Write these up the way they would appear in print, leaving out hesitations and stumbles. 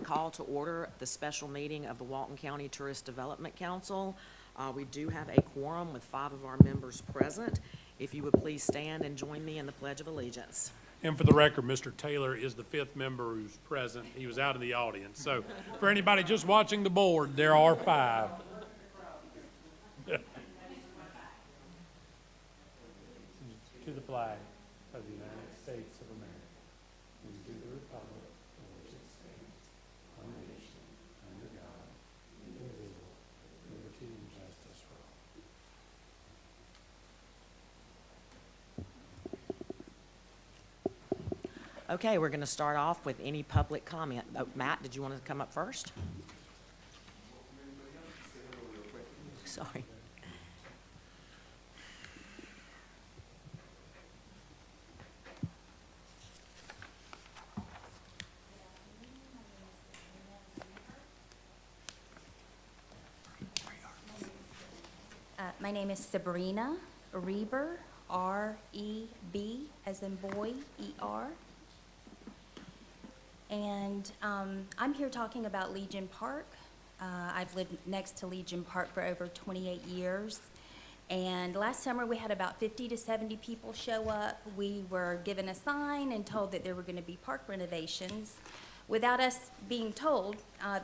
call to order the special meeting of the Walton County Tourist Development Council. We do have a quorum with 5 of our members present. If you would please stand and join me in the Pledge of Allegiance. And for the record, Mr. Taylor is the 5th member who's present. He was out in the audience. So for anybody just watching the board, there are 5. To the flag of the United States of America and to the republic for which it stands, one nation, under God, indivisible, liberty and justice for all. Okay, we're going to start off with any public comment. Oh, Matt, did you want to come up first? Sorry. My name is Sabrina Reber, R-E-B, as in boy, E-R. And I'm here talking about Legion Park. I've lived next to Legion Park for over 28 years. And last summer we had about 50 to 70 people show up. We were given a sign and told that there were going to be park renovations. Without us being told,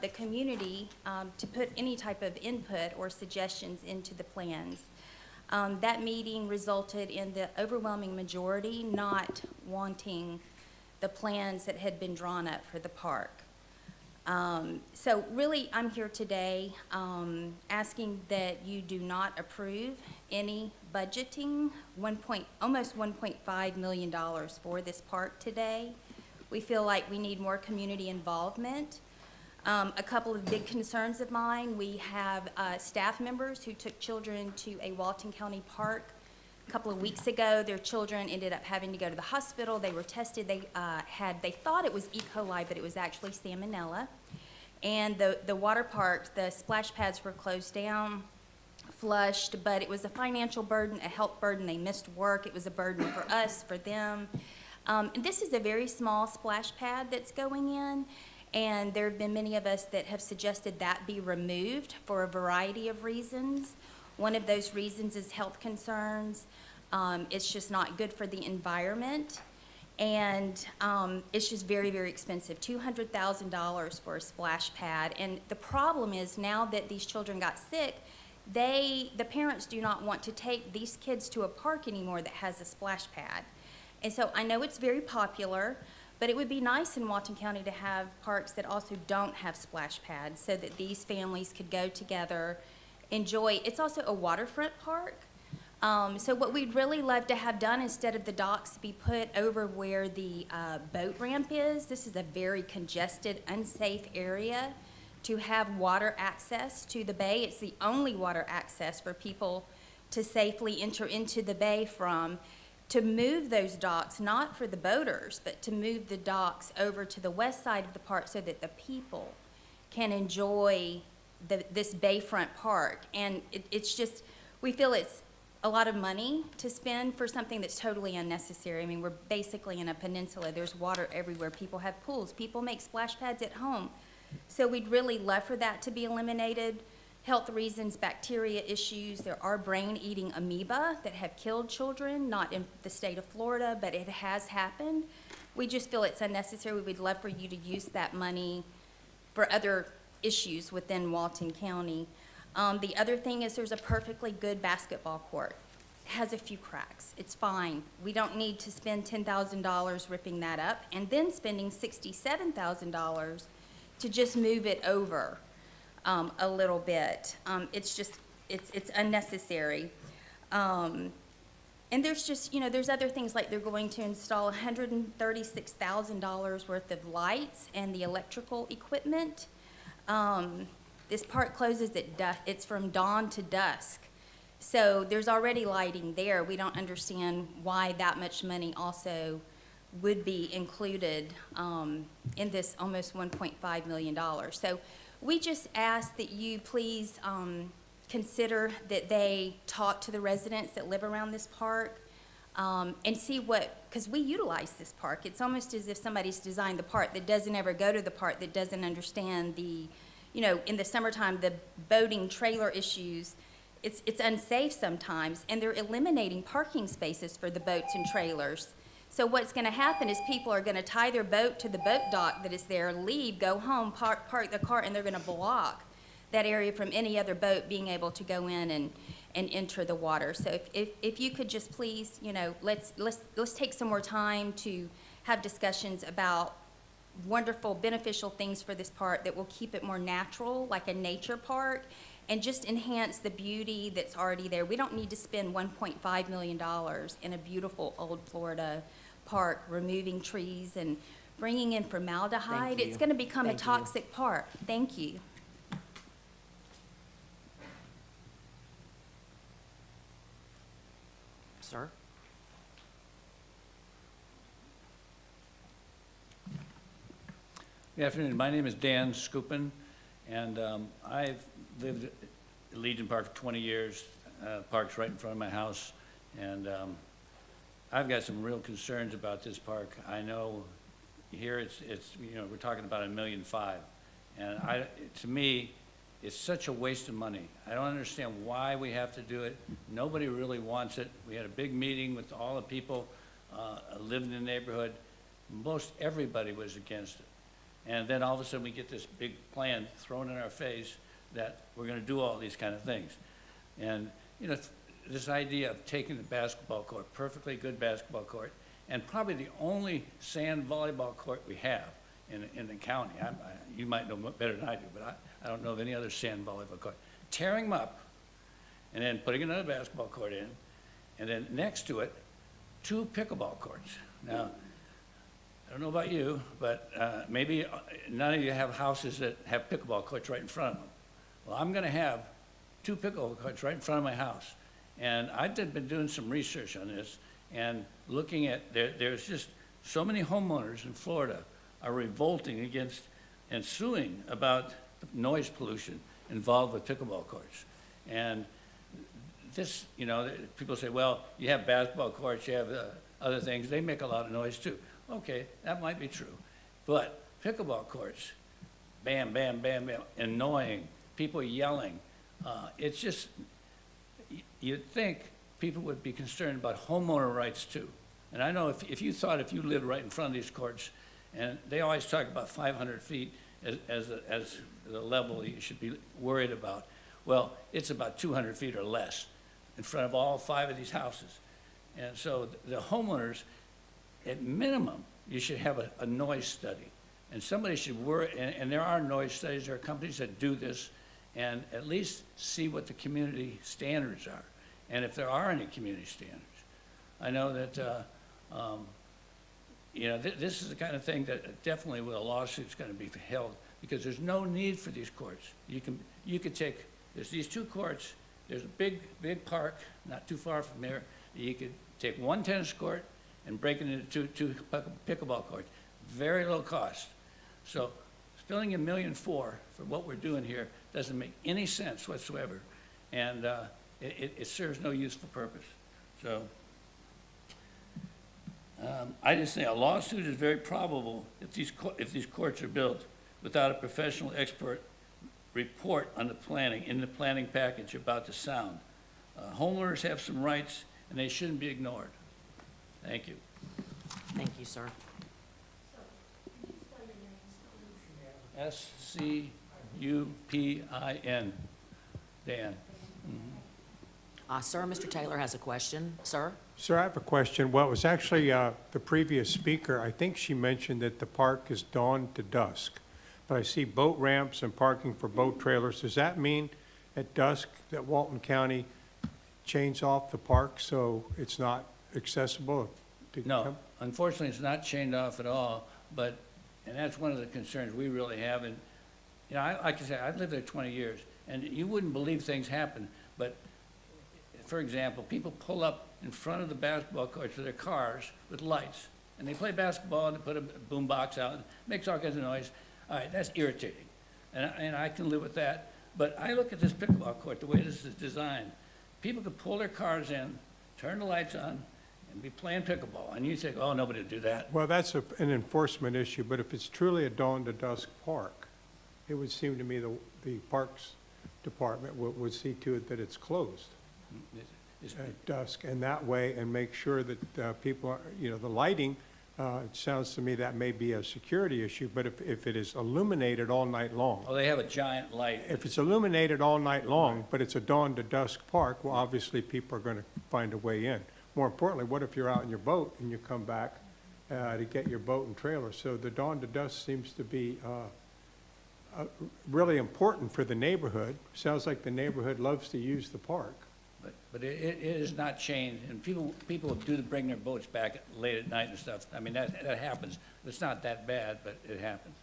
the community, to put any type of input or suggestions into the plans. That meeting resulted in the overwhelming majority not wanting the plans that had been drawn up for the park. So really, I'm here today asking that you do not approve any budgeting, almost $1.5 million for this park today. We feel like we need more community involvement. A couple of big concerns of mine, we have staff members who took children to a Walton County park a couple of weeks ago. Their children ended up having to go to the hospital. They were tested. They thought it was E. coli, but it was actually salmonella. And the water parks, the splash pads were closed down, flushed, but it was a financial burden, a health burden. They missed work. It was a burden for us, for them. And this is a very small splash pad that's going in, and there have been many of us that have suggested that be removed for a variety of reasons. One of those reasons is health concerns. It's just not good for the environment, and it's just very, very expensive, $200,000 for a splash pad. And the problem is now that these children got sick, the parents do not want to take these kids to a park anymore that has a splash pad. And so I know it's very popular, but it would be nice in Walton County to have parks that also don't have splash pads so that these families could go together, enjoy. It's also a waterfront park. So what we'd really love to have done, instead of the docks be put over where the boat ramp is, this is a very congested, unsafe area, to have water access to the bay. It's the only water access for people to safely enter into the bay from. To move those docks, not for the boaters, but to move the docks over to the west side of the park so that the people can enjoy this bayfront park. And it's just, we feel it's a lot of money to spend for something that's totally unnecessary. I mean, we're basically in a peninsula. There's water everywhere. People have pools. People make splash pads at home. So we'd really love for that to be eliminated. Health reasons, bacteria issues. There are brain-eating amoeba that have killed children, not in the state of Florida, but it has happened. We just feel it's unnecessary. We'd love for you to use that money for other issues within Walton County. The other thing is there's a perfectly good basketball court. It has a few cracks. It's fine. We don't need to spend $10,000 ripping that up and then spending $67,000 to just move it over. A little bit. It's just, it's unnecessary. And there's just, there's other things like they're going to install $136,000 worth of lights and the electrical equipment. This park closes at dusk. It's from dawn to dusk. So there's already lighting there. We don't understand why that much money also would be included in this almost $1.5 million. So we just ask that you please consider that they talk to the residents that live around this park. and see because we utilize this park. It's almost as if somebody's designed the park that doesn't ever go to the park, that doesn't understand the, in the summertime, the boating trailer issues. It's unsafe sometimes, and they're eliminating parking spaces for the boats and trailers. So what's gonna happen is people are gonna tie their boat to the boat dock that is there, leave, go home, park their car, and they're gonna block that area from any other boat being able to go in and enter the water. So if you could just please, let's take some more time to have discussions about wonderful, beneficial things for this park that will keep it more natural, like a nature park, and just enhance the beauty that's already there. We don't need to spend $1.5 million in a beautiful old Florida park, removing trees and bringing in formaldehyde. Thank you. It's gonna become a Thank you. toxic park. Thank you. Sir? Good afternoon. My name is Dan Scoopin, and I've lived at Legion Park for 20 years. Park's right in front of my house, and I've got some real concerns about this park. I know here it's we're talking about $1.5 million, and to me, it's such a waste of money. I don't understand why we have to do it. Nobody really wants it. We had a big meeting with all the people living in the neighborhood. Most everybody was against it. And then all of a sudden, we get this big plan thrown in our face that we're gonna do all these kind of things. And, this idea of taking the basketball court, perfectly good basketball court, and probably the only sand volleyball court we have in the county. You might know better than I do, but I don't know of any other sand volleyball court. Tearing them up, and then putting another basketball court in, and then next to it, 2 pickleball courts. Now, I don't know about you, but maybe none of you have houses that have pickleball courts right in front of them. Well, I'm gonna have 2 pickleball courts right in front of my house. And I've been doing some research on this and looking at, there's just so many homeowners in Florida are revolting against and suing about the noise pollution involved with pickleball courts. And this, people say, well, you have basketball courts, you have other things, they make a lot of noise too. Okay, that might be true. But pickleball courts, bam, bam, bam, bam, annoying, people yelling. It's just, you'd think people would be concerned about homeowner rights too. And I know if you lived right in front of these courts, and they always talk about 500 feet as the level you should be worried about. Well, it's about 200 feet or less in front of all 5 of these houses. And so the homeowners, at minimum, you should have a noise study. And somebody should worry, and there are noise studies, there are companies that do this, and at least see what the community standards are, and if there are any community standards. I know that, this is the kind of thing that definitely with a lawsuit's gonna be held, because there's no need for these courts. You could take, there's these 2 courts, there's a big park not too far from there. You could take 1 tennis court and break it into two pickleball courts, very low cost. So spending $1.4 million for what we're doing here doesn't make any sense whatsoever, and it serves no useful purpose. So I just think a lawsuit is very probable if these courts are built without a professional expert report on the planning, in the planning package about the sound. Homeowners have some rights, and they shouldn't be ignored. Thank you. Thank you, sir. S-C-U-P-I-N, Dan. Sir, Mr. Taylor has a question. Sir? Sir, I have a question. Well, it was actually the previous speaker. I think she mentioned that the park is dawn to dusk. But I see boat ramps and parking for boat trailers. Does that mean at dusk that Walton County chains off the park so it's not accessible to come? No, unfortunately, it's not chained off at all, and that's one of the concerns we really have. And, like I said, I've lived there 20 years, and you wouldn't believe things happen, but for example, people pull up in front of the basketball courts with their cars with lights, and they play basketball and they put a boom box out, and it makes all kinds of noise. All right, that's irritating, and I can live with that. But I look at this pickleball court, the way this is designed. People could pull their cars in, turn the lights on, and be playing pickleball, and you think, oh, nobody would do that. Well, that's an enforcement issue, but if it's truly a dawn to dusk park, it would seem to me the Parks Department would see to it that it's closed It's- at dusk, and that way, and make sure that people are, the lighting, it sounds to me that may be a security issue, but if it is illuminated all night long, Oh, they have a giant light. if it's illuminated all night long, but it's a dawn to dusk park, well, obviously, people are going to find a way in. More importantly, what if you're out in your boat and you come back to get your boat and trailer? So the dawn to dusk seems to be really important for the neighborhood. Sounds like the neighborhood loves to use the park. But it is not changed, and people do bring their boats back late at night and stuff. I mean, that happens. It's not that bad, but it happens.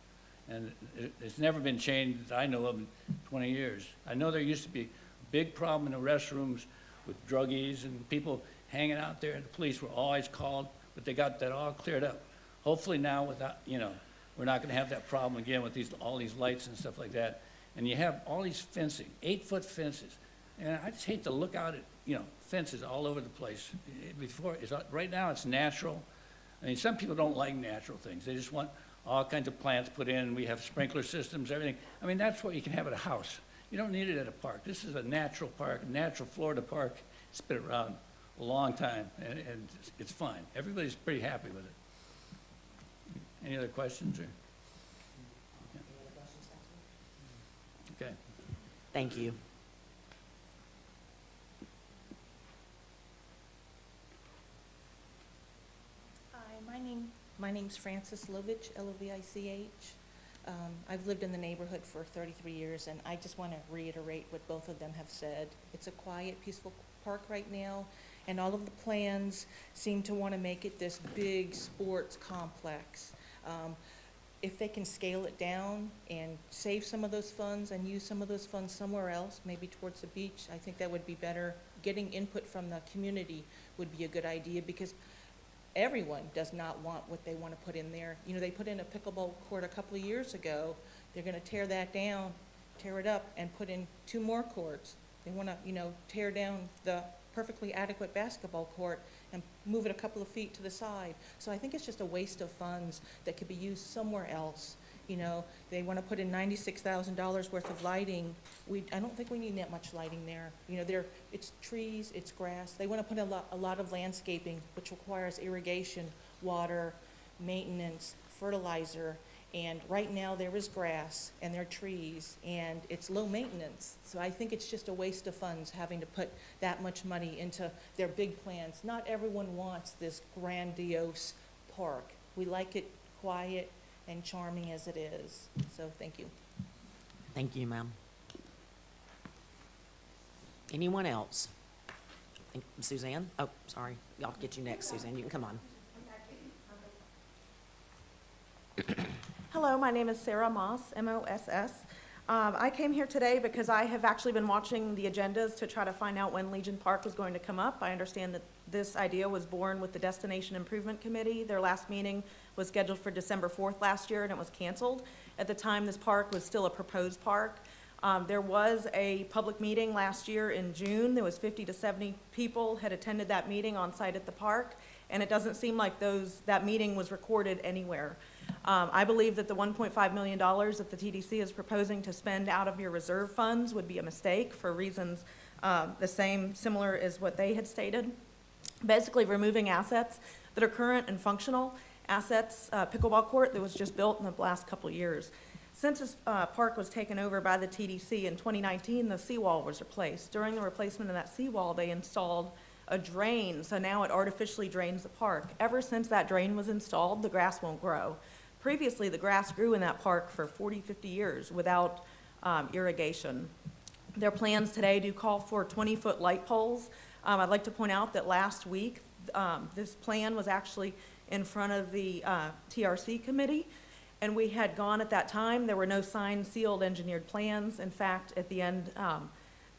And it's never been changed that I know of in 20 years. I know there used to be a big problem in the restrooms with druggies and people hanging out there, and the police were always called, but they got that all cleared up. Hopefully now without, we're not gonna have that problem again with all these lights and stuff like that. And you have all these fencing, 8-foot fences. And I just hate to look out at, fences all over the place. Right now, it's natural. I mean, some people don't like natural things. They just want all kinds of plants put in. We have sprinkler systems, everything. I mean, that's what you can have at a house. You don't need it at a park. This is a natural park, a natural Florida park. It's been around a long time, and it's fine. Everybody's pretty happy with it. Any other questions, or? Okay. Thank you. Hi, my name's Frances Lovich, L-O-V-I-C-H. I've lived in the neighborhood for 33 years, and I just want to reiterate what both of them have said. It's a quiet, peaceful park right now, and all of the plans seem to want to make it this big sports complex. If they can scale it down and save some of those funds and use some of those funds somewhere else, maybe towards the beach, I think that would be better. Getting input from the community would be a good idea, because everyone does not want what they want to put in there. They put in a pickleball court a couple of years ago. They're going to tear that down, tear it up, and put in 2 more courts. They want to, tear down the perfectly adequate basketball court and move it a couple of feet to the side. So I think it's just a waste of funds that could be used somewhere else. They want to put in $96,000 worth of lighting. I don't think we need that much lighting there. It's trees, it's grass. They want to put a lot of landscaping, which requires irrigation, water, maintenance, fertilizer. And right now, there is grass and there are trees, and it's low maintenance. So I think it's just a waste of funds having to put that much money into their big plans. Not everyone wants this grandiose park. We like it quiet and charming as it is. So thank you. Thank you, ma'am. Anyone else? Suzanne? Oh, sorry. I'll get you next, Suzanne. You can come on. Hello, my name is Sarah Moss, M-O-S-S. I came here today because I have actually been watching the agendas to try to find out when Legion Park was going to come up. I understand that this idea was born with the Destination Improvement Committee. Their last meeting was scheduled for December 4th last year, and it was canceled. At the time, this park was still a proposed park. There was a public meeting last year in June. There was 50 to 70 people had attended that meeting on site at the park, and it doesn't seem like that meeting was recorded anywhere. I believe that the $1.5 million that the TDC is proposing to spend out of your reserve funds would be a mistake for reasons similar as what they had stated. Basically removing assets that are current and functional assets, pickleball court that was just built in the last couple of years. Since this park was taken over by the TDC in 2019, the seawall was replaced. During the replacement of that seawall, they installed a drain, so now it artificially drains the park. Ever since that drain was installed, the grass won't grow. Previously, the grass grew in that park for 40, 50 years without irrigation. Their plans today do call for 20-foot light poles. I'd like to point out that last week, this plan was actually in front of the TRC committee, and we had gone at that time. There were no signed, sealed, engineered plans. In fact, at the end,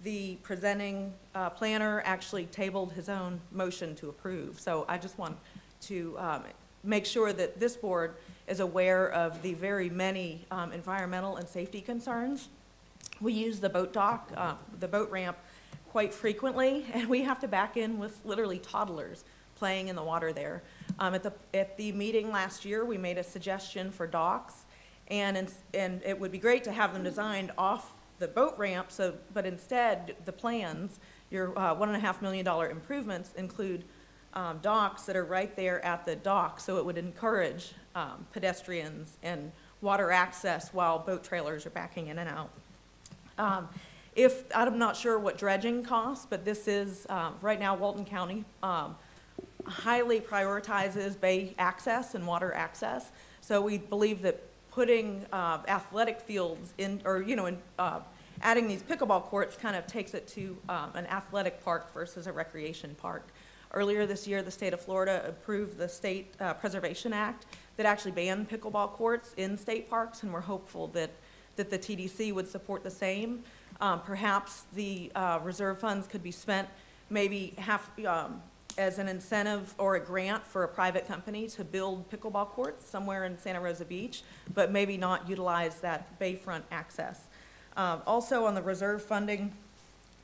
the presenting planner actually tabled his own motion to approve. So I just want to make sure that this board is aware of the very many environmental and safety concerns. We use the boat dock, the boat ramp quite frequently, and we have to back in with literally toddlers playing in the water there. At the meeting last year, we made a suggestion for docks, and it would be great to have them designed off the boat ramp, but instead, the plans, your $1.5 million improvements include docks that are right there at the dock, so it would encourage pedestrians and water access while boat trailers are backing in and out. I'm not sure what dredging costs, but this is, right now, Walton County highly prioritizes bay access and water access. So we believe that putting athletic fields in, adding these pickleball courts kind of takes it to an athletic park versus a recreation park. Earlier this year, the state of Florida approved the State Preservation Act that actually banned pickleball courts in state parks, and we're hopeful that the TDC would support the same. Perhaps the reserve funds could be spent maybe as an incentive or a grant for a private company to build pickleball courts somewhere in Santa Rosa Beach, but maybe not utilize that bayfront access. Also on the reserve funding,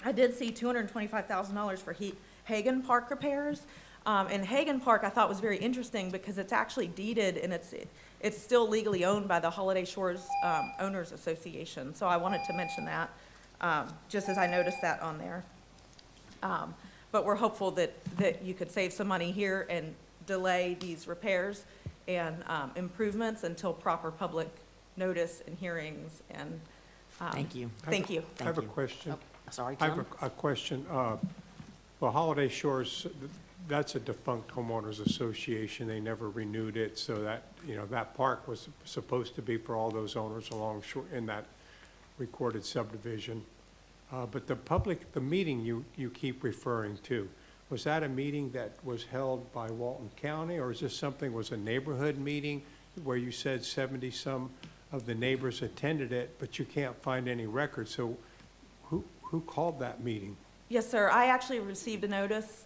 I did see $225,000 for Hagen Park repairs. And Hagen Park I thought was very interesting because it's actually deeded and it's still legally owned by the Holiday Shores Owners Association. So I wanted to mention that, just as I noticed that on there. But we're hopeful that you could save some money here and delay these repairs and improvements until proper public notice and hearings and. Thank you. Thank you. I have a you. question. Oh, sorry, I have Tim? a question. Well, Holiday Shores, that's a defunct homeowners association. They never renewed it, so that, that park was supposed to be for all those owners along shore in that recorded subdivision. But the meeting you keep referring to, was that a meeting that was held by Walton County, or is this was a neighborhood meeting where you said 70-some of the neighbors attended it, but you can't find any records? So who called that meeting? Yes, sir. I actually received a notice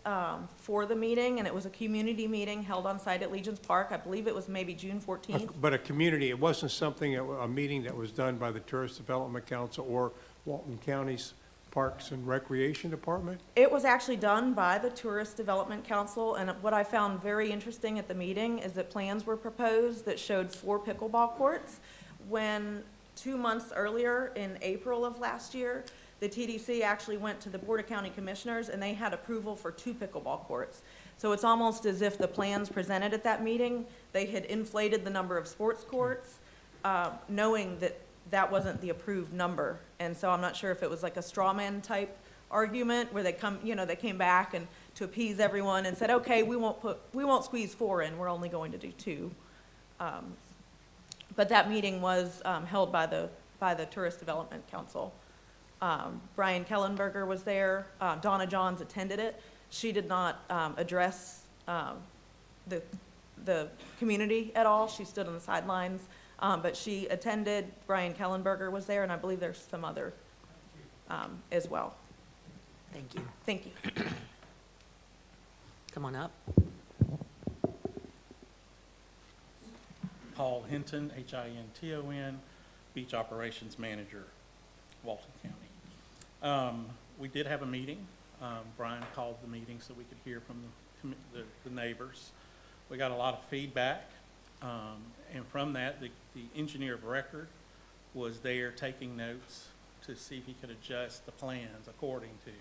for the meeting, and it was a community meeting held on site at Legends Park. I believe it was maybe June 14th. But a community, it wasn't a meeting that was done by the Tourist Development Council or Walton County's Parks and Recreation Department? It was actually done by the Tourist Development Council, and what I found very interesting at the meeting is that plans were proposed that showed 4 pickleball courts, when 2 months earlier, in April of last year, the TDC actually went to the Board of County Commissioners, and they had approval for 2 pickleball courts. So it's almost as if the plans presented at that meeting, they had inflated the number of sports courts, knowing that that wasn't the approved number. And so I'm not sure if it was like a straw man type argument where they came back and to appease everyone and said, okay, we won't squeeze 4 in, we're only going to do 2. But that meeting was held by the Tourist Development Council. Brian Kellenberger was there. Donna Johns attended it. She did not address the community at all. She stood on the sidelines, but she attended. Brian Kellenberger was there, and I believe there's some other as well. Thank you. Thank you. Come on up. Paul Hinton, Hinton, Beach Operations Manager, Walton County. We did have a meeting. Brian called the meeting so we could hear from the neighbors. We got a lot of feedback, and from that, the engineer of record was there taking notes to see if he could adjust the plans according to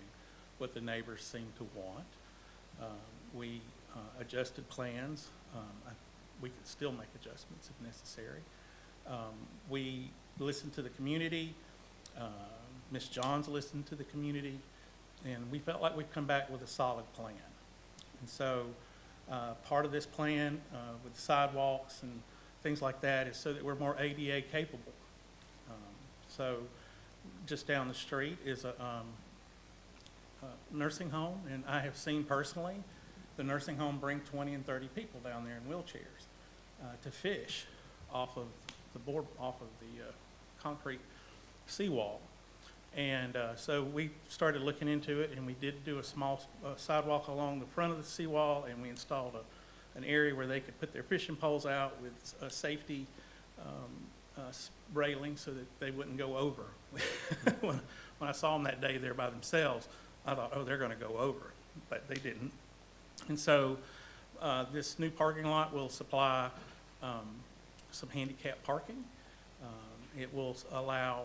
what the neighbors seemed to want. We adjusted plans. We could still make adjustments if necessary. We listened to the community. Ms. Johns listened to the community, and we felt like we'd come back with a solid plan. And so part of this plan with sidewalks and things like that is so that we're more ADA capable. So just down the street is a nursing home, and I have seen personally the nursing home bring 20 and 30 people down there in wheelchairs to fish off of the concrete seawall. And so we started looking into it, and we did do a small sidewalk along the front of the seawall, and we installed an area where they could put their fishing poles out with a safety railing so that they wouldn't go over. When I saw them that day there by themselves, I thought, oh, they're going to go over, but they didn't. And so this new parking lot will supply some handicap parking. It will allow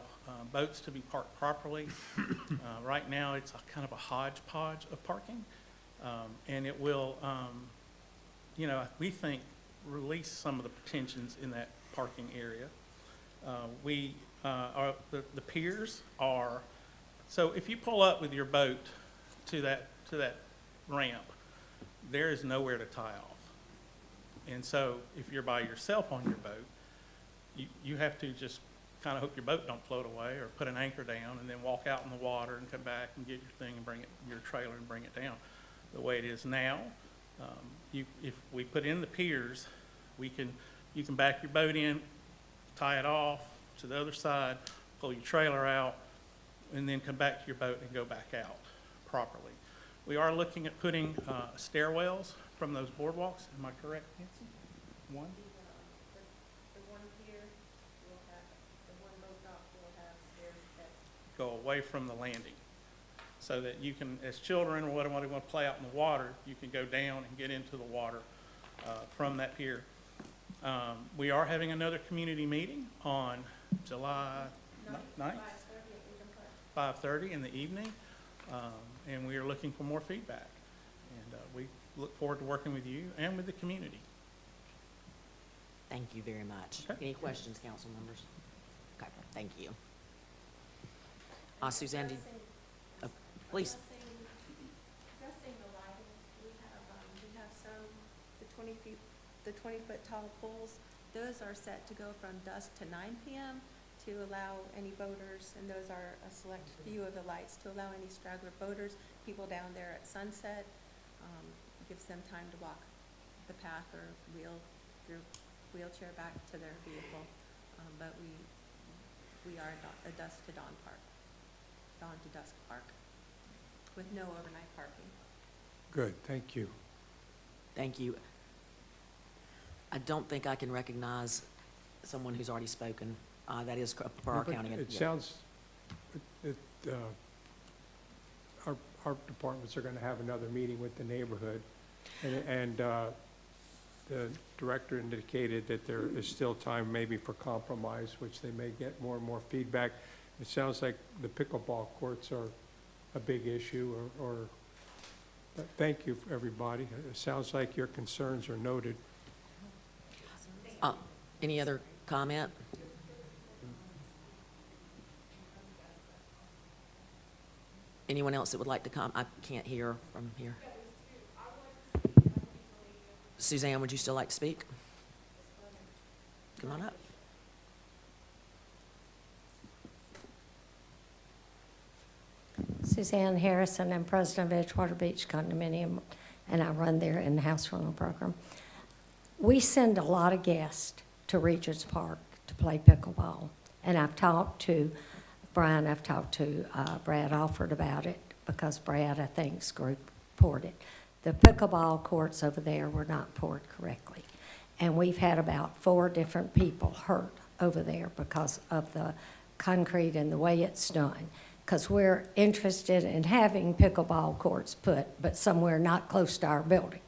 boats to be parked properly. Right now, it's a kind of a hodgepodge of parking. And it will, you know, we think, release some of the tensions in that parking area. The piers are, so if you pull up with your boat to that ramp, there is nowhere to tie off. And so if you're by yourself on your boat, you have to just kind of hope your boat don't float away, or put an anchor down and then walk out in the water and come back and get your thing and bring it, your trailer, and bring it down. The way it is now, if we put in the piers, you can back your boat in, tie it off to the other side, pull your trailer out, and then come back to your boat and go back out properly. We are looking at putting stairwells from those boardwalks. Am I correct, Nancy? One? The one here will have, the one boat dock will have stairs that Go away from the landing, so that you can, as children or whatever, want to play out in the water, you can go down and get into the water from that pier. We are having another community meeting on July 9th, 5:30 in the evening, and we are looking for more feedback. And we look forward to working with you and with the community. Thank you very much. Okay. Any questions, council members? Okay, thank you. Suzanne, please. Addressing the lighting, we have some, the 20-foot tall poles, those are set to go from dusk to 9 p.m. to allow any boaters, and those are a select few of the lights, to allow any straggler boaters, people down there at sunset, gives them time to walk the path or wheelchair back to their vehicle. But we are a dusk to dawn park, dawn to dusk park, with no overnight parking. Good, thank you. Thank you. I don't think I can recognize someone who's already spoken. That is per our But county. It Yeah. sounds, our departments are going to have another meeting with the neighborhood, and the director indicated that there is still time maybe for compromise, which they may get more and more feedback. It sounds like the pickleball courts are a big issue, but thank you, everybody. It sounds like your concerns are noted. Any other comment? Anyone else that would like to I can't hear from here. Suzanne, would you still like to speak? Come on up. Suzanne Harrison, I'm president of Edgewater Beach Condominium, and I run their in-house rental program. We send a lot of guests to Regents Park to play pickleball, and I've talked to Brian, I've talked to Brad Alford about it, because Brad, I think, poured it. The pickleball courts over there were not poured correctly, and we've had about 4 different people hurt over there because of the concrete and the way it's done. Because we're interested in having pickleball courts put, but somewhere not close to our building,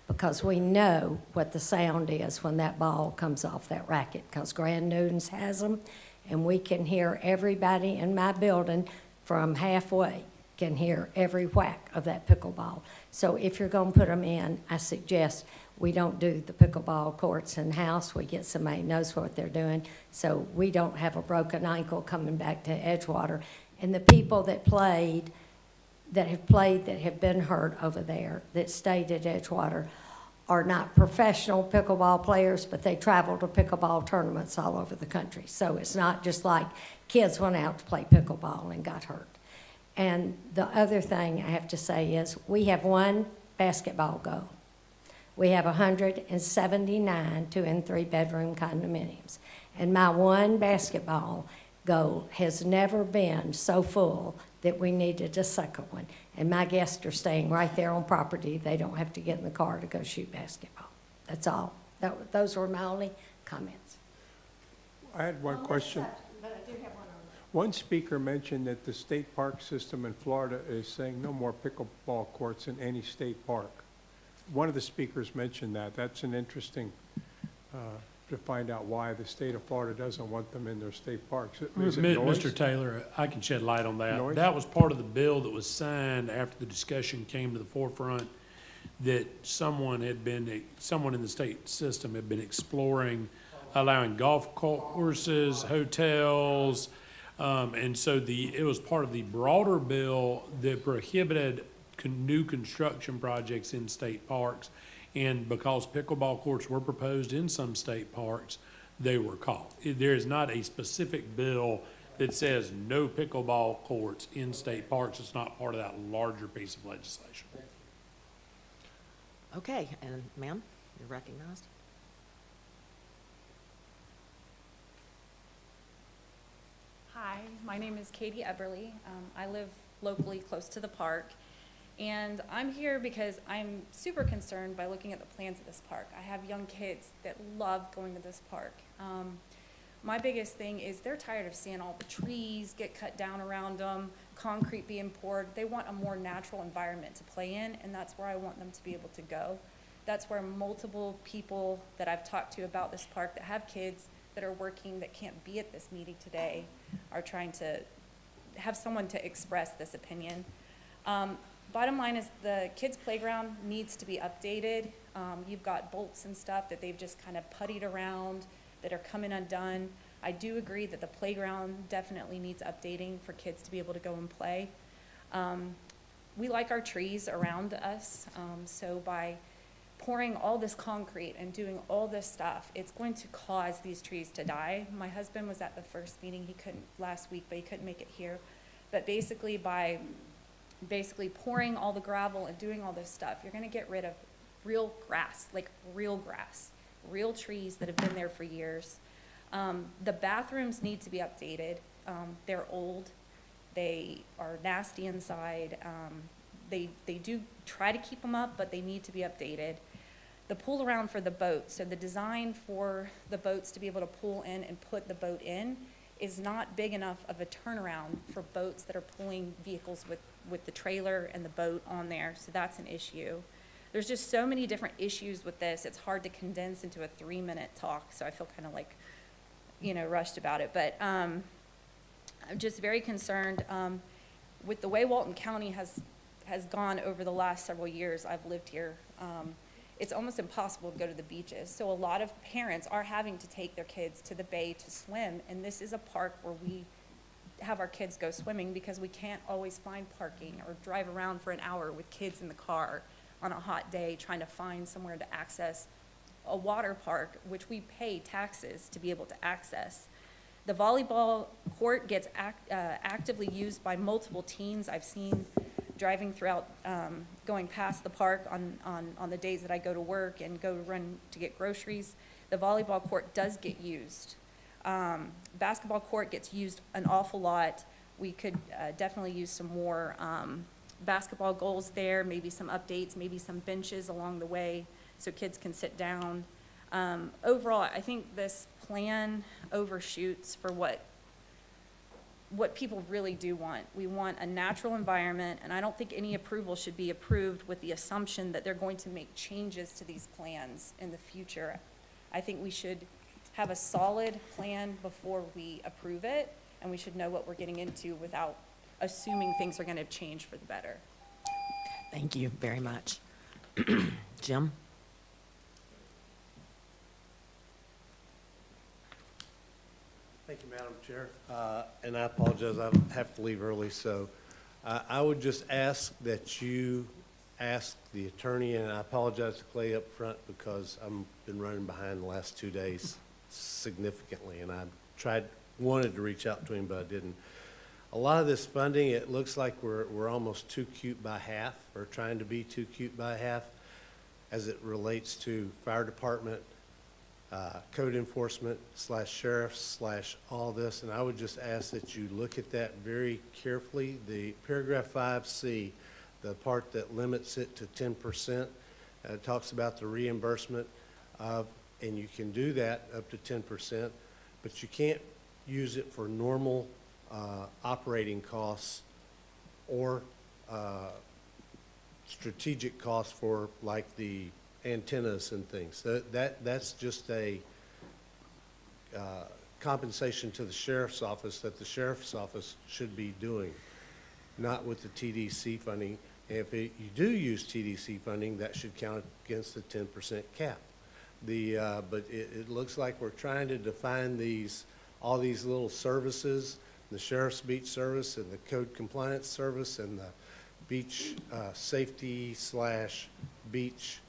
because we know what the sound is when that ball comes off that racket, because Grand Newton's has them, and we can hear everybody in my building from halfway can hear every whack of that pickleball. So if you're going to put them in, I suggest we don't do the pickleball courts in-house. We get somebody who knows what they're doing, so we don't have a broken ankle coming back to Edgewater. And the people that have been hurt over there, that stayed at Edgewater, are not professional pickleball players, but they travel to pickleball tournaments all over the country. So it's not just like kids went out to play pickleball and got hurt. And the other thing I have to say is we have one basketball goal. We have 179 2- and 3-bedroom condominiums. And my one basketball goal has never been so full that we needed a second one. And my guests are staying right there on property. They don't have to get in the car to go shoot basketball. That's all. Those were my only comments. I had one question. But I do have one on One speaker mentioned that the state park system in Florida is saying no more pickleball courts in any state park. one of the speakers mentioned that. That's an interesting, to find out why the state of Florida doesn't want them in their state parks. Is it noise? Mr. Taylor, I can shed light on that. Noise? That was part of the bill that was signed after the discussion came to the forefront, that someone in the state system had been exploring allowing golf courses, hotels, and so it was part of the broader bill that prohibited new construction projects in state parks. And because pickleball courts were proposed in some state parks, they were caught. There is not a specific bill that says no pickleball courts in state parks. It's not part of that larger piece of legislation. Okay, and ma'am, you're recognized. Hi, my name is Katie Eberly. I live locally close to the park, and I'm here because I'm super concerned by looking at the plans of this park. I have young kids that love going to this park. My biggest thing is they're tired of seeing all the trees get cut down around them, concrete being poured. They want a more natural environment to play in, and that's where I want them to be able to go. That's where multiple people that I've talked to about this park that have kids that are working that can't be at this meeting today are trying to have someone to express this opinion. Bottom line is the kids' playground needs to be updated. You've got bolts and stuff that they've just kind of puttied around that are coming undone. I do agree that the playground definitely needs updating for kids to be able to go and play. We like our trees around us, so by pouring all this concrete and doing all this stuff, it's going to cause these trees to die. My husband was at the first meeting, he couldn't last week, but he couldn't make it here. But basically by pouring all the gravel and doing all this stuff, you're gonna get rid of real grass, like real grass, real trees that have been there for years. The bathrooms need to be updated. They're old, they are nasty inside. They do try to keep them up, but they need to be updated. The pull around for the boats, so the design for the boats to be able to pull in and put the boat in is not big enough of a turnaround for boats that are pulling vehicles with the trailer and the boat on there, so that's an issue. There's just so many different issues with this, it's hard to condense into a 3-minute talk, so I feel kind of like, rushed about it, but I'm just very concerned with the way Walton County has gone over the last several years I've lived here. It's almost impossible to go to the beaches. So a lot of parents are having to take their kids to the bay to swim, and this is a park where we have our kids go swimming because we can't always find parking or drive around for an hour with kids in the car on a hot day trying to find somewhere to access a water park, which we pay taxes to be able to access. The volleyball court gets actively used by multiple teens. I've seen driving throughout, going past the park on the days that I go to work and go to run to get groceries. The volleyball court does get used. Basketball court gets used an awful lot. We could definitely use some more basketball goals there, maybe some updates, maybe some benches along the way so kids can sit down. Overall, I think this plan overshoots for what people really do want. We want a natural environment, and I don't think any approval should be approved with the assumption that they're going to make changes to these plans in the future. I think we should have a solid plan before we approve it, and we should know what we're getting into without assuming things are gonna change for the better. Thank you very much. Jim? Thank you, Madam Chair. And I apologize, I have to leave early, so I would just ask that you ask the attorney, and I apologize to Clay up front because I've been running behind the last 2 days significantly, and I wanted to reach out to him, but I didn't. A lot of this funding, it looks like we're almost too cute by half, or trying to be too cute by half, as it relates to fire department, code enforcement / sheriff / all this, and I would just ask that you look at that very carefully. The paragraph 5C, the part that limits it to 10%, talks about the reimbursement of, and you can do that up to 10%, but you can't use it for normal operating costs or strategic costs for like the antennas and things. That's just a compensation to the sheriff's office that the sheriff's office should be doing, not with the TDC funding. And if you do use TDC funding, that should count against the 10% cap. But it looks like we're trying to define all these little services, the sheriff's beach service and the code compliance service and the beach safety / beach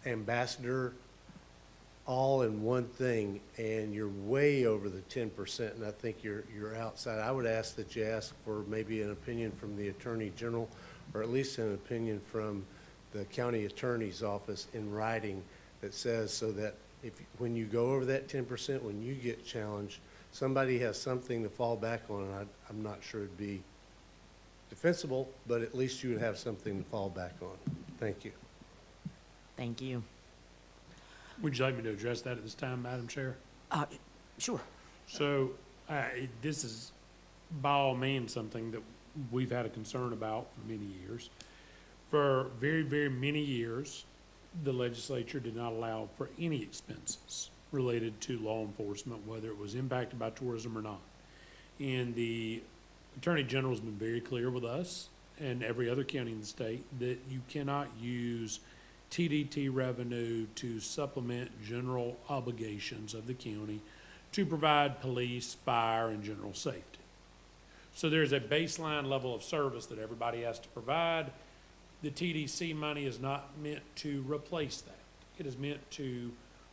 ambassador, all in one thing, and you're way over the 10%, and I think you're outside. I would ask that you ask for maybe an opinion from the Attorney General, or at least an opinion from the county attorney's office in writing that says, so that when you go over that 10%, when you get challenged, somebody has something to fall back on, and I'm not sure it'd be defensible, but at least you would have something to fall back on. Thank you. Thank you. Would you like me to address that at this time, Madam Chair? Sure. So, this is by all means something that we've had a concern about for many years. For very, very many years, the legislature did not allow for any expenses related to law enforcement, whether it was impacted by tourism or not. And the Attorney General's been very clear with us and every other county in the state that you cannot use TDT revenue to supplement general obligations of the county to provide police, fire, and general safety. So there's a baseline level of service that everybody has to provide. The TDC money is not meant to replace that. It is meant to,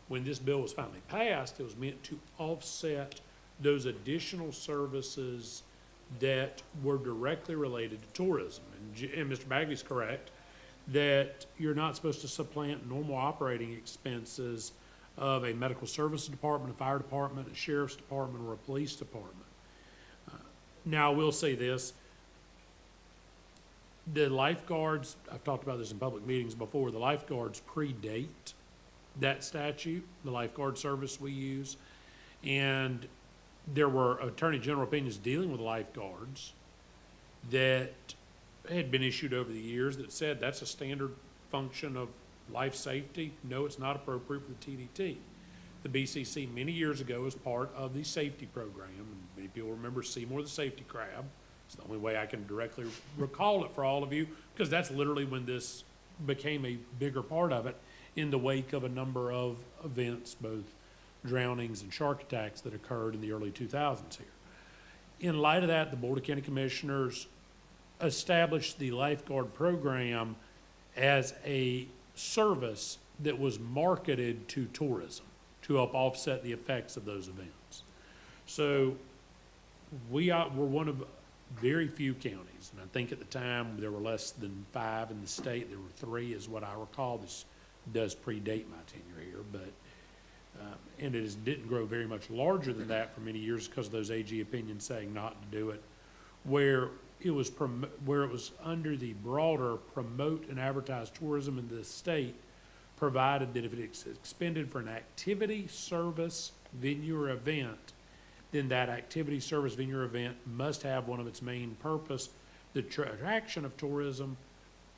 when this bill was finally passed, it was meant to offset those additional services that were directly related to tourism. And Mr. Bagley's correct that you're not supposed to supplant normal operating expenses of a medical services department, a fire department, a sheriff's department, or a police department. Now, I will say this. The lifeguards, I've talked about this in public meetings before, the lifeguards predate that statute, the lifeguard service we use. And there were Attorney General opinions dealing with lifeguards that had been issued over the years that said that's a standard function of life safety. No, it's not appropriate for the TDT. The BCC many years ago was part of the safety program. And many people remember Seymour the safety crab. It's the only way I can directly recall it for all of you, because that's literally when this became a bigger part of it in the wake of a number of events, both drownings and shark attacks that occurred in the early 2000s here. In light of that, the Board of County Commissioners established the lifeguard program as a service that was marketed to tourism to help offset the effects of those events. So we're one of very few counties, and I think at the time there were less than 5 in the state. There were 3 is what I recall. This does predate my tenure here, but and didn't grow very much larger than that for many years because of those AG opinions saying not to do it, where it was under the broader promote and advertise tourism in the state, provided that if it's expended for an activity, service, venue, or event, then that activity, service, venue, or event must have one of its main purpose, the attraction of tourism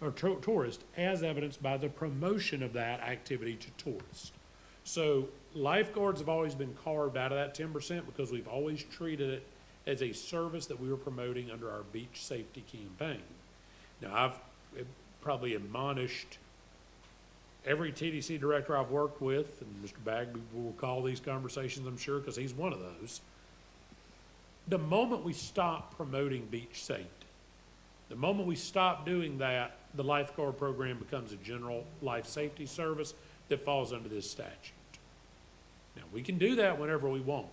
or tourists, as evidenced by the promotion of that activity to tourists. So lifeguards have always been carved out of that 10% because we've always treated it as a service that we were promoting under our beach safety campaign. Now, I've probably admonished every TDC director I've worked with, and Mr. Bagby will recall these conversations, I'm sure, because he's one of those. The moment we stop promoting beach safety, the moment we stop doing that, the lifeguard program becomes a general life safety service that falls under this statute. Now, we can do that whenever we want,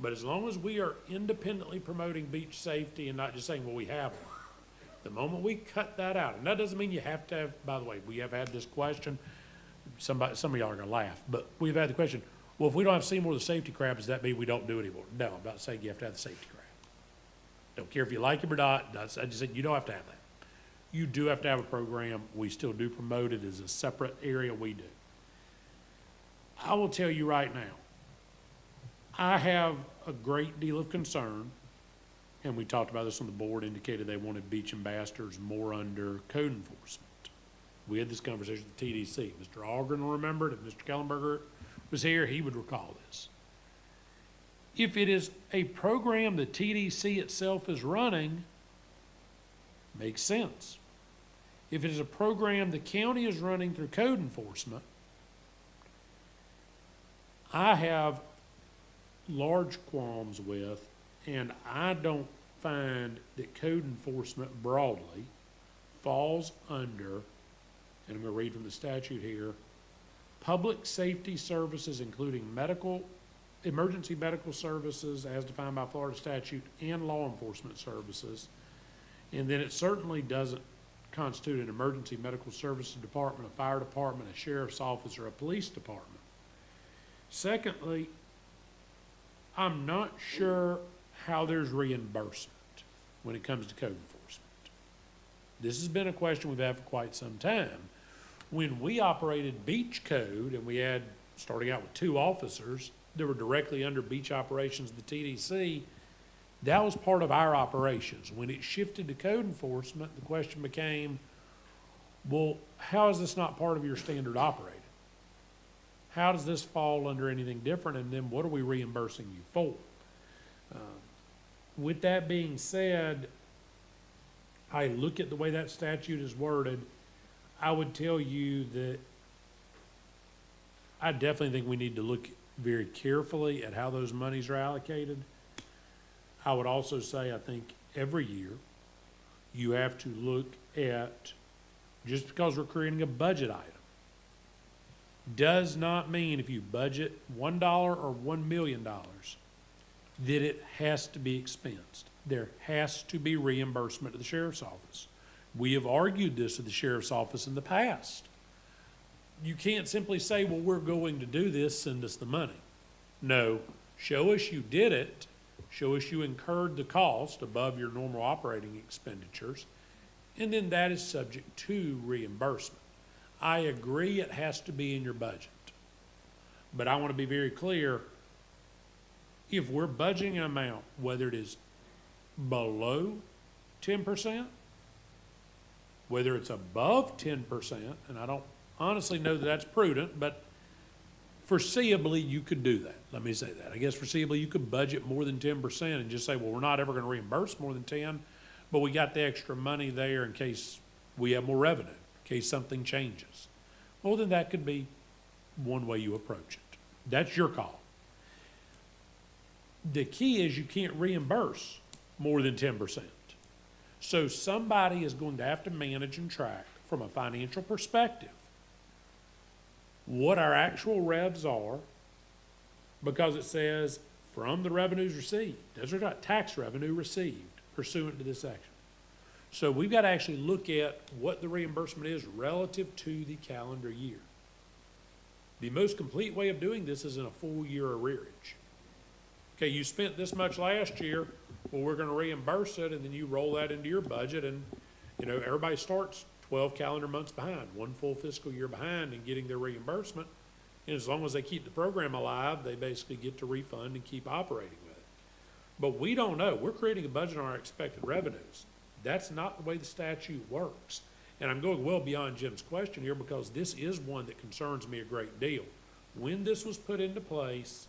but as long as we are independently promoting beach safety and not just saying, well, we have one, the moment we cut that out, and that doesn't mean you have to have, by the way, we have had this question, some of y'all are gonna laugh, but we've had the question, well, if we don't have Seymour the safety crab, does that mean we don't do it anymore? No, I'm not saying you have to have the safety crab. Don't care if you like him or not, I just said you don't have to have that. You do have to have a program. We still do promote it as a separate area, we do. I will tell you right now, I have a great deal of concern, and we talked about this on the board, indicated they wanted beach ambassadors more under code enforcement. We had this conversation with the TDC. Mr. Algren will remember it. If Mr. Kellenberger was here, he would recall this. If it is a program the TDC itself is running, makes sense. If it is a program the county is running through code enforcement, I have large qualms with, and I don't find that code enforcement broadly falls under, and I'm going to read from the statute here, public safety services including emergency medical services as defined by Florida statute and law enforcement services. And then it certainly doesn't constitute an emergency medical services department, a fire department, a sheriff's office, or a police department. Secondly, I'm not sure how there's reimbursement when it comes to code enforcement. This has been a question we've had for quite some time. When we operated beach code and we had, starting out with 2 officers that were directly under beach operations of the TDC, that was part of our operations. When it shifted to code enforcement, the question became, well, how is this not part of your standard operating? How does this fall under anything different, and then what are we reimbursing you for? With that being said, I look at the way that statute is worded, I would tell you that I definitely think we need to look very carefully at how those monies are allocated. I would also say, I think every year, you have to look at, just because we're creating a budget item, does not mean if you budget $1 or $1 million, that it has to be expensed. There has to be reimbursement to the sheriff's office. We have argued this with the sheriff's office in the past. You can't simply say, well, we're going to do this, send us the money. No, show us you did it, show us you incurred the cost above your normal operating expenditures, and then that is subject to reimbursement. I agree it has to be in your budget, but I want to be very clear, if we're budgeting an amount, whether it is below 10%, whether it's above 10%, and I don't honestly know that that's prudent, but foreseeably you could do that. Let me say that. I guess foreseeably you could budget more than 10% and just say, well, we're not ever going to reimburse more than 10, but we got the extra money there in case we have more revenue, in case something changes. Well, then that could be one way you approach it. That's your call. The key is you can't reimburse more than 10%. So somebody is going to have to manage and track from a financial perspective what our actual revs are, because it says from the revenues received. Those are not tax revenue received pursuant to this action. So we've got to actually look at what the reimbursement is relative to the calendar year. The most complete way of doing this is in a full year arrearage. Okay, you spent this much last year, well, we're going to reimburse it, and then you roll that into your budget, and, you know, everybody starts 12 calendar months behind, 1 full fiscal year behind in getting their reimbursement. And as long as they keep the program alive, they basically get to refund and keep operating with it. But we don't know. We're creating a budget on our expected revenues. That's not the way the statute works. And I'm going well beyond Jim's question here because this is one that concerns me a great deal. When this was put into place,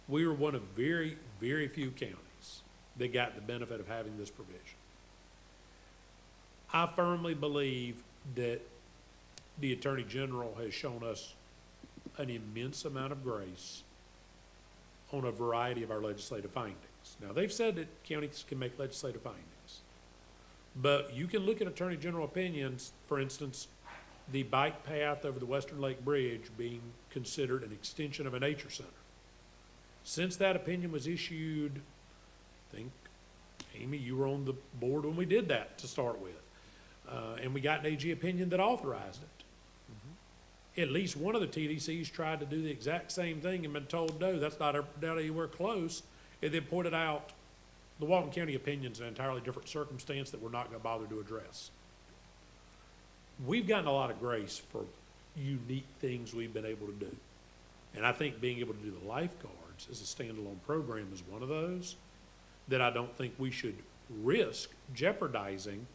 we were one of very, very few counties that got the benefit of having this provision. I firmly believe that the Attorney General has shown us an immense amount of grace on a variety of our legislative findings. Now, they've said that counties can make legislative findings, but you can look at Attorney General opinions, for instance, the bike path over the Western Lake Bridge being considered an extension of a nature center. Since that opinion was issued, I think, Amy, you were on the board when we did that to start with. And we got an AG opinion that authorized it. At least one of the TDCs tried to do the exact same thing and been told, no, that's not anywhere close, and then pointed out the Walton County opinion's an entirely different circumstance that we're not going to bother to address. We've gotten a lot of grace for unique things we've been able to do. And I think being able to do the lifeguards as a standalone program is one of those that I don't think we should risk jeopardizing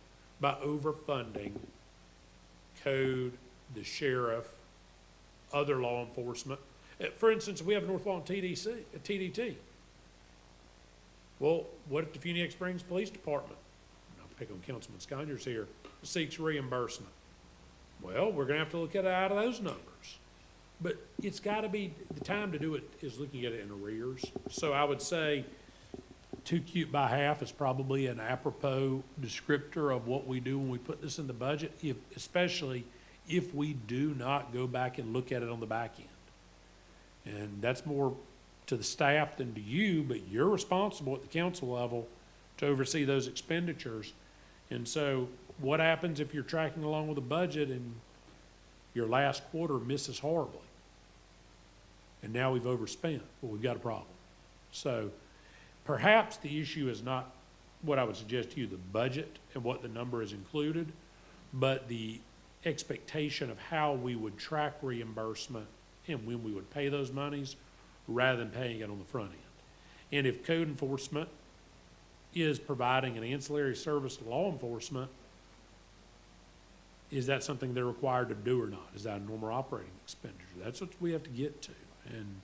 by overfunding code, the sheriff, other law enforcement. For instance, we have North Walton TDT. Well, what if the Phoenix Springs Police Department, and I'll pick on Councilman Sconyers here, seeks reimbursement? Well, we're gonna have to look at it out of those numbers. But it's gotta be, the time to do it is looking at it in arrears. So I would say 2 cute by half is probably an apropos descriptor of what we do when we put this in the budget, especially if we do not go back and look at it on the back end. And that's more to the staff than to you, but you're responsible at the council level to oversee those expenditures. And so what happens if you're tracking along with a budget and your last quarter misses horribly? And now we've overspent. Well, we've got a problem. So perhaps the issue is not what I would suggest to you, the budget and what the number is included, but the expectation of how we would track reimbursement and when we would pay those monies rather than paying it on the front end. And if code enforcement is providing an ancillary service to law enforcement, is that something they're required to do or not? Is that a normal operating expenditure? That's what we have to get to. And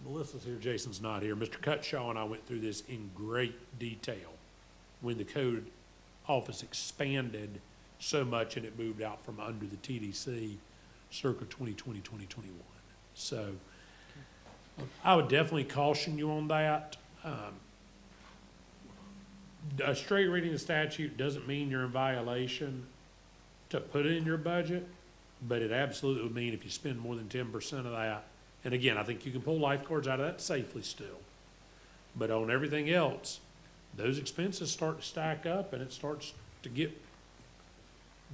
Melissa's here, Jason's not here. Mr. Cutshaw and I went through this in great detail when the code office expanded so much and it moved out from under the TDC circa 2020, 2021. So I would definitely caution you on that. A straight reading of the statute doesn't mean you're in violation to put it in your budget, but it absolutely would mean if you spend more than 10% of that. And again, I think you can pull lifeguards out of that safely still. But on everything else, those expenses start to stack up and it starts to get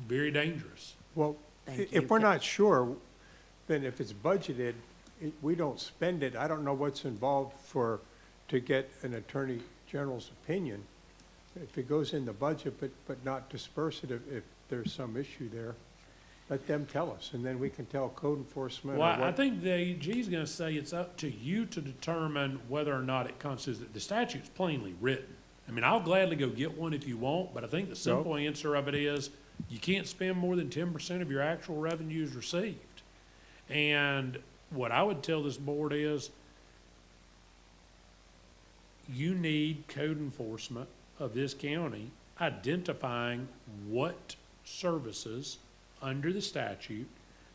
very dangerous. Well, Thank if you. we're not sure, then if it's budgeted, we don't spend it. I don't know what's involved to get an attorney general's opinion. If it goes in the budget, but not disperse it, if there's some issue there, let them tell us, and then we can tell code enforcement. Well, I think the AG is gonna say it's up to you to determine whether or not it constitutes, the statute's plainly written. I mean, I'll gladly go get one if you want, but I think the simple answer of it is, you can't spend more than 10% of your actual revenues received. And what I would tell this board is, you need code enforcement of this county identifying what services under the statute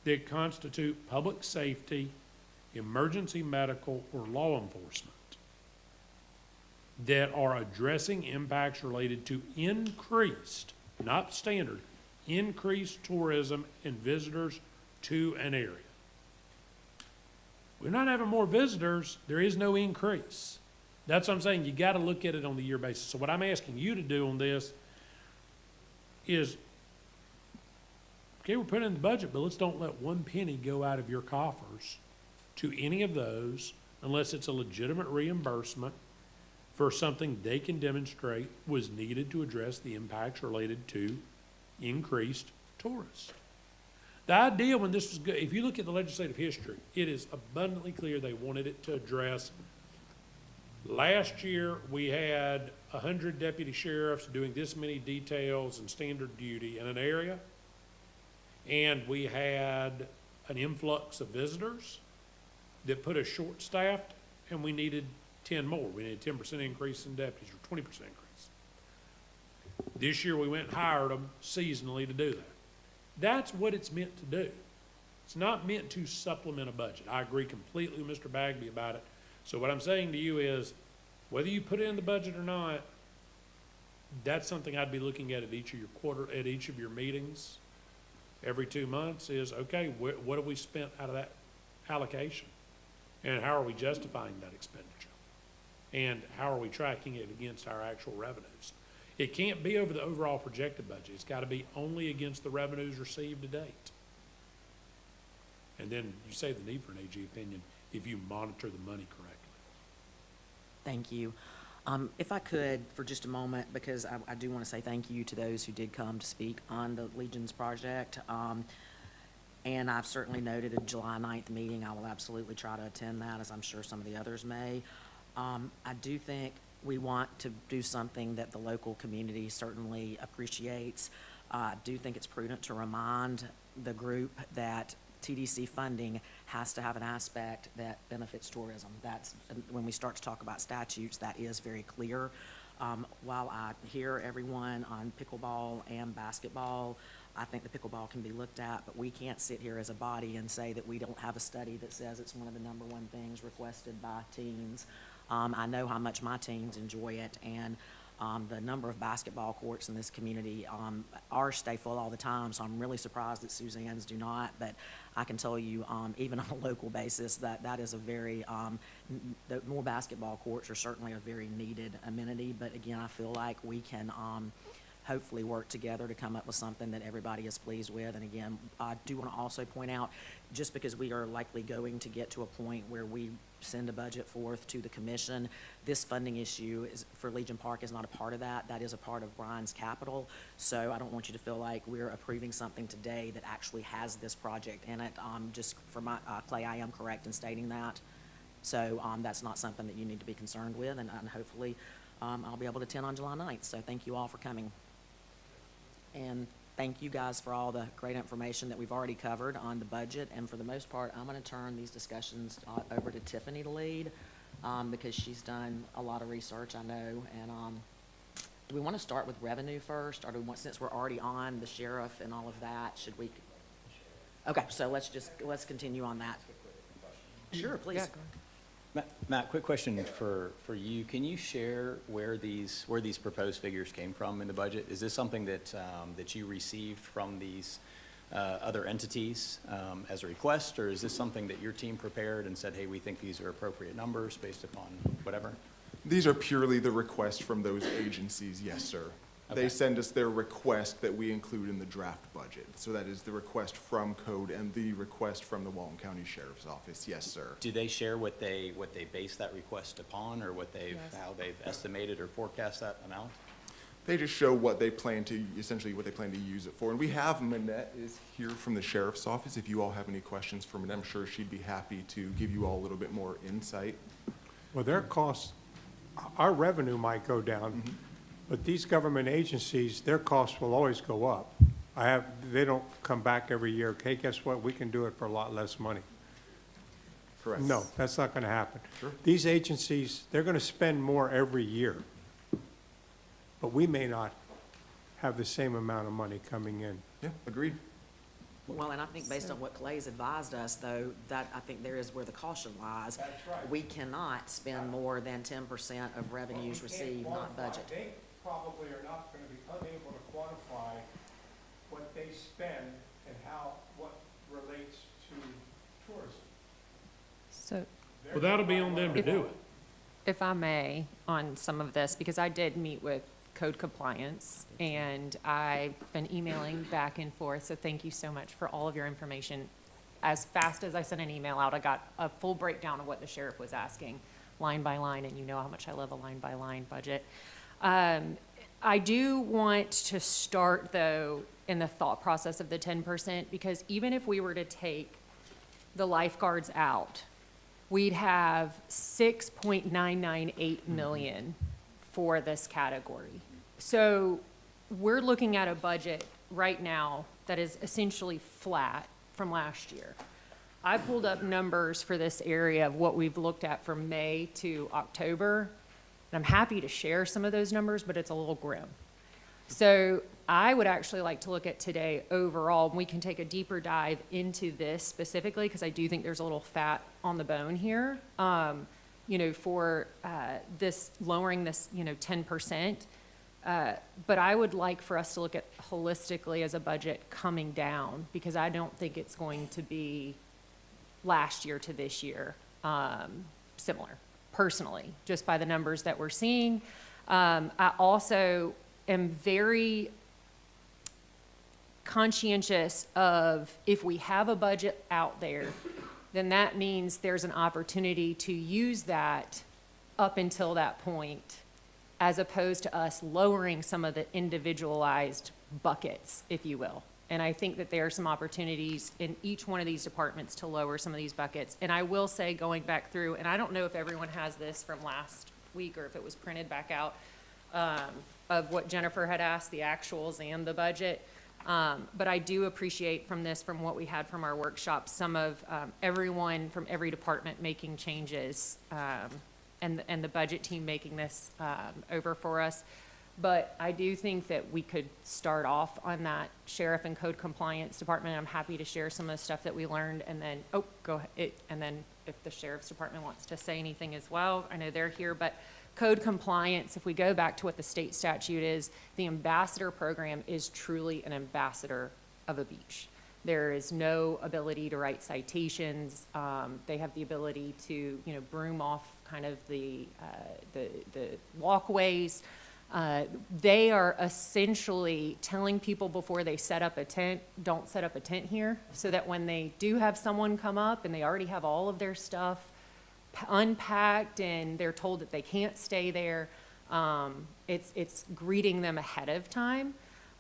that constitute public safety, emergency medical, or law enforcement that are addressing impacts related to increased, not standard, increased tourism and visitors to an area. We're not having more visitors, there is no increase. That's what I'm saying, you gotta look at it on the year basis. So what I'm asking you to do on this is, okay, we're putting in the budget, but let's don't let one penny go out of your coffers to any of those unless it's a legitimate reimbursement for something they can demonstrate was needed to address the impacts related to increased tourists. The idea when this was good, if you look at the legislative history, it is abundantly clear they wanted it to address. Last year, we had 100 deputy sheriffs doing this many details and standard duty in an area. And we had an influx of visitors that put us short-staffed, and we needed 10 more. We needed a 10% increase in deputies, or 20% increase. This year, we went and hired them seasonally to do that. That's what it's meant to do. It's not meant to supplement a budget. I agree completely with Mr. Bagby about it. So what I'm saying to you is, whether you put it in the budget or not, that's something I'd be looking at each of your meetings every 2 months is, okay, what have we spent out of that allocation? And how are we justifying that expenditure? And how are we tracking it against our actual revenues? It can't be over the overall projected budget. It's got to be only against the revenues received to date. And then you save the need for an AG opinion if you monitor the money correctly. Thank you. If I could, for just a moment, because I do want to say thank you to those who did come to speak on the Legions project. And I've certainly noted a July 9th meeting. I will absolutely try to attend that, as I'm sure some of the others may. I do think We want to do something that the local community certainly appreciates. I do think it's prudent to remind the group that TDC funding has to have an aspect that benefits tourism. That's, when we start to talk about statutes, that is very clear. While I hear everyone on pickleball and basketball, I think the pickleball can be looked at, but we can't sit here as a body and say that we don't have a study that says it's one of the number one things requested by teens. I know how much my teens enjoy it, and the number of basketball courts in this community, ours stay full all the time, so I'm really surprised that Suzanne's do not, but I can tell you, even on a local basis, that is a very, the more basketball courts are certainly a very needed amenity, but again, I feel like we can, hopefully work together to come up with something that everybody is pleased with. And again, I do want to also point out, just because we are likely going to get to a point where we send a budget forth to the commission, this funding issue is, for Legion Park, is not a part of that. That is a part of Brian's capital. So I don't want you to feel like we're approving something today that actually has this project in it. Just for my, Clay, I am correct in stating that. So that's not something that you need to be concerned with, and hopefully I'll be able to attend on July 9th. So thank you all for coming. And thank you guys for all the great information that we've already covered on the budget. And for the most part, I'm going to turn these discussions over to Tiffany to lead, because she's done a lot of research, I know. And do we want to start with revenue first, or do we want, since we're already on the sheriff and all of that, should we? Okay, so let's continue on that. Sure, please. Matt, quick question for you. Can you share where these proposed figures came from in the budget? Is this something that you received from these other entities as a request, or is this something that your team prepared and said, hey, we think these are appropriate numbers based upon whatever? These are purely the requests from those agencies, yes, sir. Okay. They send us their request that we include in the draft budget. So that is the request from Code and the request from the Walton County Sheriff's Office, yes, sir. Do they share what they base that request upon, or how they've estimated or forecast that amount? They just show what they plan to, essentially what they plan to use it for. And we have, Manette is here from the Sheriff's Office. If you all have any questions for Manette, I'm sure she'd be happy to give you all a little bit more insight. Well, their costs, our revenue might go down, but these government agencies, their costs will always go up. They don't come back every year, hey, guess what, we can do it for a lot less money. Correct. No, that's not gonna happen. Sure. These agencies, they're gonna spend more every year, but we may not have the same amount of money coming in. Yeah, agreed. Well, and I think based on what Clay's advised us, though, that I think there is where the caution lies. That's right. We cannot spend more than 10% of revenues received, not budget. They probably are not gonna be unable to quantify what they spend and what relates to tourism. So Well, that'll be on them to do it. if I may, on some of this, because I did meet with code compliance, and I've been emailing back and forth, so thank you so much for all of your information. As fast as I sent an email out, I got a full breakdown of what the sheriff was asking, line by line, and you know how much I love a line-by-line budget. I do want to start, though, in the thought process of the 10%, because even if we were to take the lifeguards out, we'd have 6.998 million for this category. So we're looking at a budget right now that is essentially flat from last year. I pulled up numbers for this area of what we've looked at from May to October, and I'm happy to share some of those numbers, but it's a little grim. So I would actually like to look at today overall, and we can take a deeper dive into this specifically, because I do think there's a little fat on the bone here, for this, lowering this, 10%. But I would like for us to look at holistically as a budget coming down, because I don't think it's going to be last year to this year similar, personally, just by the numbers that we're seeing. I also am very conscientious of, if we have a budget out there, then that means there's an opportunity to use that up until that point, as opposed to us lowering some of the individualized buckets, if you will. And I think that there are some opportunities in each one of these departments to lower some of these buckets. And I will say, going back through, and I don't know if everyone has this from last week, or if it was printed back out, of what Jennifer had asked, the actuals and the budget. But I do appreciate from this, from what we had from our workshop, some of, everyone from every department making changes, and the budget team making this, over for us. But I do think that we could start off on that sheriff and code compliance department. I'm happy to share some of the stuff that we learned, and then, go ahead, and then if the sheriff's department wants to say anything as well, I know they're here, but code compliance, if we go back to what the state statute is, the ambassador program is truly an ambassador of a beach. There is no ability to write citations. They have the ability to, broom off kind of the walkways. They are essentially telling people before they set up a tent, don't set up a tent here, so that when they do have someone come up and they already have all of their stuff unpacked and they're told that they can't stay there, it's greeting them ahead of time.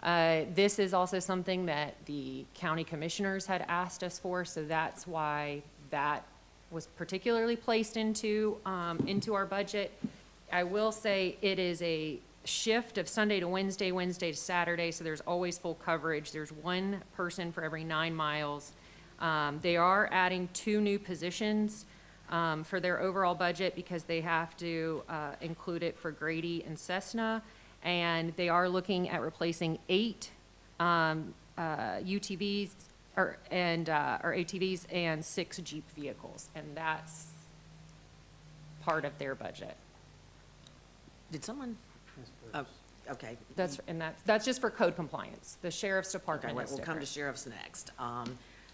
This is also something that the county commissioners had asked us for, so that's why that was particularly placed into our budget. I will say it is a shift of Sunday to Wednesday, Wednesday to Saturday, so there's always full coverage. There's one person for every 9 miles. They are adding 2 new positions for their overall budget because they have to include it for Grady and Cessna, and they are looking at replacing 8 UTVs or ATVs and 6 Jeep vehicles, and that's part of their budget. Did someone? Oh, okay. That's just for code compliance. The sheriff's department Okay, is we'll come to different. sheriff's next.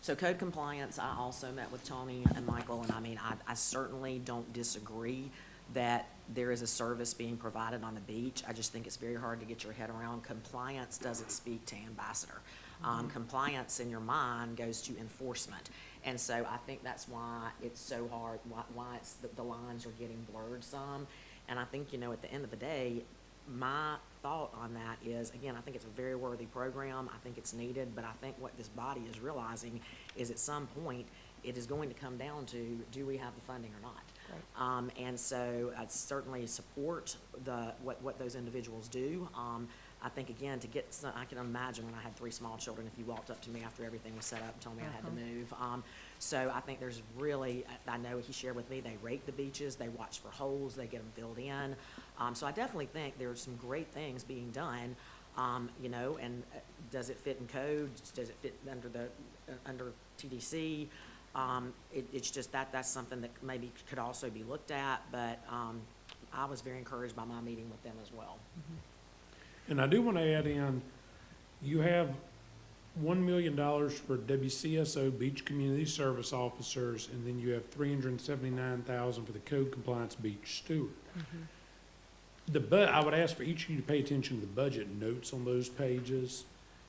So code compliance, I also met with Tony and Michael, and I mean, I certainly don't disagree that there is a service being provided on the beach. I just think it's very hard to get your head around. Compliance doesn't speak to ambassador. Compliance in your mind goes to enforcement. And so I think that's why it's so hard, why it's, the lines are getting blurred some. And I think, at the end of the day, my thought on that is, again, I think it's a very worthy program. I think it's needed, but I think what this body is realizing is at some point, it is going to come down to, do we have the funding or not? Right. And so I certainly support what those individuals do. I think, again, I can imagine when I had 3 small children, if you walked up to me after everything was set up and told me I had to move. So I think there's really, I know he shared with me, they rake the beaches, they watch for holes, they get them filled in. So I definitely think there's some great things being done, and does it fit in codes? Does it fit under TDC? It's just that's something that maybe could also be looked at, but I was very encouraged by my meeting with them as well. And I do want to add in, you have $1 million for WCSO Beach Community Service Officers, and then you have $379,000 for the Code Compliance Beach Steward. I would ask for each of you to pay attention to the budget notes on those pages.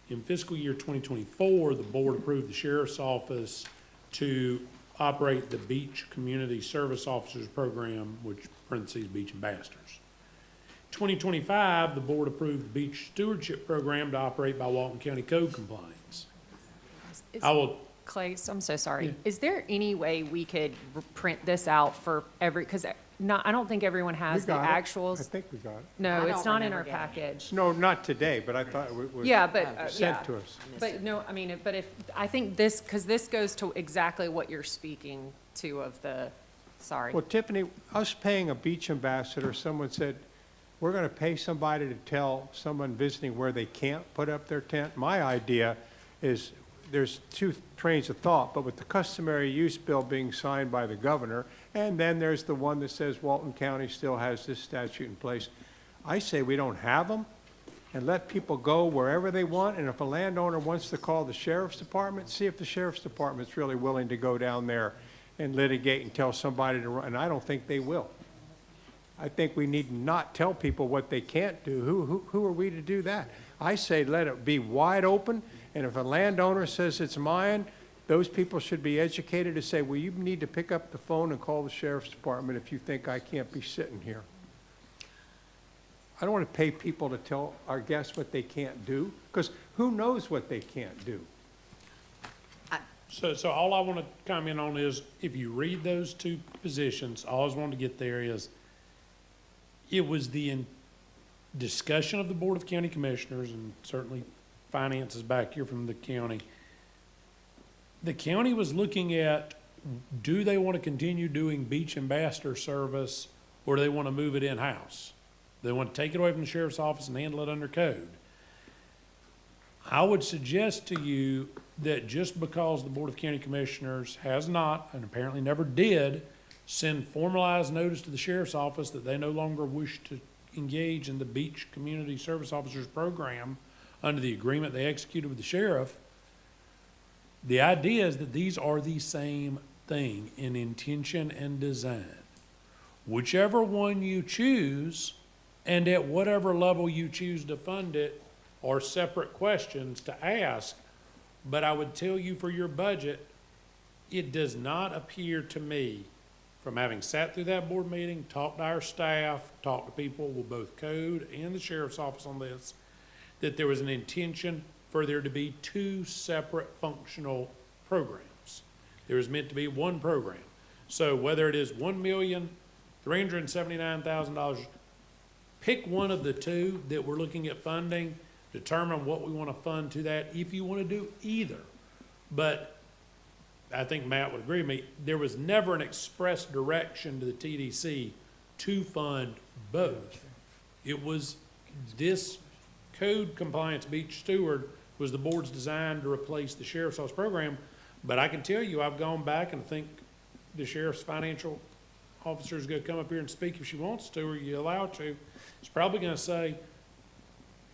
In fiscal year 2024, the board approved the sheriff's office to operate the Beach Community Service Officers Program, which parentheses Beach Ambassadors. 2025, the board approved the Beach Stewardship Program to operate by Walton County Code Compliance. Clay, I'm so sorry. Yeah. Is there any way we could print this out for because I don't think everyone We has the got it. actuals. I think we got it. No, I it's don't not in our remember getting it. package. No, not today, but I thought it was Yeah, but, yeah. sent to us. But no, I mean, but I think this, because this goes to exactly what you're speaking to sorry. Well, Tiffany, us paying a beach ambassador, someone said, we're going to pay somebody to tell someone visiting where they can't put up their tent. My idea is, there's 2 trains of thought, but with the customary use bill being signed by the governor, and then there's the one that says Walton County still has this statute in place. I say we don't have them, and let people go wherever they want, and if a landowner wants to call the sheriff's department, see if the sheriff's department's really willing to go down there and litigate and tell somebody to run, and I don't think they will. I think we need to not tell people what they can't do. Who are we to do that? I say let it be wide open, and if a landowner says it's mine, those people should be educated to say, well, you need to pick up the phone and call the sheriff's department if you think I can't be sitting here. I don't want to pay people to tell our guests what they can't do, because who knows what they can't do? So all I want to comment on is, if you read those 2 positions, all I just want to get there is, it was the discussion of the Board of County Commissioners, and certainly finance is back here from the county. The county was looking at, do they want to continue doing beach ambassador service, or do they want to move it in-house? They want to take it away from the sheriff's office and handle it under code. I would suggest to you that just because the Board of County Commissioners has not, and apparently never did, send formalized notice to the sheriff's office that they no longer wish to engage in the Beach Community Service Officers Program under the agreement they executed with the sheriff, the idea is that these are the same thing in intention and design. Whichever one you choose, and at whatever level you choose to fund it, are separate questions to ask. But I would tell you for your budget, it does not appear to me, from having sat through that board meeting, talked to our staff, talked to people with both code and the sheriff's office on this, that there was an intention for there to be two separate functional programs. There was meant to be one program. So whether it is $1,379,000, pick one of the two that we're looking at funding, determine what we want to fund to that, if you want to do either. But I think Matt would agree with me, there was never an express direction to the TDC to fund both. It was this code compliance beach steward was the board's design to replace the sheriff's office program. But I can tell you, I've gone back and think the sheriff's financial officer is going to come up here and speak if she wants to, or you allow to. She's probably going to say,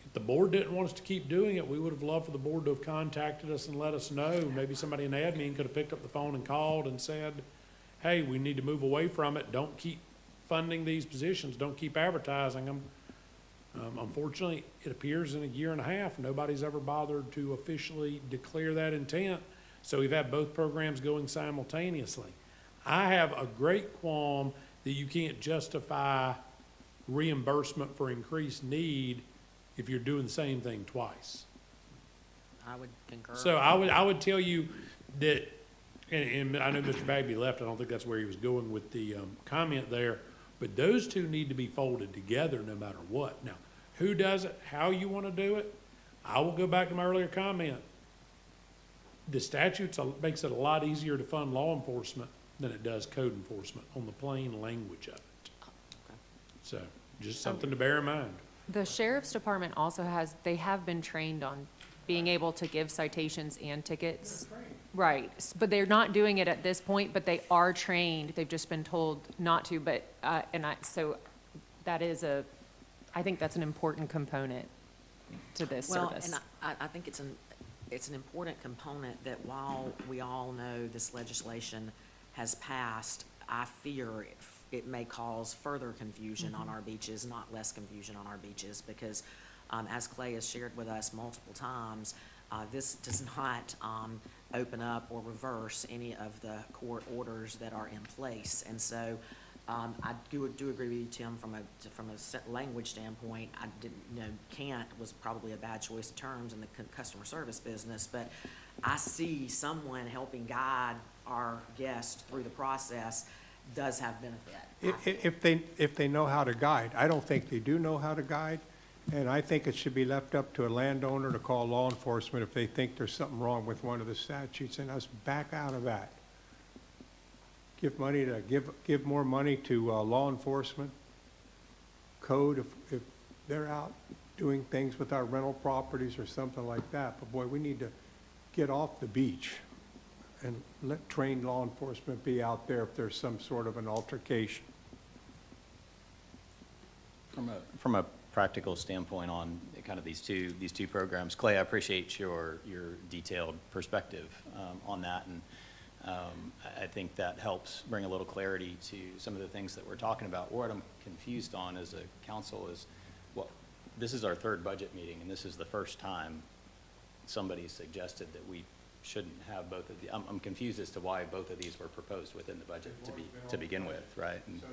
if the board didn't want us to keep doing it, we would have loved for the board to have contacted us and let us know. Maybe somebody in admin could have picked up the phone and called and said, hey, we need to move away from it. Don't keep funding these positions. Don't keep advertising them. Unfortunately, it appears in a year and a half, nobody's ever bothered to officially declare that intent. So we've had both programs going simultaneously. I have a great qualm that you can't justify reimbursement for increased need if you're doing the same thing twice. I would concur. So I would tell you that, and I know Mr. Bagby left, I don't think that's where he was going with the comment there, but those two need to be folded together no matter what. Now, who does it, how you want to do it, I will go back to my earlier comment. The statute makes it a lot easier to fund law enforcement than it does code enforcement on the plain language of it. Okay. So, just something to bear in mind. The sheriff's department also they have been trained on being able to give citations and tickets. Right, but they're not doing it at this point, but they are trained. They've just been told not to, but, so that is I think that's an important component to this service. Well, and I think it's an important component that while we all know this legislation has passed, I fear it may cause further confusion on our beaches, not less confusion on our beaches, because as Clay has shared with us multiple times, this does not open up or reverse any of the court orders that are in place. And so I do agree with you, Tim, from a language standpoint. I didn't, can't was probably a bad choice of terms in the customer service business, but I see someone helping guide our guests through the process does have benefit. If they know how to guide. I don't think they do know how to guide, and I think it should be left up to a landowner to call law enforcement if they think there's something wrong with one of the statutes, and us back out of that. Give more money to law enforcement, code if they're out doing things with our rental properties or something like that. But boy, we need to get off the beach and let trained law enforcement be out there if there's some sort of an altercation. From a practical standpoint on kind of these two programs, Clay, I appreciate your detailed perspective on that, and I think that helps bring a little clarity to some of the things that we're talking about. What I'm confused on as a council is, well, this is our third budget meeting, and this is the first time somebody suggested that we shouldn't have both of the. I'm confused as to why both of these were proposed within the budget to begin with, right? And so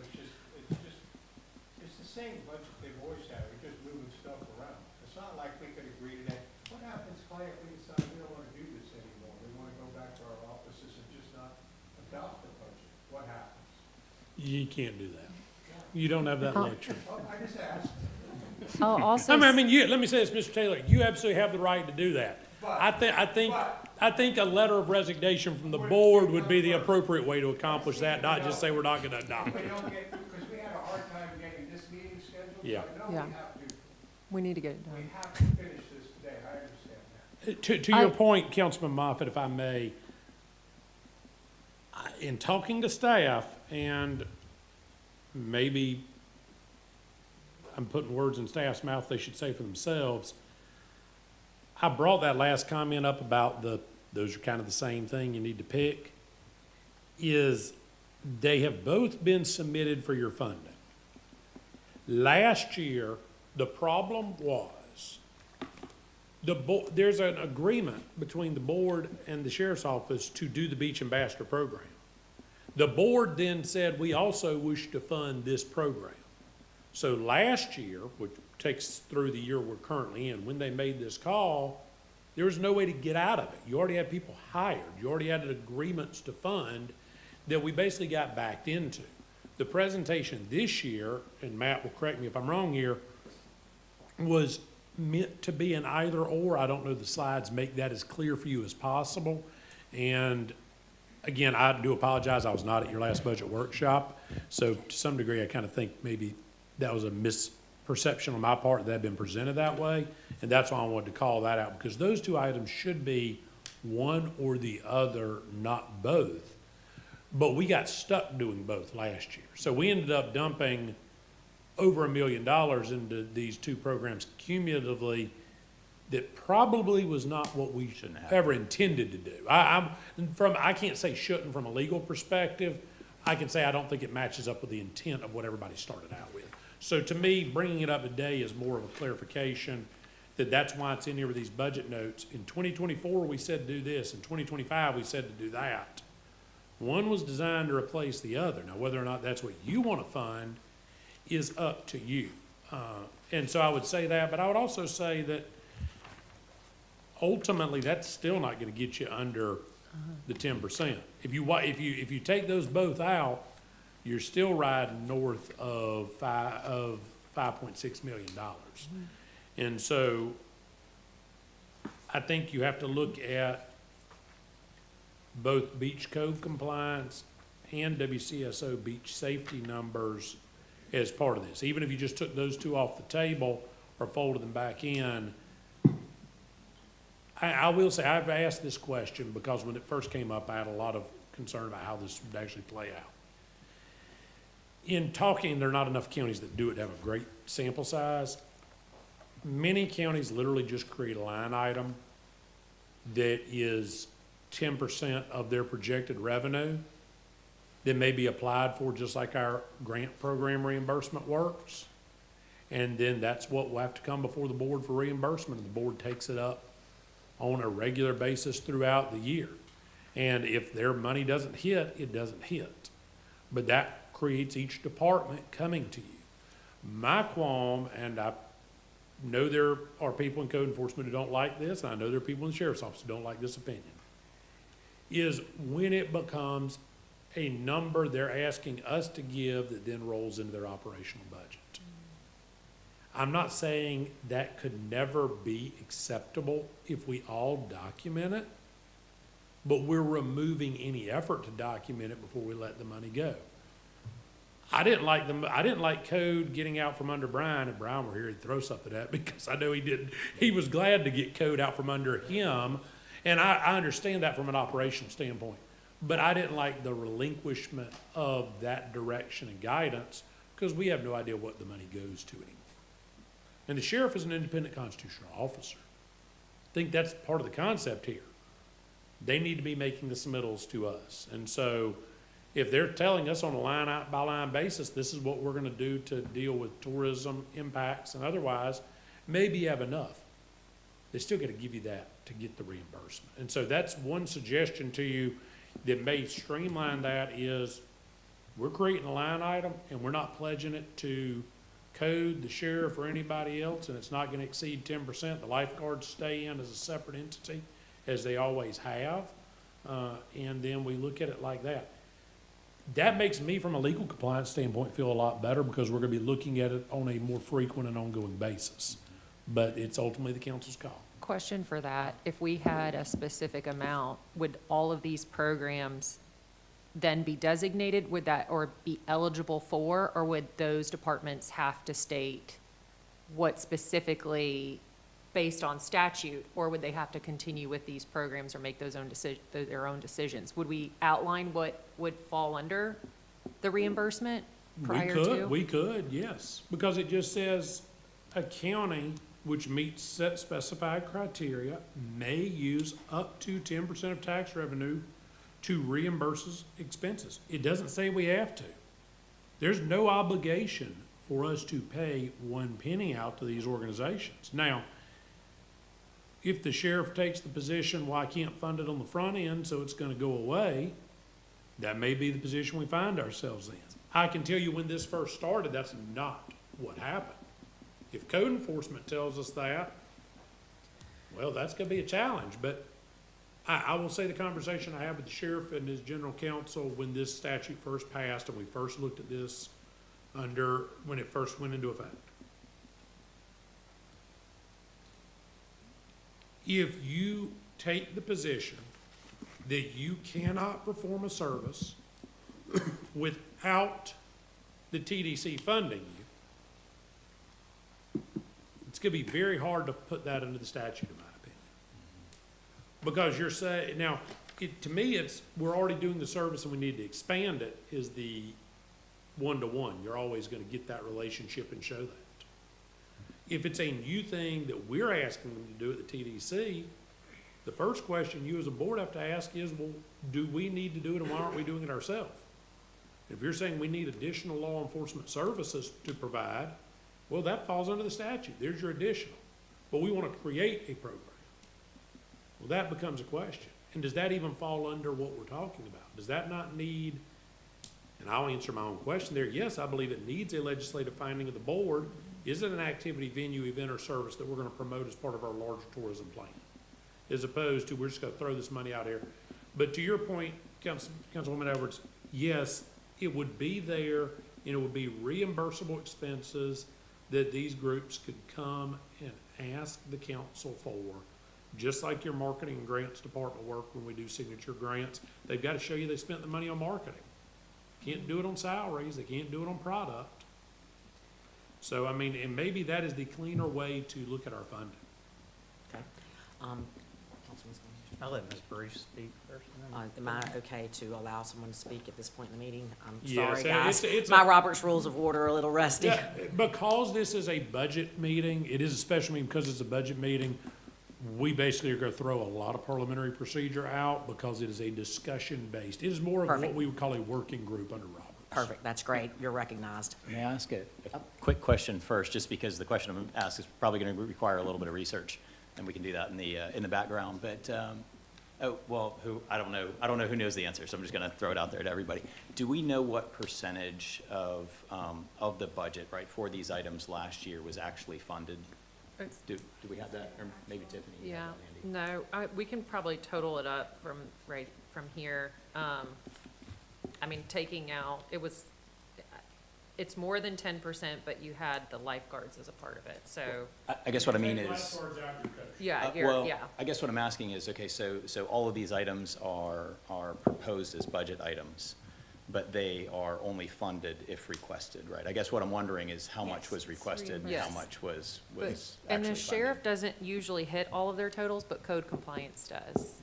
it's the same budget they've always had. We're just moving stuff around. It's not like we could agree to that. What happens, Clay, if we decide we don't want to do this anymore? We want to go back to our offices and just not adopt the budget. What happens? You can't do that. You don't have that luxury. I'll also. I mean, let me say this, Mr. Taylor, you absolutely have the right to do that. I think a letter of resignation from the board would be the appropriate way to accomplish that, not just say we're not gonna adopt We it. don't get, because we had a hard time getting this meeting scheduled. so Yeah. I know Yeah. We need to get it we done. have to finish this today, I understand that. To your point, Councilman Moffitt, if I may, in talking to staff, and maybe I'm putting words in staff's mouth they should say for themselves, I brought that last comment up about those are kind of the same thing you need to pick, is they have both been submitted for your funding. Last year, the problem was there's an agreement between the board and the sheriff's office to do the Beach Ambassador program. The board then said, we also wish to fund this program. So last year, which takes through the year we're currently in, when they made this call, there was no way to get out of it. You already had people hired. You already had agreements to fund that we basically got backed into. The presentation this year, and Matt will correct me if I'm wrong here, was meant to be an either or. I don't know the slides make that as clear for you as possible. And again, I do apologize. I was not at your last budget workshop. So to some degree, I kind of think maybe that was a misperception on my part that had been presented that way. And that's why I wanted to call that out, because those two items should be one or the other, not both. But we got stuck doing both last year. So we ended up dumping over $1 million into these two programs cumulatively that probably was not what we ever intended to do. I can't say shouldn't from a legal perspective. I can say I don't think it matches up with the intent of what everybody started out with. So to me, bringing it up today is more of a clarification that that's why it's in here with these budget notes. In 2024, we said to do this. In 2025, we said to do that. One was designed to replace the other. Now, whether or not that's what you want to fund is up to you. And so I would say that, but I would also say that ultimately, that's still not going to get you under the 10%. If you take those both out, you're still riding north of $5.6 million. And so I think you have to look at both beach code compliance and WCSO beach safety numbers as part of this. Even if you just took those two off the table or folded them back in, I will say, I've asked this question because when it first came up, I had a lot of concern about how this would actually play out. In talking, there are not enough counties that do it to have a great sample size. Many counties literally just create a line item that is 10% of their projected revenue that may be applied for, just like our grant program reimbursement works. And then that's what will have to come before the board for reimbursement, and the board takes it up on a regular basis throughout the year. And if their money doesn't hit, it doesn't hit. But that creates each department coming to you. My qualm, and I know there are people in code enforcement who don't like this, and I know there are people in the sheriff's office who don't like this opinion, is when it becomes a number they're asking us to give that then rolls into their operational budget. I'm not saying that could never be acceptable if we all document it, but we're removing any effort to document it before we let the money go. I didn't like code getting out from under Brian. If Brian were here, he'd throw something at me because I know he did. He was glad to get code out from under him, and I understand that from an operational standpoint. But I didn't like the relinquishment of that direction and guidance because we have no idea what the money goes to anymore. And the sheriff is an independent constitutional officer. I think that's part of the concept here. They need to be making the submittals to us. And so if they're telling us on a line-by-line basis, this is what we're going to do to deal with tourism impacts and otherwise, maybe you have enough. They still got to give you that to get the reimbursement. And so that's one suggestion to you that may streamline that is we're creating a line item and we're not pledging it to code, the sheriff, or anybody else, and it's not going to exceed 10%. The lifeguards stay in as a separate entity, as they always have, and then we look at it like that. that makes me, from a legal compliance standpoint, feel a lot better because we're gonna be looking at it on a more frequent and ongoing basis. But it's ultimately the council's call. Question for that, if we had a specific amount, would all of these programs then be designated, would that, or be eligible for, or would those departments have to state what specifically, based on statute, or would they have to continue with these programs or make their own decisions? Would we outline what would fall under the reimbursement prior to? We could, yes, because it just says a county which meets set specified criteria may use up to 10% of tax revenue to reimburse expenses. It doesn't say we have to. There's no obligation for us to pay one penny out to these organizations. Now, if the sheriff takes the position, well, I can't fund it on the front end, so it's gonna go away, that may be the position we find ourselves in. I can tell you when this first started, that's not what happened. If code enforcement tells us that, well, that's gonna be a challenge, but I will say the conversation I had with the sheriff and his general counsel when this statute first passed and we first looked at this when it first went into effect. If you take the position that you cannot perform a service without the TDC funding you, it's gonna be very hard to put that into the statute, in my opinion. Because you're saying, now, to me, we're already doing the service and we need to expand it, is the one-to-one. You're always gonna get that relationship and show that. If it's a new thing that we're asking them to do at the TDC, the first question you as a board have to ask is, well, do we need to do it and why aren't we doing it ourselves? If you're saying we need additional law enforcement services to provide, well, that falls under the statute. There's your additional. But we want to create a program. Well, that becomes a question. And does that even fall under what we're talking about? Does that not need, and I'll answer my own question there, yes, I believe it needs a legislative finding of the board. Is it an activity, venue, event, or service that we're going to promote as part of our larger tourism plan? As opposed to, we're just going to throw this money out here. But to your point, Councilwoman Edwards, yes, it would be there, and it would be reimbursable expenses that these groups could come and ask the council for. Just like your marketing and grants department work when we do signature grants, they've got to show you they spent the money on marketing. Can't do it on salaries, they can't do it on product. So, I mean, and maybe that is the cleaner way to look at our funding. Okay. Councilman Scarnett? I'll let Ms. Bruce speak first. Am I okay to allow someone to speak at this point in the meeting? I'm Yes, sorry, guys. it's My Robert's Rules of Order are a little rusty. Yeah, because this is a budget meeting, it is a special meeting because it's a budget meeting, we basically are gonna throw a lot of parliamentary procedure out because it is a discussion-based. It is more of what Perfect. we would call a working group under Roberts. Perfect, that's great. You're recognized. May I ask a quick question first, just because the question I'm gonna ask is probably gonna require a little bit of research, and we can do that in the background, but, I don't know who knows the answer, so I'm just gonna throw it out there to everybody. Do we know what percentage of the budget, right, for these items last year was actually funded? Do we have that, or maybe Tiffany? you have Yeah, that handy? no, we can probably total it up from here. I mean, taking out, it's more than 10%, but you had the lifeguards as a part of it, so, I guess what I mean Take is. lifeguards out, you're covered. yeah, Well, yeah. I guess what I'm asking is, okay, so all of these items are proposed as budget items, but they are only funded if requested, right? I guess what I'm wondering is how much was requested and how Yes. much was But- actually And the funded? sheriff doesn't usually hit all of their totals, but code compliance does,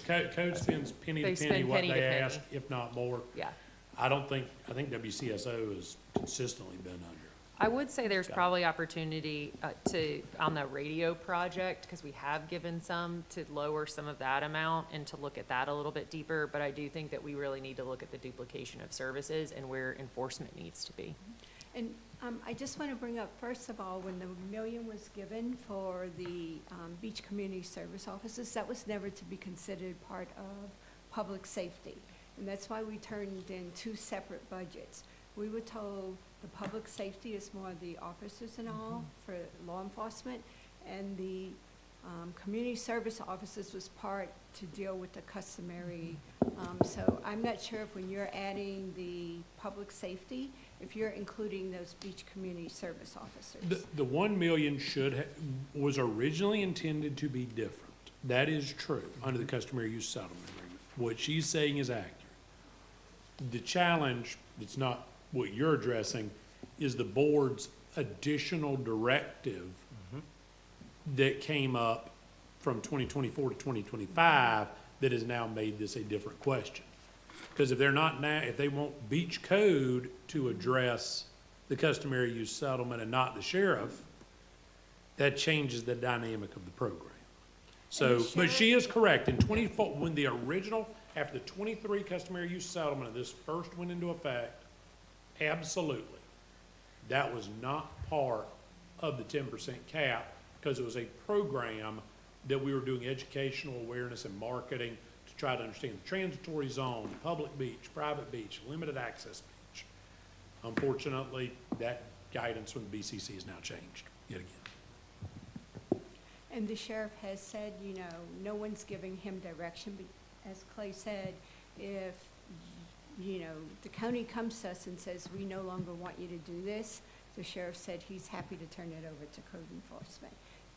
Code spends penny They to spend penny what penny to they penny. ask, if not more. yeah. I think WCSO has consistently been under. I would say there's probably opportunity on the radio project, because we have given some, to lower some of that amount and to look at that a little bit deeper, but I do think that we really need to look at the duplication of services and where enforcement needs to be. And I just want to bring up, first of all, when the million was given for the beach community service offices, that was never to be considered part of public safety. And that's why we turned in two separate budgets. We were told the public safety is more the officers and all for law enforcement, and the Community service officers was part to deal with the customary, so I'm not sure if when you're adding the public safety, if you're including those beach community service officers. The 1 million was originally intended to be different. That is true, under the customary use settlement agreement. What she's saying is accurate. The challenge, that's not what you're addressing, is the board's additional directive that came up from 2024 to 2025 that has now made this a different question. Because if they're not now, if they want beach code to address the customary use settlement and not the sheriff, that changes the dynamic of the program. So, but she is correct, in 24, when the original, after the 23 customary use settlement of this first went into effect, absolutely, that was not part of the 10% cap, because it was a program that we were doing educational awareness and marketing to try to understand the transitory zone, public beach, private beach, limited access beach. Unfortunately, that guidance from the BCC has now changed yet again. And the sheriff has said, you know, no one's giving him direction, but as Clay said, if, you know, the county comes to us and says, we no longer want you to do this, the sheriff said he's happy to turn it over to code enforcement.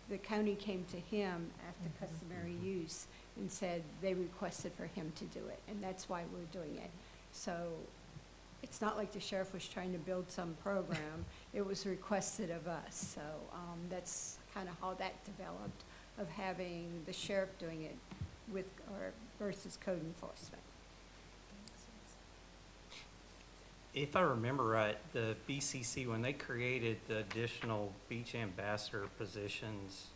The county came to him after customary use and said they requested for him to do it, and that's why we're doing it. So it's not like the sheriff was trying to build some program, it was requested of us. So that's kind of how that developed, of having the sheriff doing it with, or versus code enforcement. If I remember right, the BCC, when they created the additional beach ambassador positions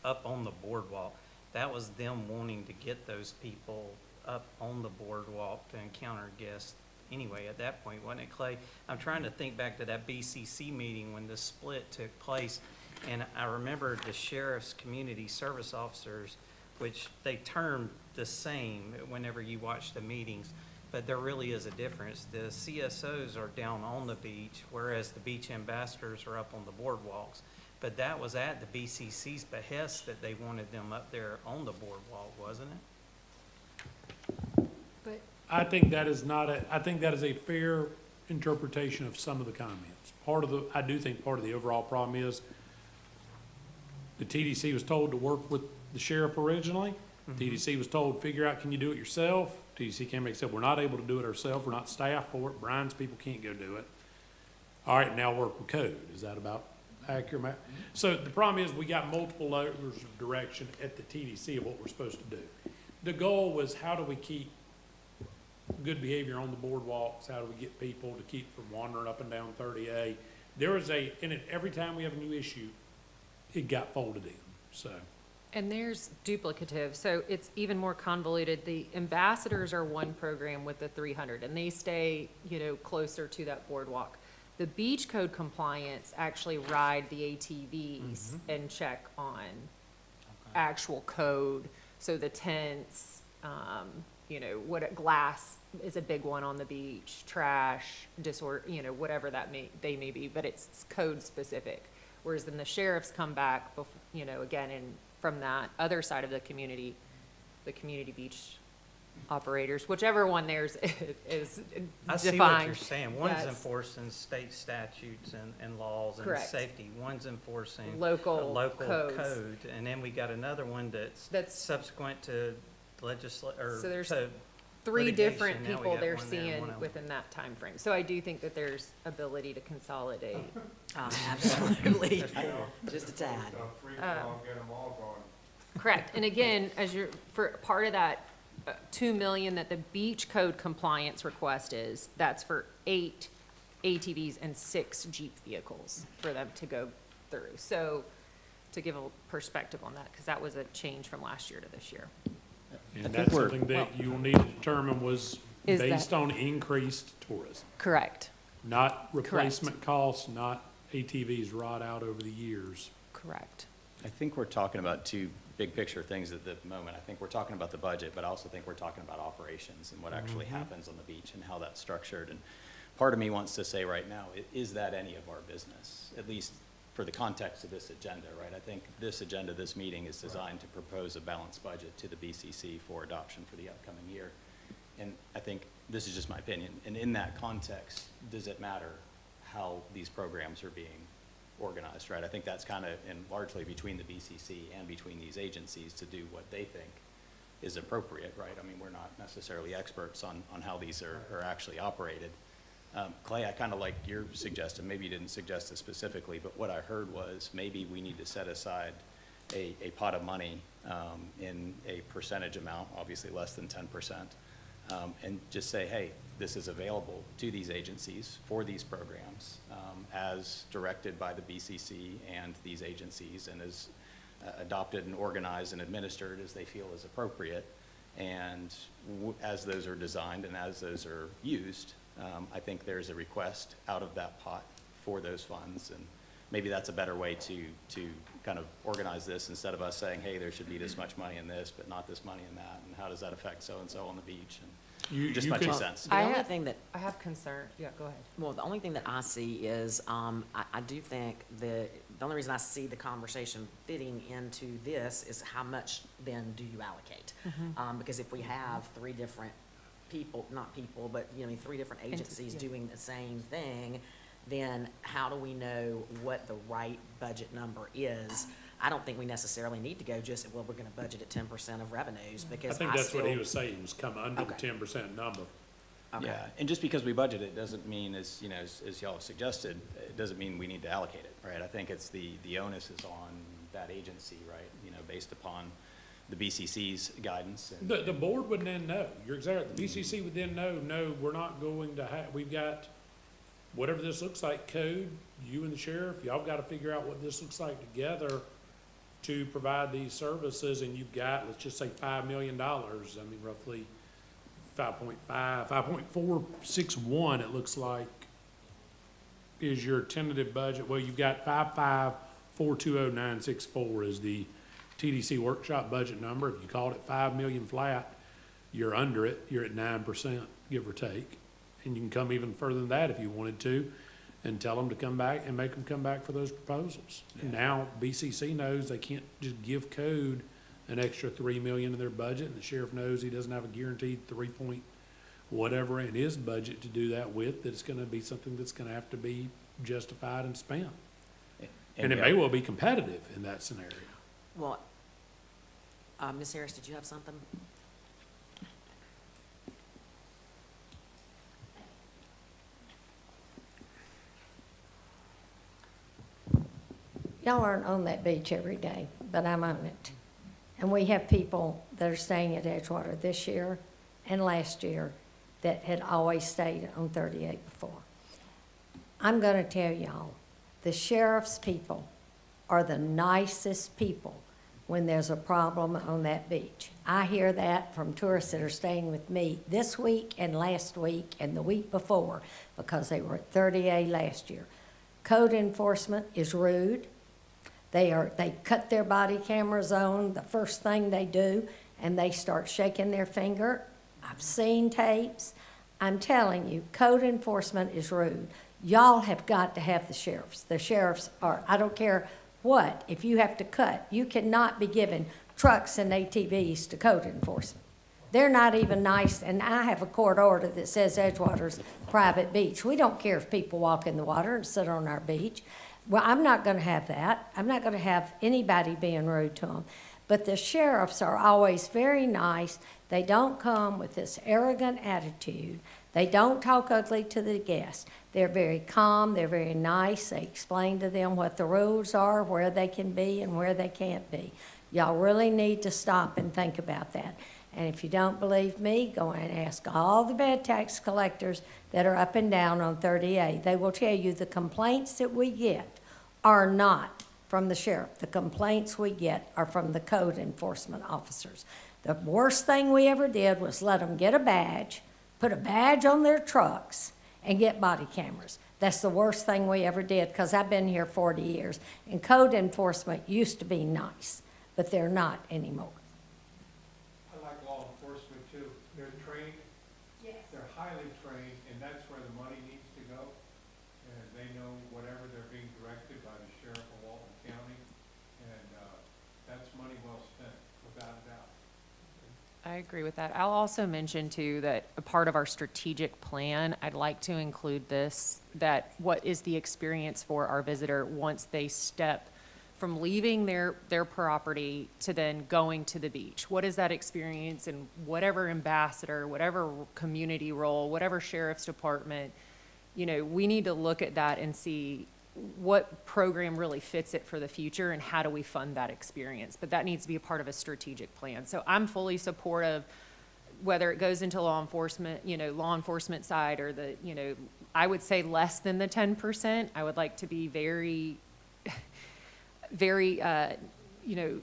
up on the boardwalk, that was them wanting to get those people up on the boardwalk to encounter guests anyway at that point, wasn't it, Clay? I'm trying to think back to that BCC meeting when the split took place, and I remember the sheriff's community service officers, which they termed the same whenever you watch the meetings, but there really is a difference. The CSOs are down on the beach, whereas the beach ambassadors are up on the boardwalks. But that was at the BCC's behest that they wanted them up there on the boardwalk, wasn't it? But I think that is I think that is a fair interpretation of some of the comments. I do think part of the overall problem is the TDC was told to work with the sheriff originally. TDC was told, figure out, can you do it yourself? TDC came back and said, we're not able to do it ourselves, we're not staffed for it, Brian's people can't go do it. All right, now work with code. Is that about accurate, Matt? So the problem is we got multiple layers of direction at the TDC of what we're supposed to do. The goal was, how do we keep good behavior on the boardwalks? How do we get people to keep from wandering up and down 30A? There was every time we have a new issue, it got folded in, so. And there's duplicative, so it's even more convoluted. The ambassadors are one program with the 300, and they stay, you know, closer to that boardwalk. The beach code compliance actually ride the ATVs and check on actual code. So the tents, you know, glass is a big one on the beach, trash, disorder, you know, whatever they may be, but it's code specific. Whereas then the sheriffs come back, you know, again, from that other side of the community beach operators, whichever one theirs is defined. I see what you're saying. One's Yes. enforcing state statutes and laws and Correct. safety. One's enforcing Local a local codes. code. And then we got another one that's subsequent to So there's to three litigation. different Now we people got they're one there and seeing one over within that time frame. So I do think that there's ability to consolidate. Absolutely, just a tad. Correct, and again, for part of that 2 million that the beach code compliance request is, that's for 8 ATVs and 6 Jeep vehicles for them to go through. So to give a perspective on that, because that was a change from last year to this year. And that's something that you will need to determine was Is based that- on increased tourism, Correct, not replacement costs, not ATVs rot out over the years. correct. I think we're talking about two big picture things at the moment. I think we're talking about the budget, but I also think we're talking about operations and what actually happens on the beach and how that's structured. And part of me wants to say right now, is that any of our business? At least for the context of this agenda, right? I think this agenda, this meeting is designed to propose a balanced budget to the BCC for adoption for the upcoming year. And I think, this is just my opinion, and in that context, does it matter how these programs are being organized, right? I think that's kind of, and largely between the BCC and between these agencies to do what they think is appropriate, right? I mean, we're not necessarily experts on how these are actually operated. Clay, I kind of like your suggestion, maybe you didn't suggest it specifically, but what I heard was maybe we need to set aside a pot of money in a percentage amount, obviously less than 10%, and just say, hey, this is available to these agencies for these programs as directed by the BCC and these agencies, and as adopted and organized and administered as they feel is appropriate. And as those are designed and as those are used, I think there's a request out of that pot for those funds. And maybe that's a better way to kind of organize this, instead of us saying, hey, there should be this much money in this, but not this money in that, and how does that affect so-and-so on the beach? And just my 2 cents. The only thing that, I have concern, yeah, go ahead. well, the only thing that I see is, I do think the only reason I see the conversation fitting into this is how much then do you allocate? Because if we have three different people, not people, but, you know, three different agencies doing the same thing, then how do we know what the right budget number is? I don't think we necessarily need to go just, well, we're gonna budget at 10% of revenues, because I think that's what he still- was saying, was come under the Okay. 10% number. Okay. Yeah, and just because we budget it doesn't mean, as, you know, as y'all have suggested, it doesn't mean we need to allocate it, right? I think it's the onus is on that agency, right? You know, based upon the BCC's guidance. And The board would then know, you're exactly, the BCC would then know, no, we're not going to have, we've got whatever this looks like, code, you and the sheriff, y'all gotta figure out what this looks like together to provide these services, and you've got, let's just say $5 million, I mean, roughly 5.461, it looks like, is your tentative budget. Well, you've got 55420,964 is the TDC workshop budget number. If you called it 5 million flat, you're under it, you're at 9%, give or take. And you can come even further than that if you wanted to, and tell them to come back and make them come back for those proposals. And now BCC knows they can't just give code an extra 3 million in their budget, and the sheriff knows he doesn't have a guaranteed 3 point whatever in his budget to do that with, that it's gonna be something that's gonna have to be justified and spent. And it may well be competitive in that scenario. Well, Ms. Harris, did you have something? Y'all aren't on that beach every day, but I'm on it. And we have people that are staying at Edgewater this year and last year that had always stayed on 38 before. I'm gonna tell y'all, the sheriff's people are the nicest people when there's a problem on that beach. I hear that from tourists that are staying with me this week and last week and the week before, because they were at 30A last year. Code enforcement is rude. They cut their body cameras on the first thing they do, and they start shaking their finger. I've seen tapes. I'm telling you, code enforcement is rude. Y'all have got to have the sheriffs. The sheriffs are, I don't care what, if you have to cut, you cannot be giving trucks and ATVs to code enforcement. They're not even nice, and I have a court order that says Edgewater's private beach. We don't care if people walk in the water and sit on our beach. Well, I'm not gonna have that. I'm not gonna have anybody being rude to them. But the sheriffs are always very nice. They don't come with this arrogant attitude. They don't talk ugly to the guests. They're very calm, they're very nice. They explain to them what the rules are, where they can be and where they can't be. Y'all really need to stop and think about that. And if you don't believe me, go and ask all the bed tax collectors that are up and down on 30A. They will tell you the complaints that we get are not from the sheriff. The complaints we get are from the code enforcement officers. The worst thing we ever did was let them get a badge, put a badge on their trucks, and get body cameras. That's the worst thing we ever did, because I've been here 40 years. And code enforcement used to be nice, but they're not anymore. I like law enforcement too. They're trained. Yes. They're highly trained, and that's where the money needs to go. And they know whatever they're being directed by the sheriff I agree with that. I'll also mention too that a part of our strategic plan, I'd like to include this, that what is the experience for our visitor once they step from leaving their property to then going to the beach? What is that experience, and whatever ambassador, whatever community role, whatever sheriff's department, you know, we need to look at that and see what program really fits it for the future and how do we fund that experience. But that needs to be a part of a strategic plan. So I'm fully supportive, whether it goes into law enforcement, you know, law enforcement side, or the, you know, I would say less than the 10%. I would like to be very, very, you know,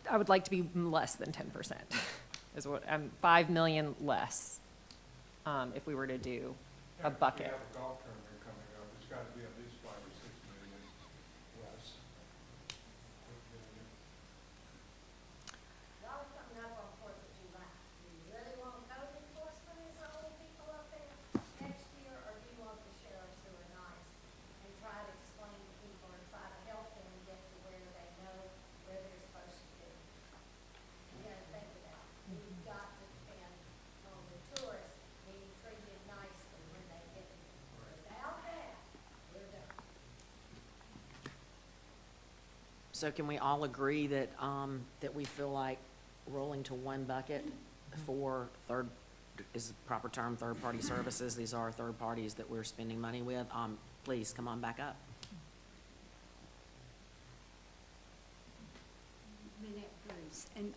I would like to be less than 10%, is what, 5 million less, if we were to do a bucket. If you have a golf tournament coming up, it's got to be at least 5 or 6 million less. Y'all are coming up on 4th of July. Do you really want code enforcement as the only people up there next year, or do you want the sheriffs who are nice and try to explain to people and try to help them get to where they know where they're supposed to be? You gotta think of that. We've got to depend on the tourists being treated nicely when they get there. Without that, we're done. So can we all agree that, that we feel like rolling to one bucket for is the proper term, third-party services? These are third parties that we're spending money with. Please, come on back up. Minette Bruce, and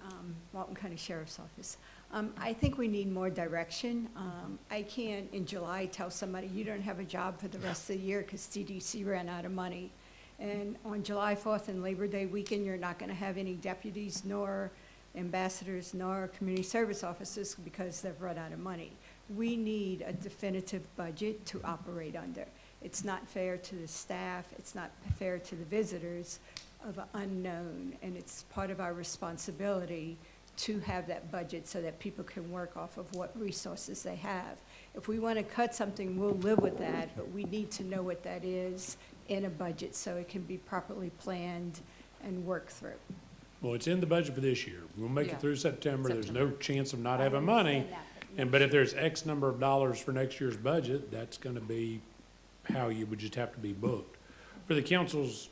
Walton County Sheriff's Office. I think we need more direction. I can't, in July, tell somebody you don't have a job for the rest of the year because TDC ran out of money. And on July 4th and Labor Day weekend, you're not going to have any deputies nor ambassadors nor community service officers because they've run out of money. We need a definitive budget to operate under. It's not fair to the staff, it's not fair to the visitors of an unknown, and it's part of our responsibility to have that budget so that people can work off of what resources they have. If we want to cut something, we'll live with that, but we need to know what that is in a budget so it can be properly planned and worked through. Well, it's in the budget for this year. We'll make Yeah. it through September. There's no chance of not I having money. understand that, But if there's X number of dollars for next year's budget, that's gonna be how you would just have to be booked. For the council's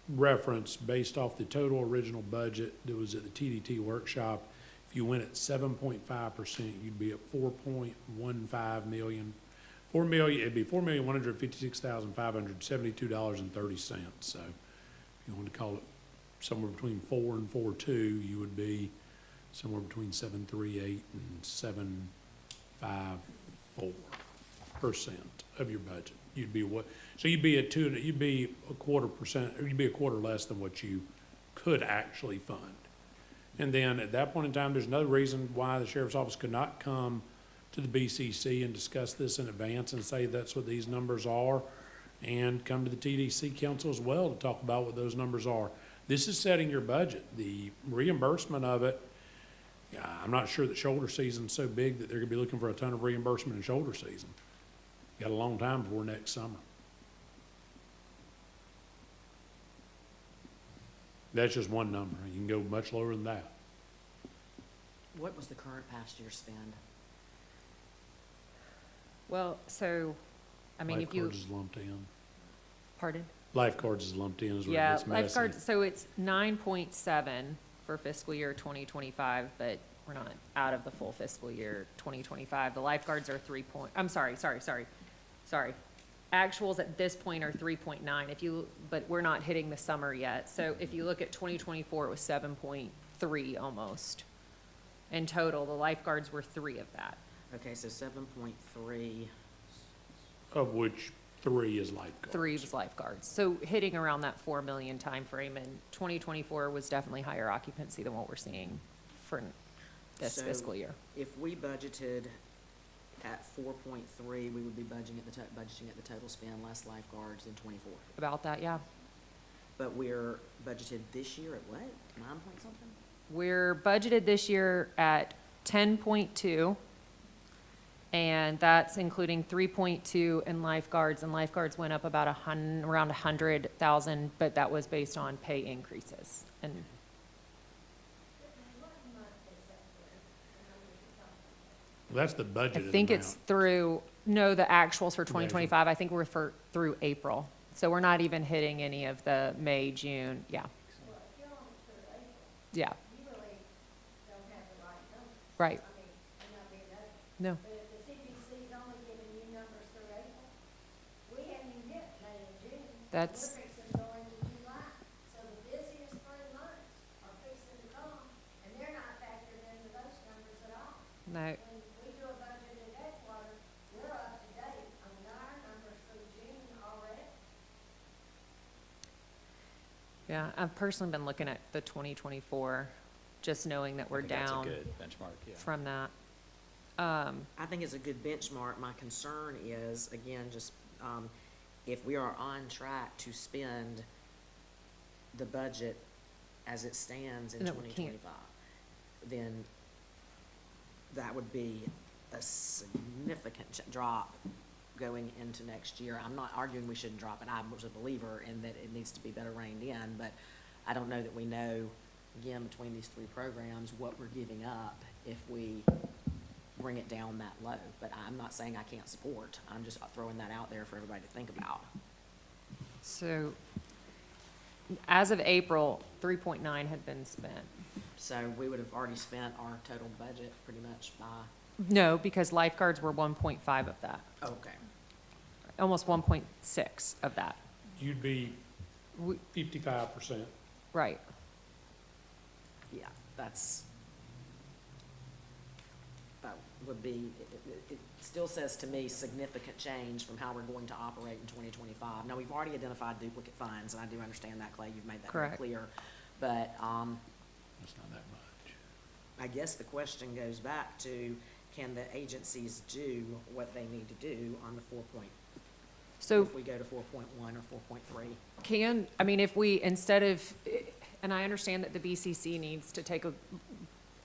reference, based off the total original budget that was at the TDT workshop, if you went at 7.5%, you'd be at 4.15 million. It'd be $4,156,572.30. So if you wanted to call it somewhere between 4 and 4.2, you would be somewhere between 7.38 and 7.54% of your budget. You'd be so you'd be you'd be a quarter percent, or you'd be a quarter less than what you could actually fund. And then at that point in time, there's no reason why the sheriff's office could not come to the BCC and discuss this in advance and say that's what these numbers are, and come to the TDC council as well to talk about what those numbers are. This is setting your budget. The reimbursement of it, I'm not sure that shoulder season's so big that they're gonna be looking for a ton of reimbursement in shoulder season. Got a long time before next summer. That's just one number. You can go much lower than that. What was the current past year spend? Well, so, I mean, if you, Lifeguards is lumped in. pardon? Lifeguards is lumped in is where it Yeah, gets messy. lifeguards, so it's 9.7 for fiscal year 2025, but we're not out of the full fiscal year 2025. The lifeguards are sorry. Actuals at this point are 3.9 but we're not hitting the summer yet. So if you look at 2024, it was 7.3 almost. In total, the lifeguards were 3 of that. Okay, so 7.3. Of which 3 is lifeguards. 3 was lifeguards. So hitting around that 4 million timeframe, and 2024 was definitely higher occupancy than what we're seeing for this So, fiscal year. If we budgeted at 4.3, we would be budgeting at the total spend, less lifeguards than 24. About that, yeah. But we're budgeted this year at what? 9 point something? We're budgeted this year at 10.2, and that's including 3.2 in lifeguards, and lifeguards went up about around 100,000, but that was based on pay increases. And What month is that That's the I budgeted think it's amount. through, no, the actuals for 2025, I think we're through April. So we're not even hitting any of the May, June, yeah. Yeah. Right. No. But if the CPC's only giving you numbers through April, we haven't even hit May and June. That's- We're fixing to go into July. So the busiest 3 months are fixing to come, and they're not factored into those numbers at all. No. When we do a budget at Edgewater, we're up to date on our numbers through June already. Yeah, I've personally been looking at the 2024, just knowing that we're I think that's a down good benchmark, yeah. from that. I think it's a good benchmark. My concern is, again, just, if we are on track to spend the budget as it stands in No, we can't. 2025, then that would be a significant drop going into next year. I'm not arguing we shouldn't drop it. I was a believer in that it needs to be better reined in, but I don't know that we know, again, between these three programs, what we're giving up if we bring it down that low. But I'm not saying I can't support. I'm just throwing that out there for everybody to think about. So as of April, 3.9 had been spent. So we would have already spent our total budget pretty much by, No, because lifeguards were 1.5 of that, okay. almost 1.6 of that. You'd be We- 55%. Right. Yeah, that would be, it still says to me significant change from how we're going to operate in 2025. Now, we've already identified duplicate funds, and I do understand that, Clay, you've made that very Correct. clear. But, That's not that much. I guess the question goes back to, can the agencies do what they need to do on the 4 point? So If we go to 4.1 or 4.3? I mean, if we, instead of, and I understand that the BCC needs to take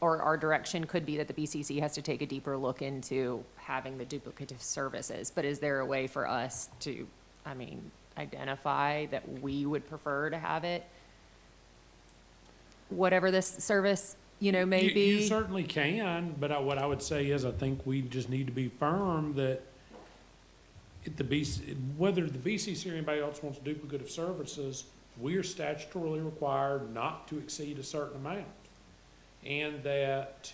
or our direction could be that the BCC has to take a deeper look into having the duplicative services, but is there a way for us to, identify that we would prefer to have it? Whatever this service, may You be. certainly can, but what I would say is, I think we just need to be firm that whether the BCC or anybody else wants duplicative services, we are statutorily required not to exceed a certain amount. And that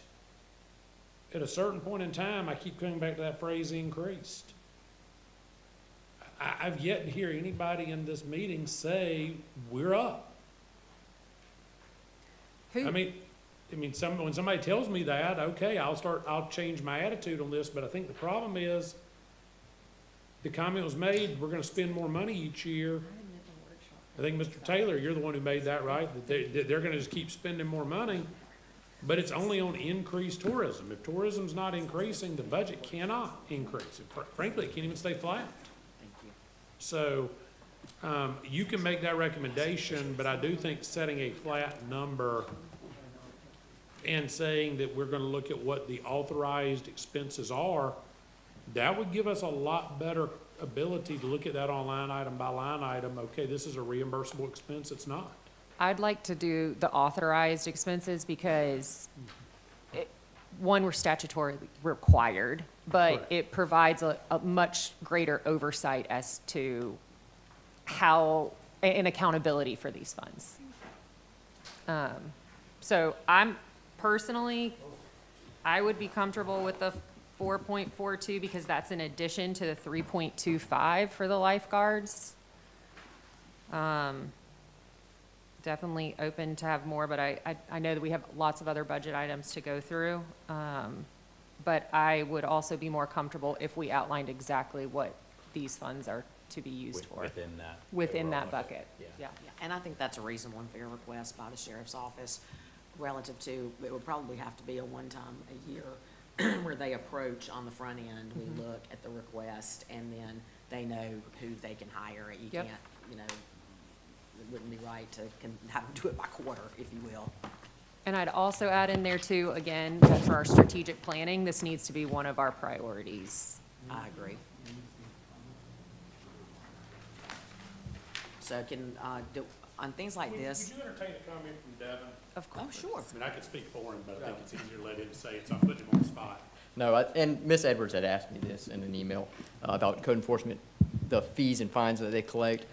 at a certain point in time, I keep coming back to that phrase, increased. I've yet to hear anybody in this meeting say, we're up. Who- when somebody tells me that, okay, I'll change my attitude on this, but I think the problem is, the comment was made, we're gonna spend more money each year. I think, Mr. Taylor, you're the one who made that, right? That they're gonna just keep spending more money, but it's only on increased tourism. If tourism's not increasing, the budget cannot increase. Frankly, it can't even stay flat. Thank you. So, you can make that recommendation, but I do think setting a flat number and saying that we're gonna look at what the authorized expenses are, that would give us a lot better ability to look at that on line item by line item. Okay, this is a reimbursable expense, it's not. I'd like to do the authorized expenses because, one, we're statutorily required, but Correct. it provides a much greater oversight as to how, and accountability for these funds. So I'm personally, I would be comfortable with the 4.42 because that's in addition to the 3.25 for the lifeguards. Definitely open to have more, but I know that we have lots of other budget items to go through. But I would also be more comfortable if we outlined exactly what these funds are to be used for. Within that. That bucket, Yeah. yeah. Yeah, and I think that's a reasonable and fair request by the sheriff's office relative to, it would probably have to be a one-time a year where they approach on the front end, we look at the request, and then they know who they can hire. You Yep. can't, it wouldn't be right to have them do it by quarter, if you will. And I'd also add in there too, again, that for our strategic planning, this needs to be one of our priorities. I agree. So on things like this, Would you entertain a comment from Devin? Of course. oh, sure. I could speak for him, but I think it's easier to let him say it, so I'm putting him on the spot. No, and Ms. Edwards had asked me this in an email about code enforcement, the fees and fines that they collect.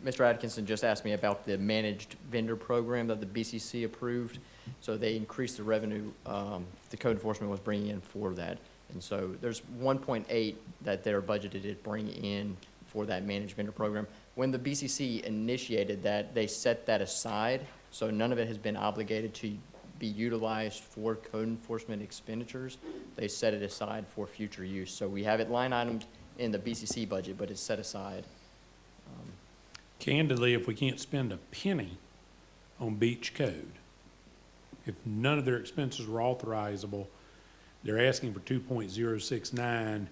Mr. Atkinson just asked me about the managed vendor program that the BCC approved. So they increased the revenue the code enforcement was bringing in for that. And so there's 1.8 that they're budgeted to bring in for that managed vendor program. When the BCC initiated that, they set that aside, so none of it has been obligated to be utilized for code enforcement expenditures. They set it aside for future use. So we have it line itemed in the BCC budget, but it's set aside. Candidly, if we can't spend a penny on beach code, if none of their expenses were authorizable, they're asking for 2.069,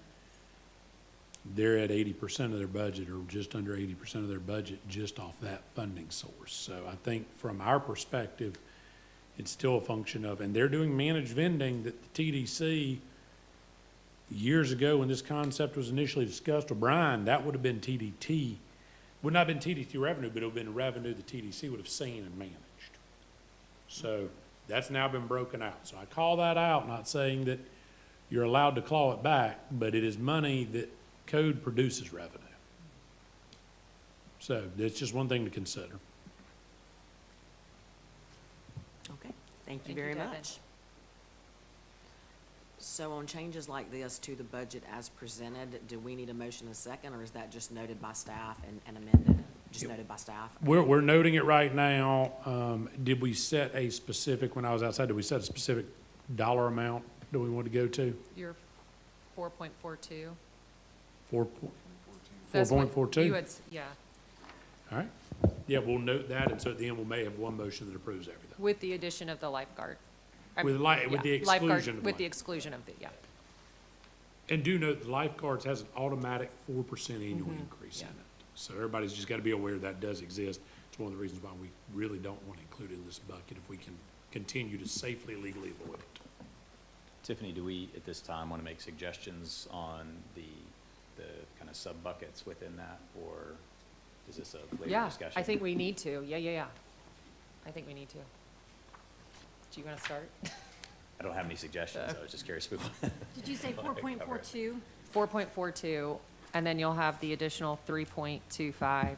they're at 80% of their budget, or just under 80% of their budget, just off that funding source. So I think from our perspective, it's still a function of, and they're doing managed vending that the TDC, years ago when this concept was initially discussed with Brian, that would have been TDT. Would not have been TDT revenue, but it would have been revenue the TDC would have seen and managed. So that's now been broken out. So I call that out, not saying that you're allowed to claw it back, but it is money that code produces revenue. So that's just one thing to consider. Okay, thank you Thank you, very Devin. much. So on changes like this to the budget as presented, do we need a motion a second, or is that just noted by staff and amended, just noted by staff? We're noting it right now. Did we set a specific, when I was outside, did we set a specific dollar amount that we want to go to? Your 4.42. 4.42? You had, yeah, All right. Yeah, we'll note that, and so at the end, we may have one motion that approves everything. with the addition of the lifeguard. I With mean, with the yeah, lifeguard- exclusion of With the life. exclusion of the, yeah. And do note, the lifeguards has an automatic 4% annual increase in Yeah. it. So everybody's just got to be aware that does exist. It's one of the reasons why we really don't want to include it in this bucket if we can continue to safely, legally avoid it. Tiffany, do we, at this time, want to make suggestions on the kind of sub-buckets within that, or is this a later Yeah, discussion? I think we need to. Yeah. I think we need to. Do you want to start? I don't have any suggestions, I was just curious if we want. Did you say wanna cover it. 4.42? 4.42, and then you'll have the additional 3.25.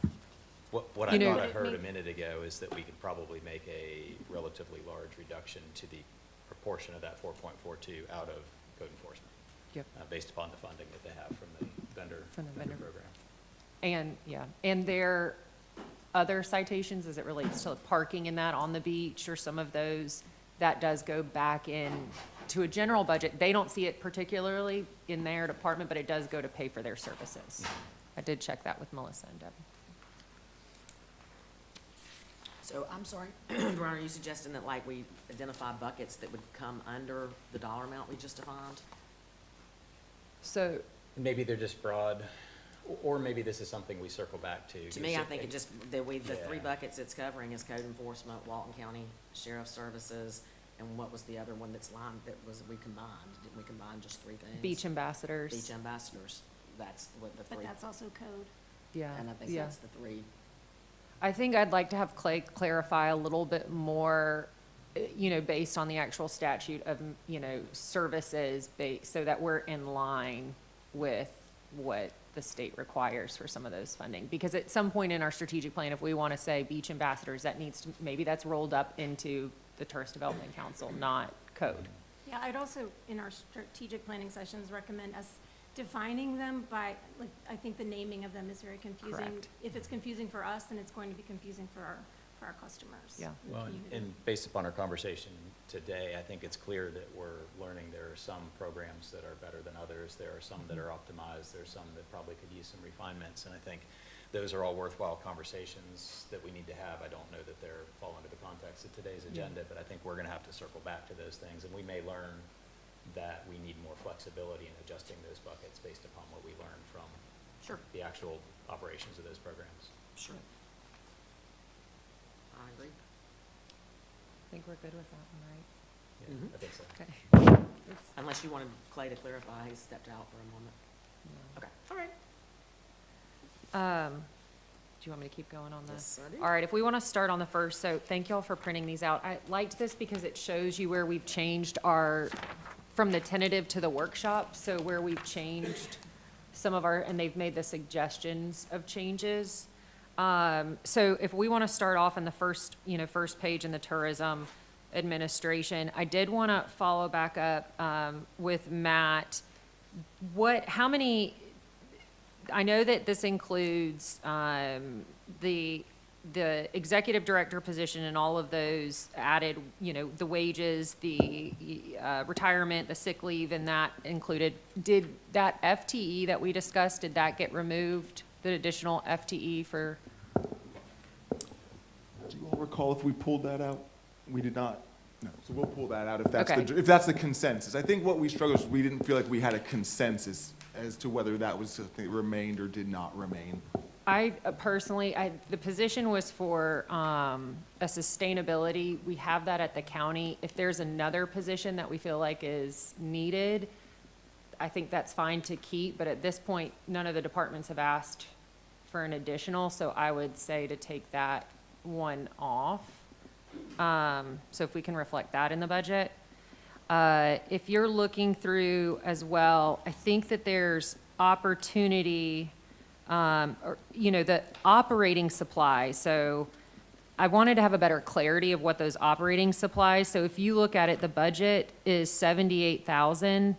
What I You know- thought I heard a minute ago is that we could probably make a relatively large reduction to the proportion of that 4.42 out of code enforcement. Yep. Based upon the funding that they have from the vendor program. And, yeah, and their other citations as it relates to parking in that on the beach or some of those, that does go back in to a general budget. They don't see it particularly in their department, but it does go to pay for their services. I did check that with Melissa and Deb. So I'm sorry, Brian, are you suggesting that like we identify buckets that would come under the dollar amount we just defined? So, Maybe they're just broad, or maybe this is something we circle back to. To me, I think it just, the three Yeah. buckets it's covering is code enforcement, Walton County Sheriff's Services, and what was the other one that's lined, that was, we combined? Didn't we combine just three things? beach ambassadors. Beach ambassadors, that's what the But three, that's also code. Yeah, and I think yeah. that's the three. I think I'd like to have Clay clarify a little bit more, based on the actual statute of, services, so that we're in line with what the state requires for some of those funding. Because at some point in our strategic plan, if we want to say beach ambassadors, that needs to, maybe that's rolled up into the Tourist Development Council, not code. Yeah, I'd also, in our strategic planning sessions, recommend us defining them by, like, I think the naming of them is very confusing. Correct. If it's confusing for us, then it's going to be confusing for our customers. Yeah. and the Well, community. and based upon our conversation today, I think it's clear that we're learning there are some programs that are better than others. There are some that are optimized. There are some that probably could use some refinements. And I think those are all worthwhile conversations that we need to have. I don't know that they're fall into the context of today's agenda, but I think we're gonna have to circle back to those things. And we may learn that we need more flexibility in adjusting those buckets based upon what we learn from Sure. the actual operations of those programs. Sure. I agree. I think we're good with that one, right? Yeah, Mhm. I think so. Okay. Unless you wanted Clay to clarify, he stepped out for a moment. Okay, all right. Do you want me to keep going on Yes, this? I do. All right, if we want to start on the first, so thank y'all for printing these out. I liked this because it shows you where we've changed our from the tentative to the workshop, so where we've changed some of our, and they've made the suggestions of changes. So if we want to start off in the first, first page in the tourism administration, I did want to follow back up with Matt. How many, I know that this includes the executive director position and all of those added, the wages, the retirement, the sick leave, and that included. Did that FTE that we discussed, did that get removed, the additional FTE for? Do you all recall if we pulled that out? We did not. No, so we'll pull that out if that's Okay. if that's the consensus. I think what we struggled with, we didn't feel like we had a consensus as to whether that was something that remained or did not remain. I personally, the position was for a sustainability. We have that at the county. If there's another position that we feel like is needed, I think that's fine to keep, but at this point, none of the departments have asked for an additional, so I would say to take that one off. So if we can reflect that in the budget. If you're looking through as well, I think that there's opportunity, the operating supplies. So I wanted to have a better clarity of what those operating supplies. So if you look at it, the budget is $78,000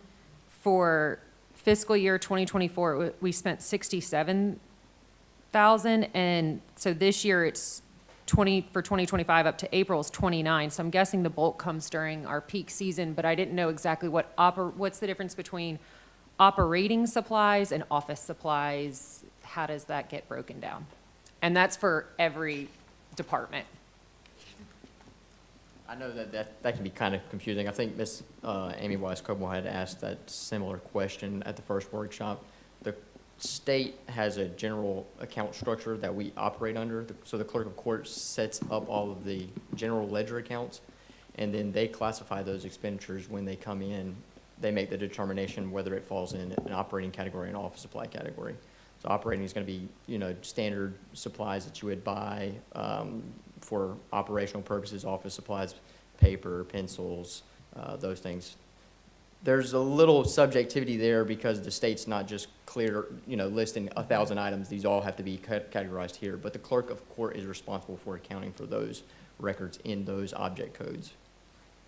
for fiscal year 2024. We spent $67,000, and so this year it's 20 for 2025 up to April is 29. So I'm guessing the bulk comes during our peak season, but I didn't know exactly what's the difference between operating supplies and office supplies. How does that get broken down? And that's for every department. I know that can be kind of confusing. I think Ms. Amy Wise-Coble had asked that similar question at the first workshop. The state has a general account structure that we operate under. So the clerk of court sets up all of the general ledger accounts, and then they classify those expenditures when they come in. They make the determination whether it falls in an operating category and office supply category. So operating is going to be, standard supplies that you would buy for operational purposes, office supplies, paper, pencils, those things. There's a little subjectivity there because the state's not just clear, listing 1,000 items. These all have to be categorized here. But the clerk of court is responsible for accounting for those records in those object codes.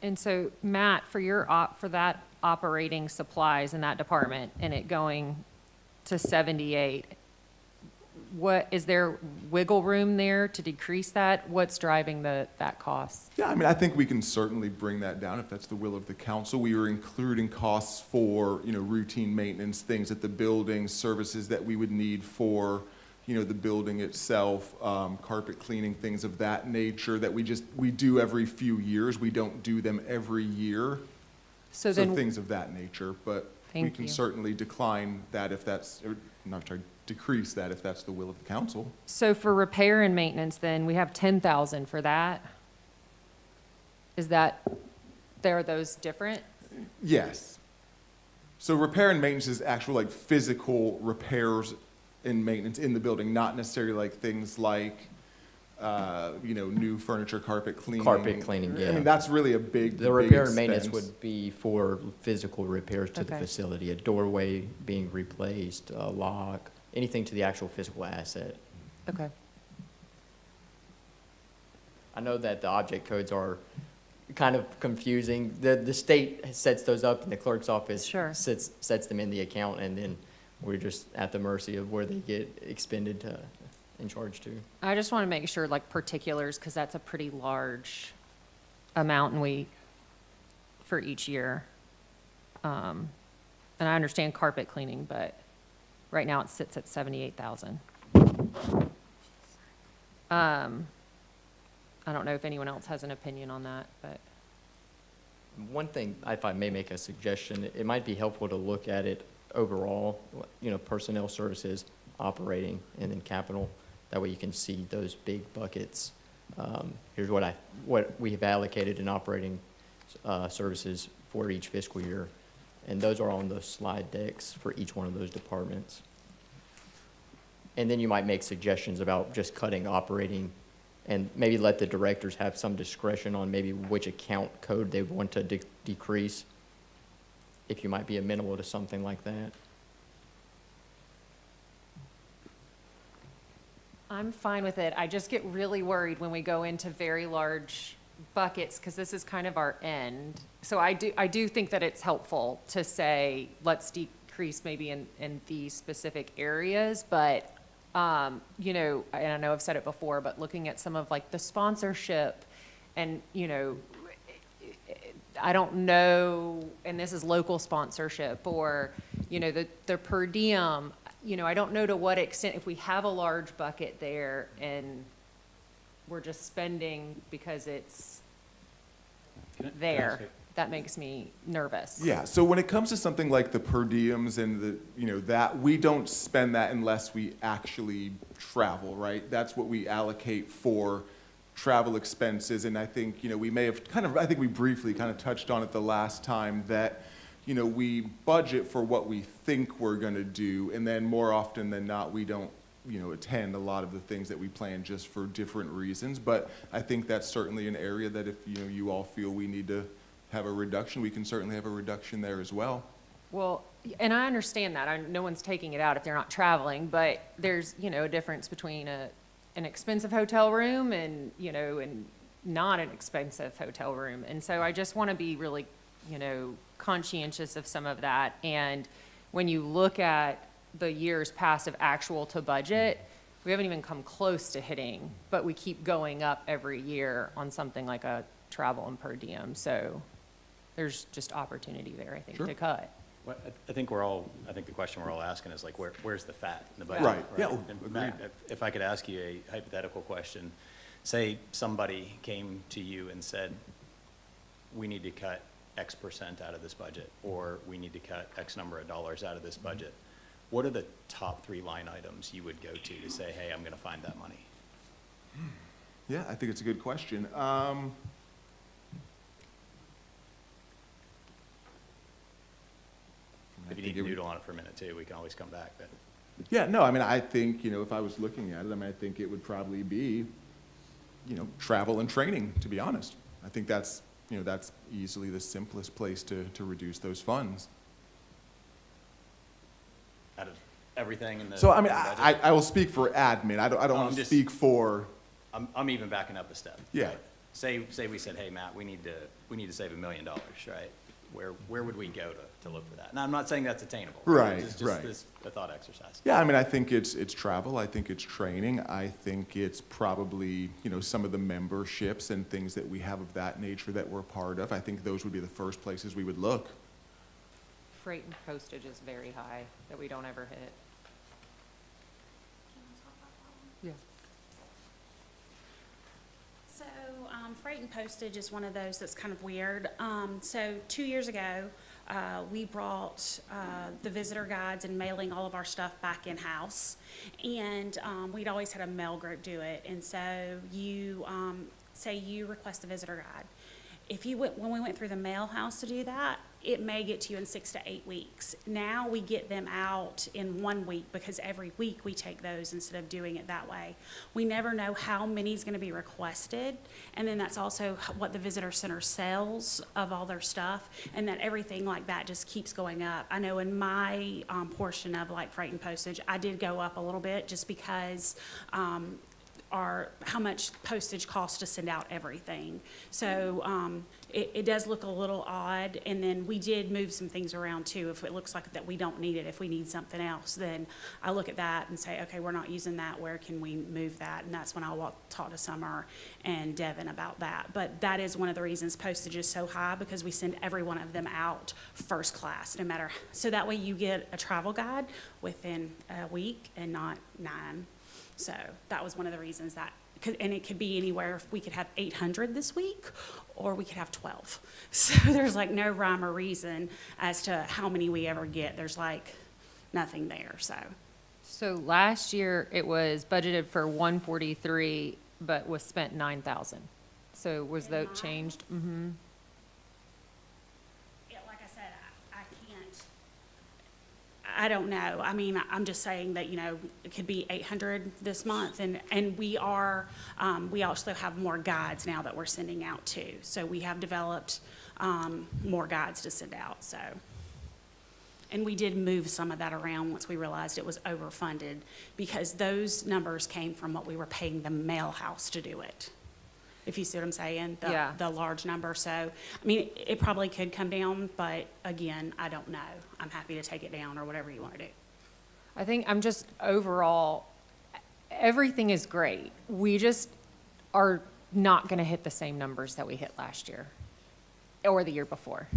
And so, Matt, for that operating supplies in that department and it going to 78, is there wiggle room there to decrease that? What's driving that cost? Yeah, I mean, I think we can certainly bring that down if that's the will of the council. We were including costs for, routine maintenance, things at the building, services that we would need for, the building itself, carpet cleaning, things of that nature that we do every few years. We don't do them every year. So things of that nature, but we can certainly decline that if that's, decrease that if that's the will of the council. So for repair and maintenance, then, we have 10,000 for that. Are those different? Yes. So repair and maintenance is actual physical repairs and maintenance in the building, not necessarily things like, new furniture, carpet cleaning. Carpet cleaning, yeah. I mean, that's really a big The repair and big maintenance expense. would be for physical repairs to the Okay. facility, a doorway being replaced, a lock, anything to the actual physical asset. Okay. I know that the object codes are kind of confusing. The state sets those up and the clerk's office Sure. sets them in the account, and then we're just at the mercy of where they get expended to and charged to. I just want to make sure, particulars, because that's a pretty large amount for each year. And I understand carpet cleaning, but right now it sits at 78,000. I don't know if anyone else has an opinion on that, but. One thing, if I may make a suggestion, it might be helpful to look at it overall, personnel services, operating, and then capital. That way you can see those big buckets. Here's what we have allocated in operating services for each fiscal year. And those are on those slide decks for each one of those departments. And then you might make suggestions about just cutting operating and maybe let the directors have some discretion on maybe which account code they want to decrease. if you might be amenable to something like that. I'm fine with it. I just get really worried when we go into very large buckets, because this is kind of our end. So I do think that it's helpful to say, let's decrease maybe in these specific areas, but, you know, and I know I've said it before, but looking at some of like the sponsorship and, you know, I don't know, and this is local sponsorship or, you know, the per diem, you know, I don't know to what extent, if we have a large bucket there and we're just spending because it's there, that makes me nervous. Yeah, so when it comes to something like the per diems and the, you know, that, we don't spend that unless we actually travel, right? That's what we allocate for travel expenses, and I think, you know, we may have I think we briefly kind of touched on it the last time, that, you know, we budget for what we think we're gonna do, and then more often than not, we don't, you know, attend a lot of the things that we plan just for different reasons. But I think that's certainly an area that if, you know, you all feel we need to have a reduction, we can certainly have a reduction there as well. Well, and I understand that. No one's taking it out if they're not traveling, but there's, you know, a difference between an expensive hotel room and, you know, and not an expensive hotel room. And so I just want to be really, you know, conscientious of some of that. And when you look at the years past of actual to budget, we haven't even come close to hitting, but we keep going up every year on something like a travel and per diem. So there's just opportunity there, I think, Sure. to cut. Well, I think the question we're all asking is like, where's the fat in the budget? Right, yeah, And Matt, if I could ask you a hypothetical question, say somebody came to you and said, we need to cut X percent out of this budget, or we need to cut X number of dollars out of this budget. What are the top 3 line items you would go to say, hey, I'm gonna find that money? Yeah, I think it's a good question. If you need to noodle on it for a minute too, we can always come back, but. Yeah, no, I mean, I think, you know, if I was looking at it, I mean, I think it would probably be, you know, travel and training, to be honest. I think that's, you know, that's easily the simplest place to reduce those funds. Out of everything in the. So, I mean, in the budget? I will speak for admin. I don't No, want I'm to just- speak for, I'm even backing up a step. Yeah. right? Say we said, hey, Matt, we need to save $1 million, right? Where would we go to look for that? Now, I'm not saying that's attainable. Right, It's just right. this, a thought exercise. yeah, I mean, I think it's travel. I think it's training. I think it's probably, you know, some of the memberships and things that we have of that nature that we're part of. I think those would be the first places we would look. Freight and postage is very high that we don't ever hit. Yeah. So, freight and postage is one of those that's kind of weird. So 2 years ago, we brought the visitor guides and mailing all of our stuff back in-house. And we'd always had a mail group do it. And so you, say you request a visitor guide. If you went, when we went through the mail house to do that, it may get to you in 6 to 8 weeks. Now we get them out in 1 week because every week we take those instead of doing it that way. We never know how many is going to be requested, and then that's also what the visitor center sells of all their stuff, and that everything like that just keeps going up. I know in my portion of like freight and postage, I did go up a little bit just because how much postage costs to send out everything. So it does look a little odd, and then we did move some things around too. If it looks like that we don't need it, if we need something else, then I look at that and say, okay, we're not using that, where can we move that? And that's when I talk to Summer and Devin about that. But that is one of the reasons postage is so high, because we send every one of them out first class, no matter, so that way you get a travel guide within a week and not 9. So that was one of the reasons that, and it could be anywhere. We could have 800 this week, or we could have 12. So there's like no rhyme or reason as to how many we ever get. There's like nothing there, so. So last year, it was budgeted for 143, but was spent 9,000. So was that changed? Mm-hmm. Yeah, like I said, I can't, I don't know. I mean, I'm just saying that, you know, it could be 800 this month, and we also have more guides now that we're sending out too. So we have developed more guides to send out, so. And we did move some of that around once we realized it was overfunded, because those numbers came from what we were paying the mail house to do it. If you see what I'm saying? Yeah. The large number. So, I mean, it probably could come down, but again, I don't know. I'm happy to take it down or whatever you want to do. I think I'm just overall, everything is great. We just are not going to hit the same numbers that we hit last year or the year before.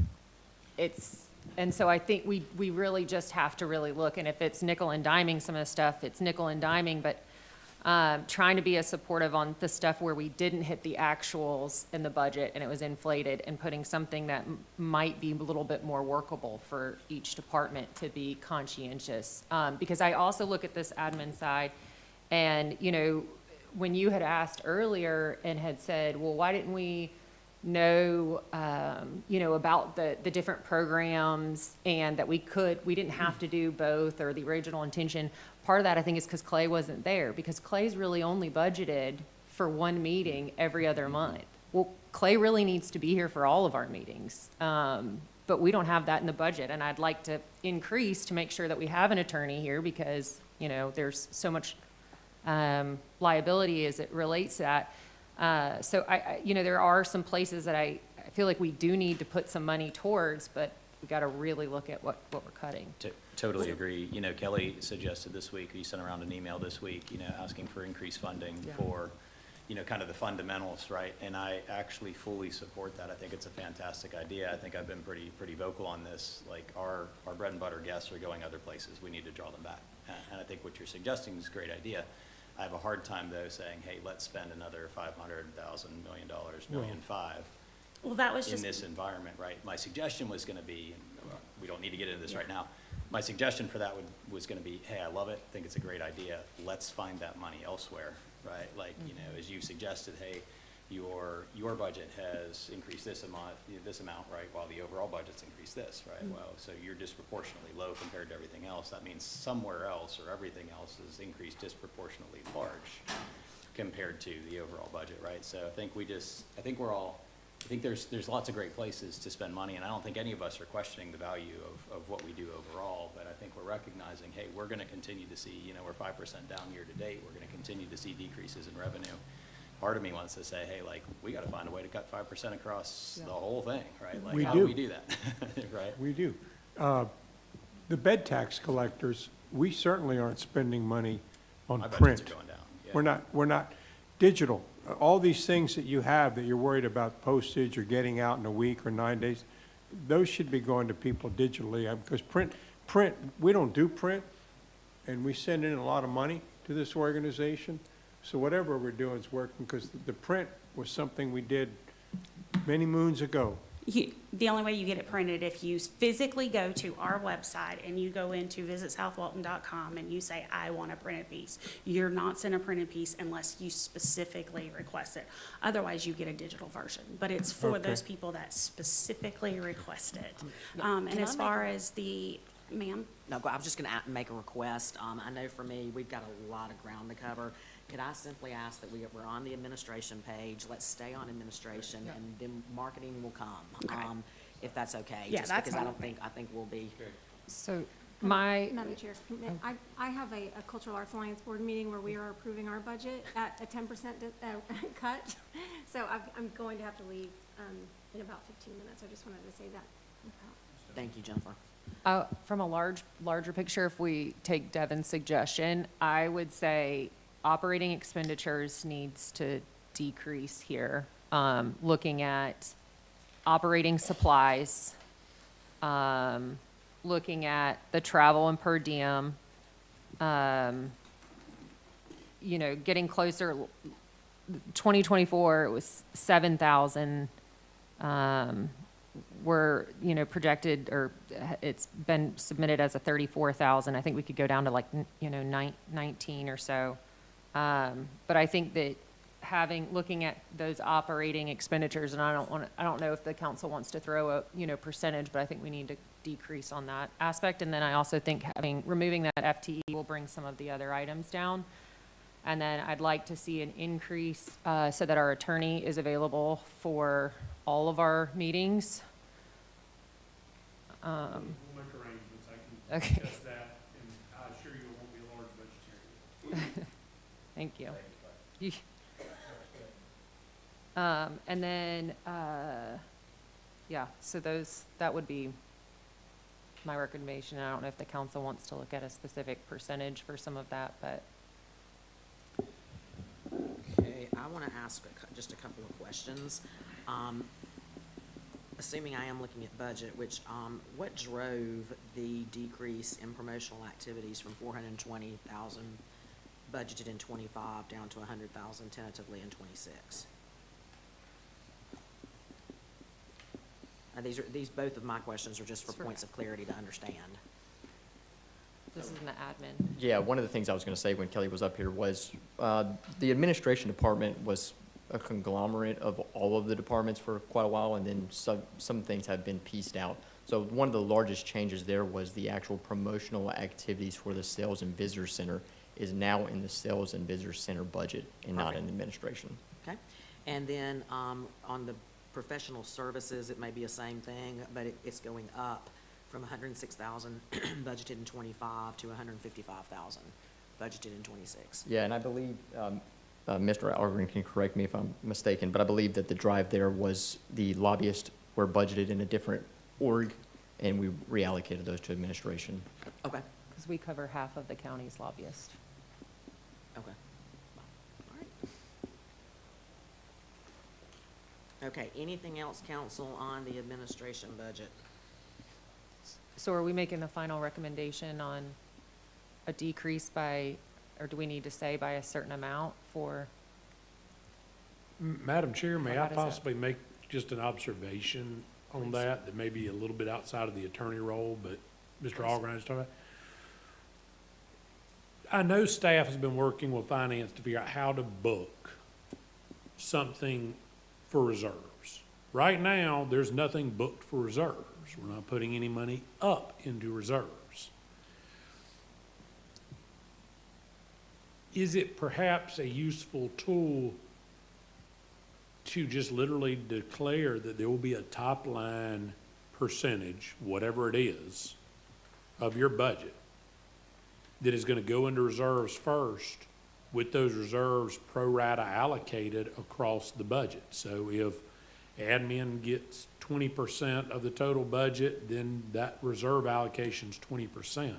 And so I think we really just have to really look, and if it's nickel and diming some of the stuff, it's nickel and diming, but trying to be as supportive on the stuff where we didn't hit the actuals in the budget and it was inflated, and putting something that might be a little bit more workable for each department to be conscientious. Because I also look at this admin side, and, you know, when you had asked earlier and had said, well, why didn't we know, you know, about the different programs, and that we didn't have to do both, or the original intention. Part of that, I think, is because Clay wasn't there, because Clay's really only budgeted for one meeting every other month. Well, Clay really needs to be here for all of our meetings, but we don't have that in the budget, and I'd like to increase to make sure that we have an attorney here, because, you know, there's so much liability as it relates to that. So I, you know, there are some places that I feel like we do need to put some money towards, but we got to really look at what we're cutting. Totally agree. You know, Kelly suggested this week, you sent around an email this week, you know, asking for increased funding for, you know, kind of the fundamentals, right? And I actually fully support that. I think it's a fantastic idea. I think I've been pretty vocal on this. Like, our bread and butter guests are going other places. We need to draw them back. And I think what you're suggesting is a great idea. I have a hard time, though, saying, hey, let's spend another $500,000, $1 million, $1.5 million Well, that was in just. this environment, right? My suggestion was going to be, and we don't need to get into this right now, my suggestion for that was going to be, hey, I love it, think it's a great idea, let's find that money elsewhere, right? Like, you know, as you suggested, hey, your budget has increased this amount, right, while the overall budget's increased this, right? Well, so you're disproportionately low compared to everything else. That means somewhere else, or everything else, is increased disproportionately large compared to the overall budget, right? So I think I think there's lots of great places to spend money, and I don't think any of us are questioning the value of what we do overall, but I think we're recognizing, hey, we're going to continue to see, you know, we're 5% down year to date, we're going to continue to see decreases in revenue. Part of me wants to say, hey, like, we got to find a way to cut 5% across the whole thing, right? Like, how do we do that, right? We do. The bed tax collectors, we certainly aren't spending money on My print. budgets are going down, yeah. We're not digital. All these things that you have that you're worried about postage or getting out in a week or 9 days, those should be going to people digitally. Because print, we don't do print, and we send in a lot of money to this organization. So whatever we're doing is working, because the print was something we did many moons ago. The only way you get it printed, if you physically go to our website and you go into visitsouthwalton.com and you say, I want a printed piece. You're not sent a printed piece unless you specifically request it. Otherwise, you get a digital version, but it's for those people that specifically request it. And Can I as make far as the, ma'am? No, I was just going to make a request. I know for me, we've got a lot of ground to cover. Could I simply ask that we're on the administration page, let's stay on administration, and then marketing will come, if that's okay. Yeah, Just that's because fine. I think we'll be. So my, Madam Chair, I have a Cultural Arts Alliance Board meeting where we are approving our budget at a 10% cut. So I'm going to have to leave in about 15 minutes. I just wanted to say that. Thank you, Jennifer. from a larger picture, if we take Devin's suggestion, I would say operating expenditures needs to decrease here. Looking at operating supplies, looking at the travel and per diem, you know, getting closer. 2024, it was 7,000. We're, you know, projected, or it's been submitted as a 34,000. I think we could go down to like, you know, 19 or so. But I think that looking at those operating expenditures, and I don't know if the council wants to throw a, you know, percentage, but I think we need to decrease on that aspect. And then I also think removing that FTE will bring some of the other items down. And then I'd like to see an increase so that our attorney is available for all of our meetings. We'll make arrangements. I can Okay. Just that, and I assure you it won't be a large vegetarian. Thank you. And then, yeah, so that would be my recommendation. I don't know if the council wants to look at a specific percentage for some of that, but Okay, I want to ask just a couple of questions. Assuming I am looking at budget, which, what drove the decrease in promotional activities from 420,000 budgeted in 25 down to 100,000 tentatively in 26? Both of my questions are just for points of clarity to understand. this is an admin. Yeah, one of the things I was going to say when Kelly was up here was the administration department was a conglomerate of all of the departments for quite a while, and then some things have been pieced out. So one of the largest changes there was the actual promotional activities for the Sales and Visitor Center is now in the Sales and Visitor Center budget and not in administration. Okay, and then, on the professional services, it may be the same thing, but it's going up from 106,000 budgeted in 25 to 155,000 budgeted in 26. Yeah, and I believe, Mr. Algren can correct me if I'm mistaken, but I believe that the drive there was the lobbyists were budgeted in a different org, and we reallocated those to administration. Okay, Because we cover half of the county's lobbyist. okay. All right. Okay, anything else, council, on the administration budget? So are we making the final recommendation on a decrease by, or do we need to say by a certain amount for? Madam Chair, may How I does that- possibly make just an observation on that may be a little bit outside of the attorney role, but Mr. Algren is talking about? I know staff has been working with finance to figure out how to book something for reserves. Right now, there's nothing booked for reserves. We're not putting any money up into reserves. Is it perhaps a useful tool to just literally declare that there will be a top line percentage, whatever it is, of your budget that is going to go into reserves first, with those reserves pro rata allocated across the budget? So if admin gets 20% of the total budget, then that reserve allocation's 20%.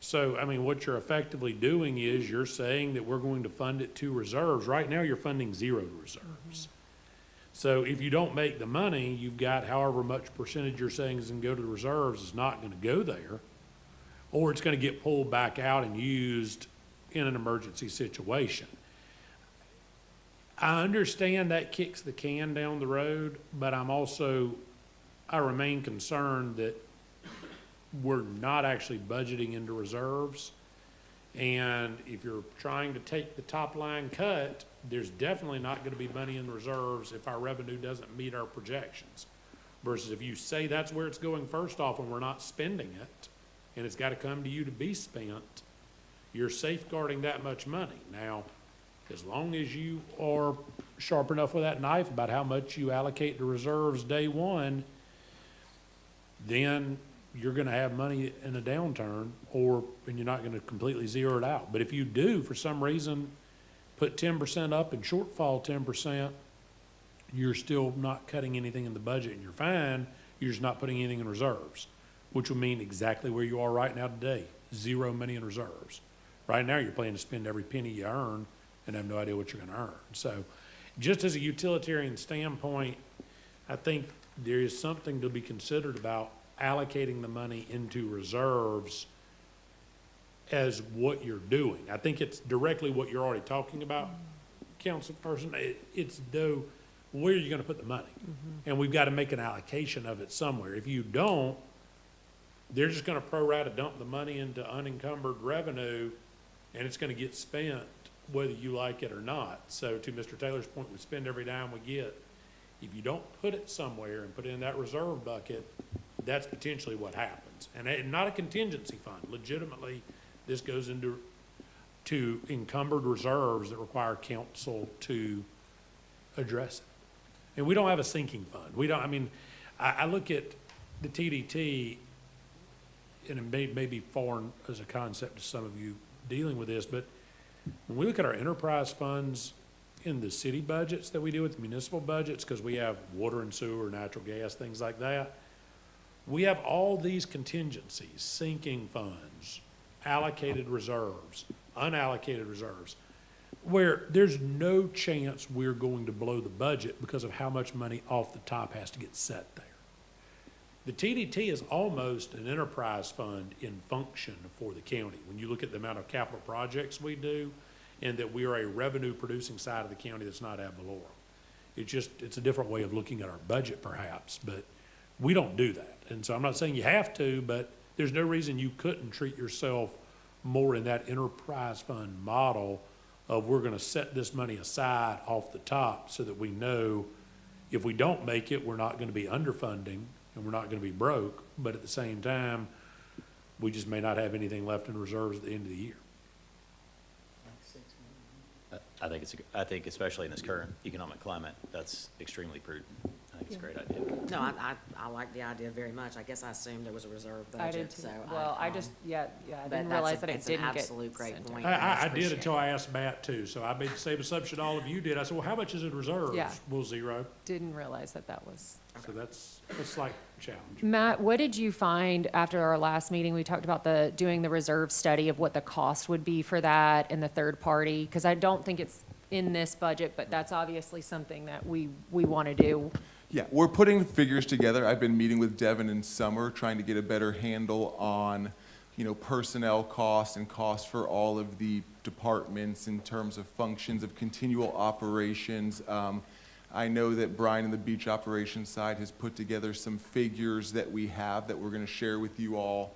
So, I mean, what you're effectively doing is you're saying that we're going to fund it to reserves. Right now, you're funding zero to reserves. So if you don't make the money, you've got however much percentage you're saying is going to go to the reserves is not going to go there, or it's going to get pulled back out and used in an emergency situation. I understand that kicks the can down the road, but I remain concerned that we're not actually budgeting into reserves. And if you're trying to take the top line cut, there's definitely not going to be money in reserves if our revenue doesn't meet our projections. Versus if you say that's where it's going first off and we're not spending it, and it's got to come to you to be spent, you're safeguarding that much money. Now, as long as you are sharp enough with that knife about how much you allocate to reserves day one, then you're going to have money in a downturn, and you're not going to completely zero it out. But if you do, for some reason, put 10% up and shortfall 10%, you're still not cutting anything in the budget and you're fine. You're just not putting anything in reserves, which would mean exactly where you are right now today, zero money in reserves. Right now, you're planning to spend every penny you earn and have no idea what you're going to earn. So just as a utilitarian standpoint, I think there is something to be considered about allocating the money into reserves as what you're doing. I think it's directly what you're already talking about, councilperson. It's though, where are you going to put the money? And we've got to make an allocation of it somewhere. If you don't, they're just going to pro rata dump the money into unencumbered revenue, and it's going to get spent whether you like it or not. So to Mr. Taylor's point, we spend every dime we get. If you don't put it somewhere and put it in that reserve bucket, that's potentially what happens. And not a contingency fund. Legitimately, this goes into encumbered reserves that require council to address it. And we don't have a sinking fund. I look at the TDT and it may be foreign as a concept to some of you dealing with this, but when we look at our enterprise funds in the city budgets that we do with the municipal budgets, because we have water and sewer, natural gas, things like that, we have all these contingencies, sinking funds, allocated reserves, unallocated reserves, where there's no chance we're going to blow the budget because of how much money off the top has to get set there. The TDT is almost an enterprise fund in function for the county. When you look at the amount of capital projects we do, and that we are a revenue-producing side of the county that's not ad valorem. It's a different way of looking at our budget perhaps, but we don't do that. And so I'm not saying you have to, but there's no reason you couldn't treat yourself more in that enterprise fund model of we're gonna set this money aside off the top so that we know if we don't make it, we're not gonna be underfunding and we're not gonna be broke, but at the same time, we just may not have anything left in reserves at the end of the year. I think especially in this current economic climate, that's extremely prudent. I think it's a great idea. No, I like the idea very much. I guess I assumed there was a reserve budget, I did too. so. Well, I just, I but didn't that's realize that it it's an didn't get absolute great sent point. out. and I did appreciate until it. I asked Matt too, so I made the same assumption all of you did. I said, well, how much is in reserves? Yeah. Well, zero. Didn't realize that that was. So that's a slight challenge. Matt, what did you find after our last meeting? We talked about doing the reserve study of what the cost would be for that and the third party, because I don't think it's in this budget, but that's obviously something that we want to do. Yeah, we're putting figures together. I've been meeting with Devin in summer, trying to get a better handle on, personnel costs and costs for all of the departments in terms of functions of continual operations. I know that Brian in the beach operations side has put together some figures that we have that we're going to share with you all,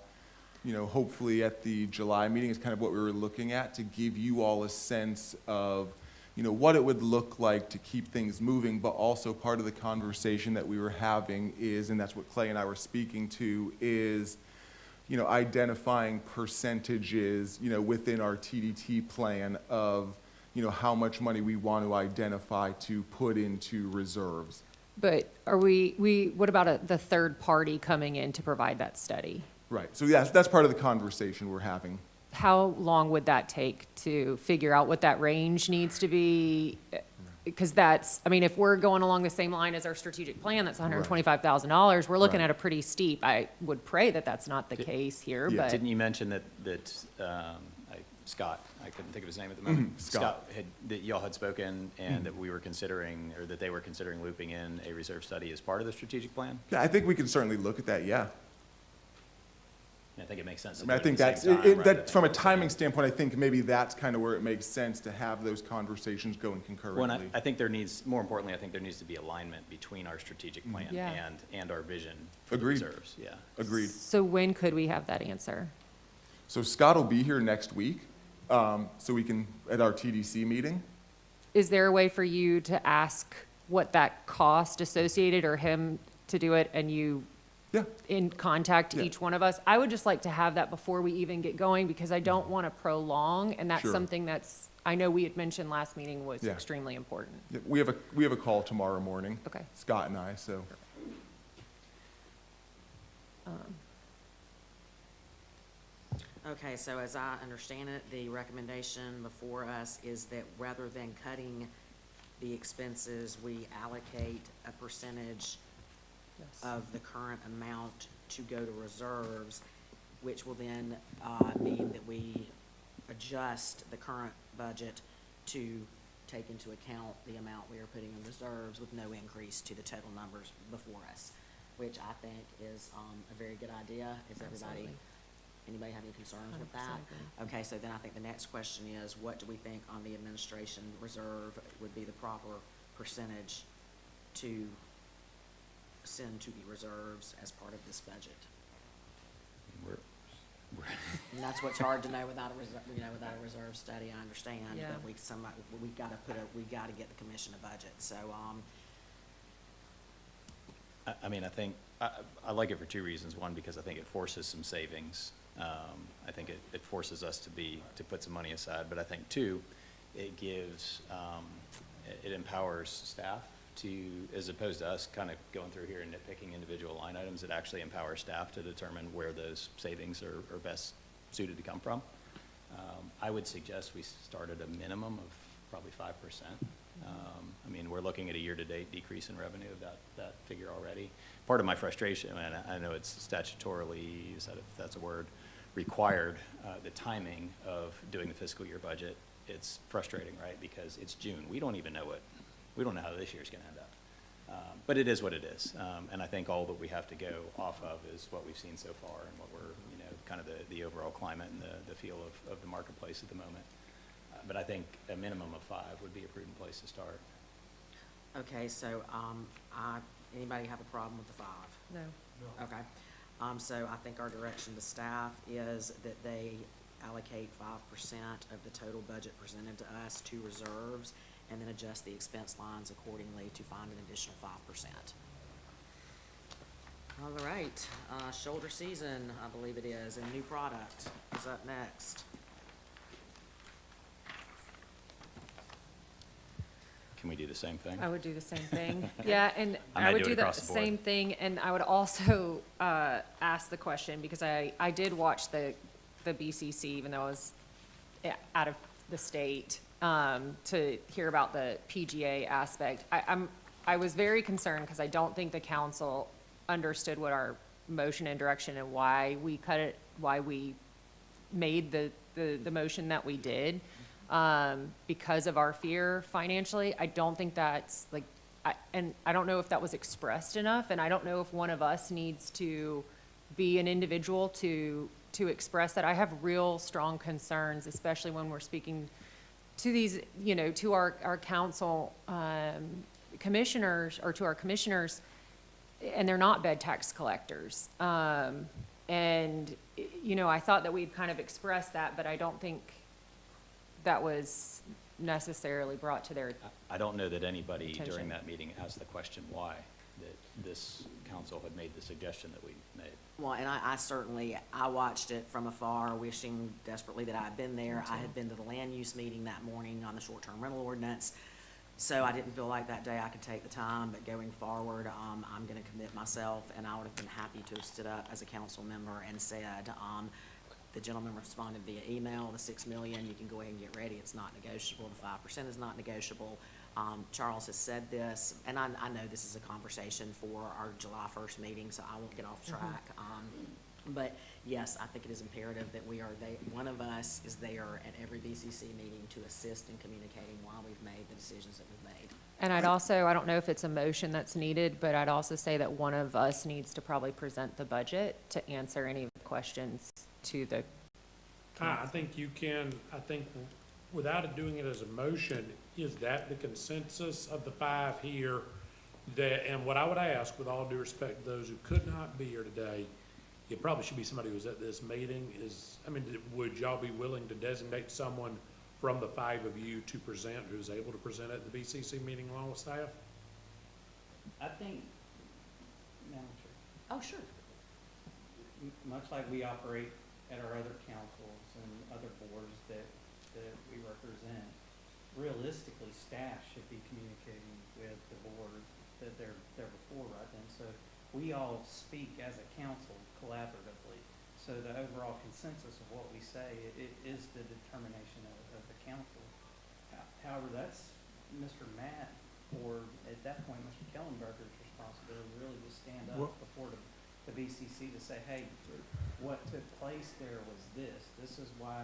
hopefully at the July meeting is kind of what we were looking at to give you all a sense of what it would look like to keep things moving, but also part of the conversation that we were having is, and that's what Clay and I were speaking to, is, identifying percentages, within our TDT plan of, how much money we want to identify to put into reserves. But are what about the third party coming in to provide that study? Right, so yes, that's part of the conversation we're having. How long would that take to figure out what that range needs to be? Because if we're going along the same line as our strategic plan, that's $125,000, we're looking Right. at a pretty steep. I would pray that that's not the case here, Yeah. but. Didn't you mention that Scott, I couldn't think of his name at the moment. Scott. That y'all had spoken and that we were considering, or that they were considering looping in a reserve study as part of the strategic plan? Yeah, I think we can certainly look at that, yeah. I think it makes sense. I mean, I think that's, that from a timing standpoint, I think maybe that's kind of where it makes sense to have those conversations going concurrently. Well, I think more importantly, I think there needs to be alignment between our strategic plan Yeah. and our vision for the Agreed. reserves, yeah. Agreed. So when could we have that answer? So Scott will be here next week, so we can, at our TDC meeting. Is there a way for you to ask what that cost associated or him to do it and you in contact Yeah. each one of us? I would just like to have that before we even get going because I don't want to prolong and that's Sure. something that's, I know we had mentioned last meeting was Yeah. extremely important. Yeah, we have a call tomorrow morning. Okay. Scott and I, so. Okay, so as I understand it, the recommendation before us is that rather than cutting the expenses, we allocate a percentage of the current amount to go to reserves, which will then mean that we adjust the current budget to take into account the amount we are putting in reserves with no increase to the total numbers before us, which I think is a very good idea. Is everybody, anybody have any concerns with that? 100% Okay, so then I think the next question is, what do we think on the administration reserve would be the proper percentage to send to the reserves as part of this budget? And that's what's hard to know without a without a reserve study, I understand, Yeah. but we gotta get the commission a budget, so, I mean, I think, I like it for two reasons. One, because I think it forces some savings. I think it forces us to put some money aside, but I think two, it gives, it empowers staff as opposed to us kind of going through here and nitpicking individual line items, it actually empowers staff to determine where those savings are best suited to come from. I would suggest we start at a minimum of probably 5%. I mean, we're looking at a year-to-date decrease in revenue of that figure already. Part of my frustration, and I know it's statutorily, if that's a word, required, the timing of doing the fiscal year budget, it's frustrating, right? Because it's June. We don't even know how this year's gonna end up. But it is what it is. And I think all that we have to go off of is what we've seen so far and what we're, kind of the overall climate and the feel of the marketplace at the moment. But I think a minimum of 5 would be a prudent place to start. Okay, so, anybody have a problem with the 5? No. Okay, so I think our direction to staff is that they allocate 5% of the total budget presented to us to reserves, and then adjust the expense lines accordingly to find an additional 5%. All right, shoulder season, I believe it is, and new product is up next. Can we do the same thing? I would do the same thing. Yeah, and I I might would do it do the across the board. same thing, and I would also ask the question, because I did watch the BCC, even though I was out of the state, to hear about the PGA aspect. I was very concerned, because I don't think the council understood what our motion and direction and why we cut it, why we made the motion that we did. Because of our fear financially. I don't think that's like, and I don't know if that was expressed enough, and I don't know if one of us needs to be an individual to express that. I have real strong concerns, especially when we're speaking to these, to our council commissioners, or to our commissioners, and they're not bed tax collectors. And, I thought that we'd kind of expressed that, but I don't think that was necessarily brought to their, I don't know that anybody Attention. during that meeting asked the question why, that this council had made the suggestion that we made. Well, and I certainly, I watched it from afar, wishing desperately that I had been there. I had been to the land use meeting that morning on the short-term rental ordinance, so I didn't feel like that day I could take the time, but going forward, I'm gonna commit myself, and I would have been happy to have stood up as a council member and said, the gentleman responded via email, the 6 million, you can go ahead and get ready, it's not negotiable, the 5% is not negotiable. Charles has said this, and I know this is a conversation for our July 1st meeting, so I won't get off track. But yes, I think it is imperative that one of us is there at every BCC meeting to assist in communicating why we've made the decisions that we've made. and I'd also, I don't know if it's a motion that's needed, but I'd also say that one of us needs to probably present the budget to answer any of the questions to the I think you can, without it doing it as a motion, is that the consensus of the 5 here? And what I would ask, with all due respect to those who could not be here today, it probably should be somebody who was at this meeting, would y'all be willing to designate someone from the 5 of you to present, who's able to present at the BCC meeting along with staff? I think, Madam Chair, Oh, sure. much like we operate at our other councils and other boards that we represent, realistically, staff should be communicating with the board that they're before right then. So we all speak as a council collaboratively. So the overall consensus of what we say, it is the determination of the council. However, that's Mr. Matt, or at that point, Mr. Kellenberger's responsibility really to stand up before the BCC to say, hey, what took place there was this. This is why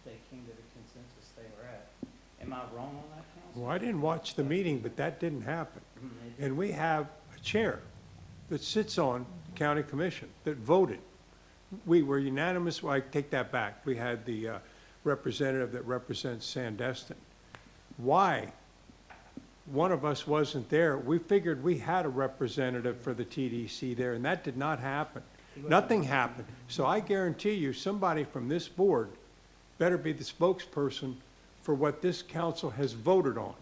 they came to the consensus they were at. Am I wrong on that, council? Well, I didn't watch the meeting, but that didn't happen. And we have a chair that sits on the county commission that voted. We were unanimous, well, I take that back. We had the representative that represents Sandestin. Why one of us wasn't there? We figured we had a representative for the TDC there, and that did not happen. Nothing happened. So I guarantee you, somebody from this board better be the spokesperson for what this council has voted on.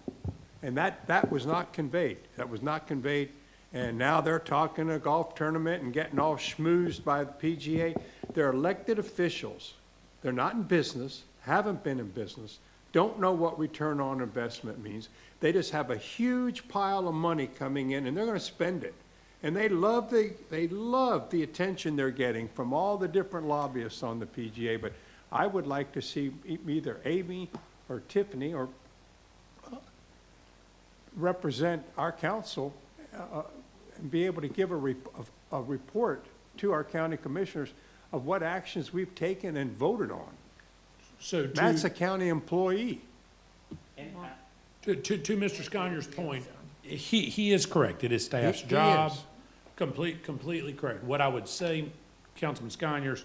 And that was not conveyed. That was not conveyed. And now they're talking a golf tournament and getting all schmoozed by the PGA. They're elected officials. They're not in business, haven't been in business, don't know what return on investment means. They just have a huge pile of money coming in, and they're gonna spend it. And they love the attention they're getting from all the different lobbyists on the PGA, but I would like to see either Amy or Tiffany or represent our council and be able to give a report to our county commissioners of what actions we've taken and voted on. So That's a county employee. to Mr. Sconyers' point, he is correct. It is staff's He job. is. Completely correct. What I would say, Councilman Sconyers,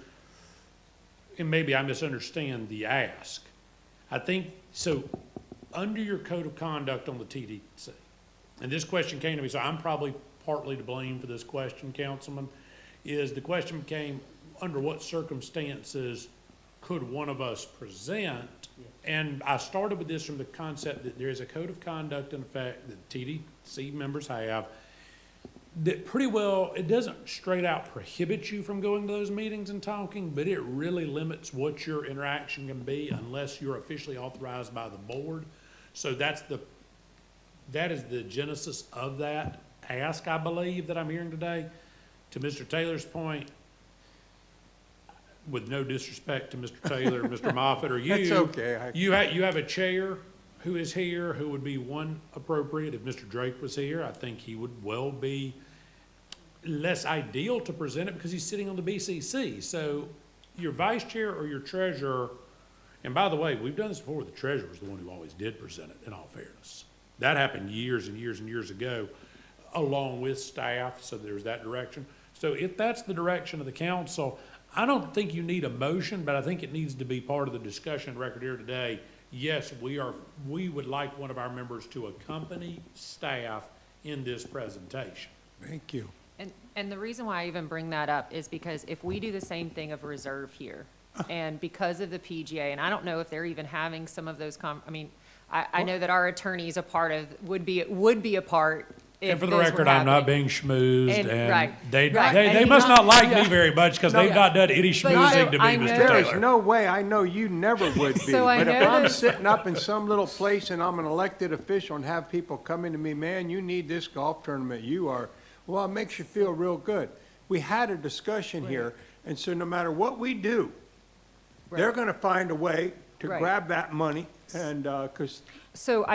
and maybe I misunderstand the ask. I think, so, under your code of conduct on the TDC, and this question came to me, so I'm probably partly to blame for this question, Councilman, is the question came, under what circumstances could one of us present? And I started with this from the concept that there is a code of conduct in effect that TDC members have that pretty well, it doesn't straight out prohibit you from going to those meetings and talking, but it really limits what your interaction can be unless you're officially authorized by the board. So that is the genesis of that ask, I believe, that I'm hearing today. To Mr. Taylor's point, with no disrespect to Mr. Taylor, Mr. Moffett, or you. That's okay. You have a chair who is here who would be one appropriate. If Mr. Drake was here, I think he would well be less ideal to present it because he's sitting on the BCC. So your vice chair or your treasurer, and by the way, we've done this before, the treasurer was the one who always did present it, in all fairness. That happened years and years and years ago, along with staff, so there's that direction. So if that's the direction of the council, I don't think you need a motion, but I think it needs to be part of the discussion record here today. Yes, we would like one of our members to accompany staff in this presentation. Thank you. And the reason why I even bring that up is because if we do the same thing of reserve here, and because of the PGA, and I don't know if they're even having some of those I know that our attorney's a part of, would be a part if And for the those were record, I'm not happening. being schmoozed, And- and right, they right. And they he must not- not like yeah. me very much, because they've not done any But schmoozing to I me, know- Mr. There is Taylor. no way, I know you never would be. So I But if know I'm that- sitting up in some little place and I'm an elected official and have people coming to me, man, you need this golf tournament, well, it makes you feel real good. We had a discussion here, and so no matter what we do, they're gonna find a way to Right. grab that money, and, 'cause So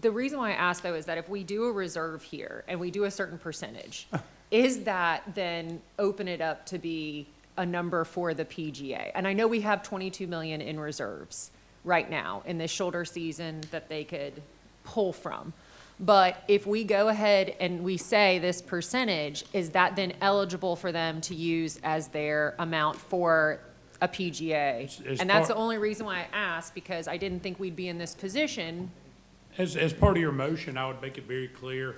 the reason why I asked though is that if we do a reserve here and we do a certain percentage, is that then open it up to be a number for the PGA? And I know we have 22 million in reserves right now in this shoulder season that they could pull from. But if we go ahead and we say this percentage, is that then eligible for them to use as their amount for a PGA? As And that's part- the only reason why I asked, because I didn't think we'd be in this position. As part of your motion, I would make it very clear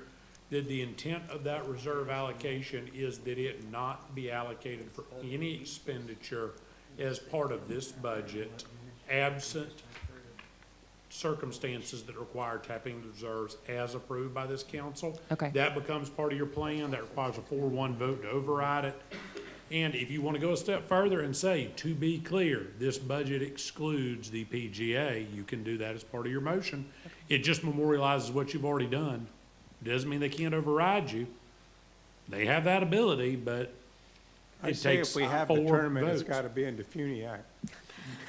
that the intent of that reserve allocation is that it not be allocated for any expenditure as part of this budget, absent circumstances that require tapping the reserves as approved by this council. Okay. That becomes part of your plan. That requires a 4-1 vote to override it. And if you want to go a step further and say, to be clear, this budget excludes the PGA, you can do that as part of your motion. It just memorializes what you've already done. Doesn't mean they can't override you. They have that ability, but I it say takes if we have the 4 tournament, it's votes. gotta be in Defuniak.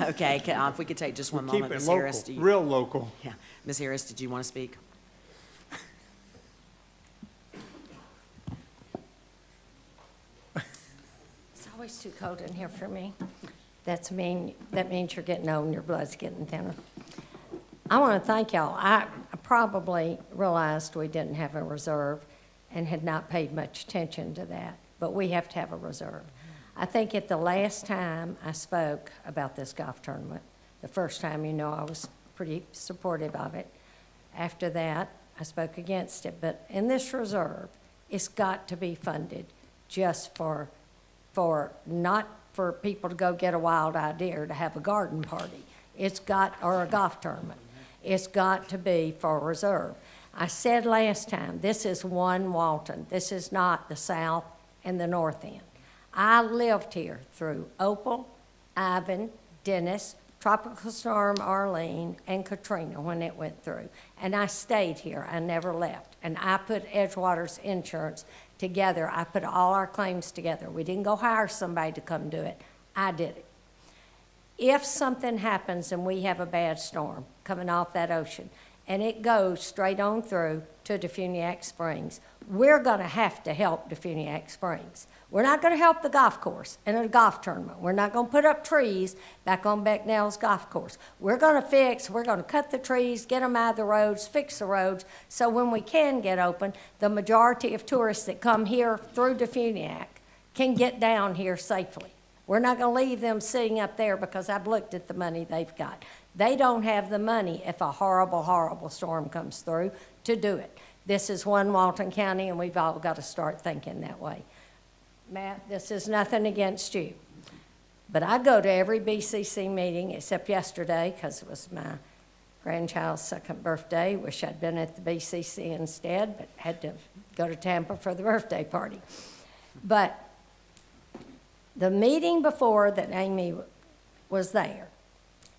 Okay, if we could take just one Keep moment, it Ms. local, Harris. real local. Yeah, Ms. Harris, did you want to speak? It's always too cold in here for me. That means you're getting old and your blood's getting thinner. I want to thank y'all. I probably realized we didn't have a reserve and had not paid much attention to that, but we have to have a reserve. I think at the last time I spoke about this golf tournament, the first time, I was pretty supportive of it. After that, I spoke against it, but in this reserve, it's got to be funded just for not for people to go get a wild idea or to have a garden party. Or a golf tournament. It's got to be for a reserve. I said last time, this is one Walton. This is not the south and the north end. I lived here through Opal, Ivan, Dennis, Tropical Storm Arlene and Katrina when it went through. And I stayed here, I never left. And I put Edgewater's insurance together. I put all our claims together. We didn't go hire somebody to come do it. I did it. If something happens and we have a bad storm coming off that ocean, and it goes straight on through to Defuniak Springs, we're gonna have to help Defuniak Springs. We're not gonna help the golf course in a golf tournament. We're not gonna put up trees back on Becknell's golf course. We're gonna cut the trees, get them out of the roads, fix the roads, so when we can get open, the majority of tourists that come here through Defuniak can get down here safely. We're not gonna leave them sitting up there because I've looked at the money they've got. They don't have the money if a horrible, horrible storm comes through to do it. This is one Walton County, and we've all got to start thinking that way. Matt, this is nothing against you, but I go to every BCC meeting except yesterday because it was my grandchild's 2nd birthday. Wish I'd been at the BCC instead, but had to go to Tampa for the birthday party. But the meeting before that Amy was there,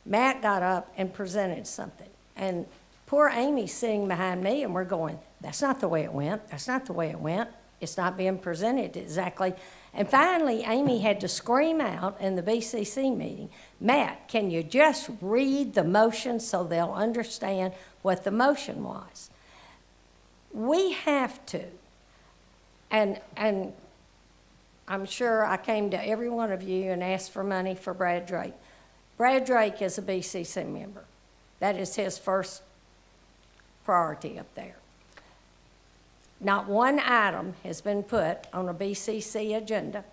Matt got up and presented something, and poor Amy's sitting behind me, and we're going, that's not the way it went, that's not the way it went, it's not being presented exactly. And finally, Amy had to scream out in the BCC meeting, Matt, can you just read the motion so they'll understand what the motion was? We have to, and I'm sure I came to every one of you and asked for money for Brad Drake. Brad Drake is a BCC member. That is his first priority up there. Not one item has been put on a BCC agenda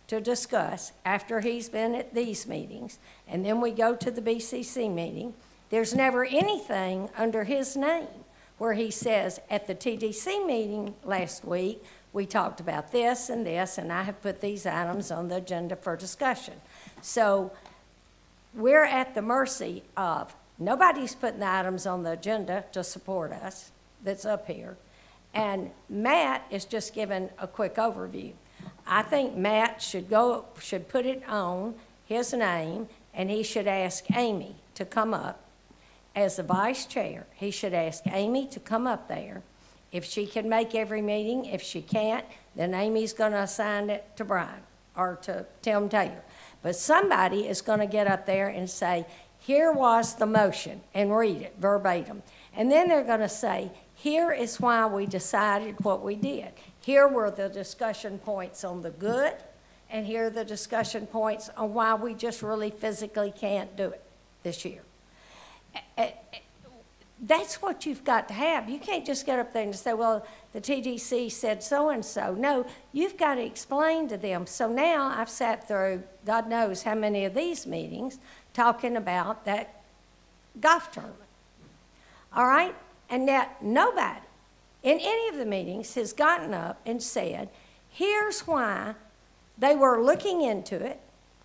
to discuss after he's been at these meetings, and then we go to the BCC meeting. There's never anything under his name where he says, at the TDC meeting last week, we talked about this, and I have put these items on the agenda for discussion. So we're at the mercy of, nobody's putting the items on the agenda to support us that's up here. And Matt is just giving a quick overview. I think Matt should put it on his name, and he should ask Amy to come up as the vice chair. He should ask Amy to come up there. If she can make every meeting, if she can't, then Amy's gonna assign it to Brian or to Tim Taylor. But somebody is gonna get up there and say, here was the motion, and read it verbatim. And then they're gonna say, here is why we decided what we did. Here were the discussion points on the good, and here are the discussion points on why we just really physically can't do it this year. That's what you've got to have. You can't just get up there and say, well, the TDC said so-and-so. No, you've got to explain to them. So now I've sat through God knows how many of these meetings talking about that golf tournament. All right? And yet nobody in any of the meetings has gotten up and said, here's why they were looking into it,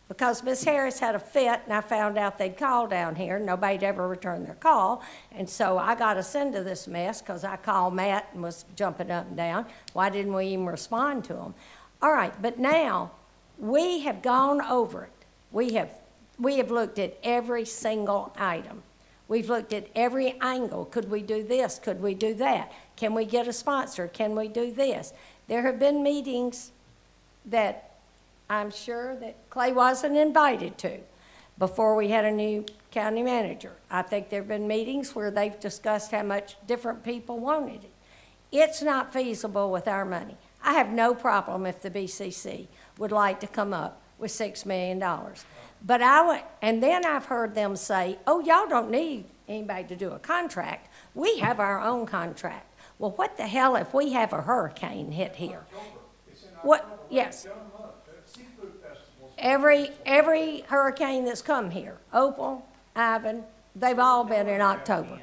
because Ms. Harris had a fit, and I found out they'd called down here. Nobody'd ever returned their call. And so I got us into this mess because I called Matt and was jumping up and down. Why didn't we even respond to him? All right, but now we have gone over it. We have looked at every single item. We've looked at every angle. Could we do this? Could we do that? Can we get a sponsor? Can we do this? There have been meetings that I'm sure that Clay wasn't invited to before we had a new county manager. I think there have been meetings where they've discussed how much different people wanted it. It's not feasible with our money. I have no problem if the BCC would like to come up with $6 million. But and then I've heard them say, oh, y'all don't need anybody to do a contract. We have our own contract. Well, what the hell if we have a hurricane hit here? What? Yes. Every hurricane that's come here, Opal, Ivan, they've all been in October.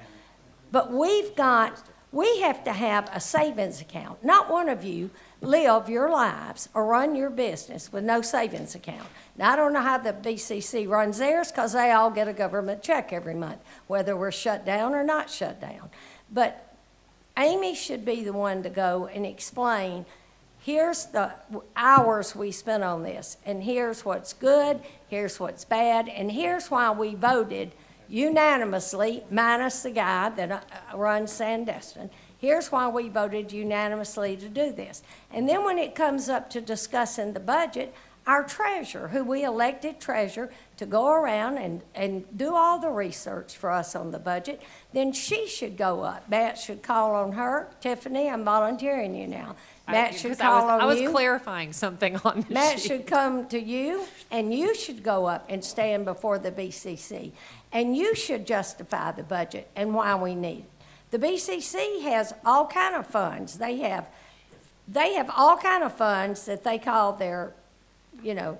But we have to have a savings account. Not one of you live your lives or run your business with no savings account. Now, I don't know how the BCC runs theirs because they all get a government check every month, whether we're shut down or not shut down. But Amy should be the one to go and explain, here's the hours we spent on this, and here's what's good, here's what's bad, and here's why we voted unanimously, minus the guy that runs Sandestin. Here's why we voted unanimously to do this. And then when it comes up to discussing the budget, our treasurer, who we elected treasurer to go around and do all the research for us on the budget, then she should go up. Matt should call on her. Tiffany, I'm volunteering you now. Matt should call on you. I was clarifying something on the Matt sheet. should come to you, and you should go up and stand before the BCC. And you should justify the budget and why we need it. The BCC has all kind of funds. They have all kind of funds that they call their, you know,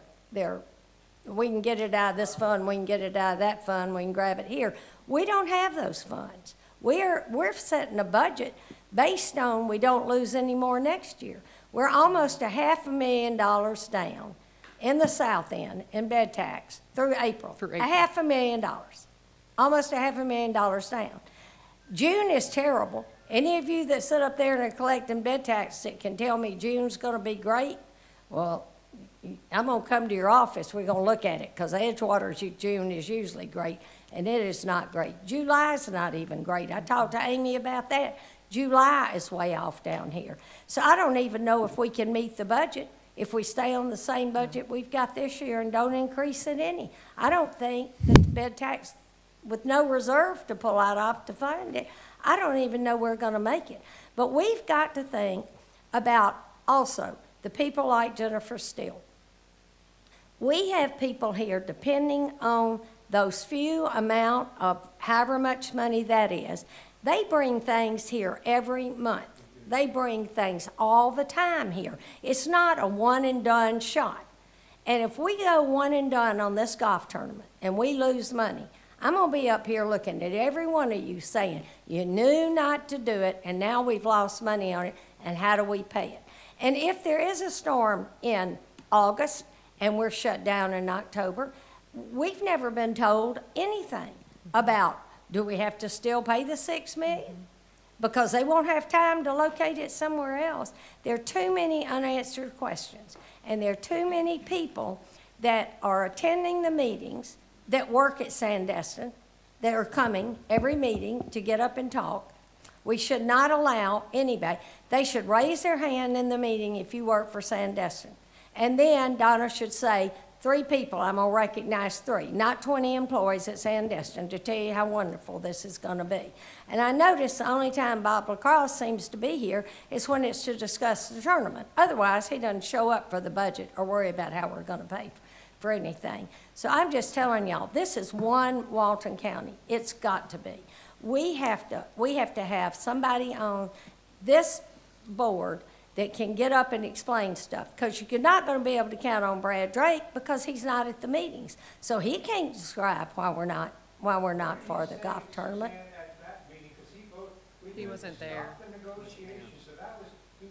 we can get it out of this fund, we can get it out of that fund, we can grab it here. We don't have those funds. We're setting a budget based on we don't lose any more next year. We're almost $500,000 down in the south end in bed tax through April. $500,000. Almost $500,000 down. June is terrible. Any of you that sit up there and are collecting bed tax that can tell me June's gonna be great, well, I'm gonna come to your office, we're gonna look at it, because Edgewater's June is usually great, and it is not great. July's not even great. I talked to Amy about that. July is way off down here. So I don't even know if we can meet the budget if we stay on the same budget we've got this year and don't increase it any. I don't think that the bed tax, with no reserve to pull out of to fund it, I don't even know we're gonna make it. But we've got to think about also the people like Jennifer Steele. We have people here depending on those few amount of however much money that is. They bring things here every month. They bring things all the time here. It's not a one and done shot. And if we go one and done on this golf tournament and we lose money, I'm gonna be up here looking at every one of you saying, you knew not to do it and now we've lost money on it, and how do we pay it? And if there is a storm in August and we're shut down in October, we've never been told anything about, do we have to still pay the $6 million? Because they won't have time to locate it somewhere else. There are too many unanswered questions, and there are too many people that are attending the meetings that work at Sandestin that are coming every meeting to get up and talk. We should not allow anybody. They should raise their hand in the meeting if you work for Sandestin. And then Donna should say, 3 people, I'm gonna recognize 3, not 20 employees at Sandestin, to tell you how wonderful this is gonna be. And I notice the only time Bob LaCrosse seems to be here is when it's to discuss the tournament. Otherwise, he doesn't show up for the budget or worry about how we're gonna pay for anything. So I'm just telling y'all, this is one Walton County. It's got to be. We have to have somebody on this board that can get up and explain stuff, because you're not going to be able to count on Brad Drake because he's not at the meetings. So he can't describe why we're not for the golf tournament. He wasn't there. So that was, he,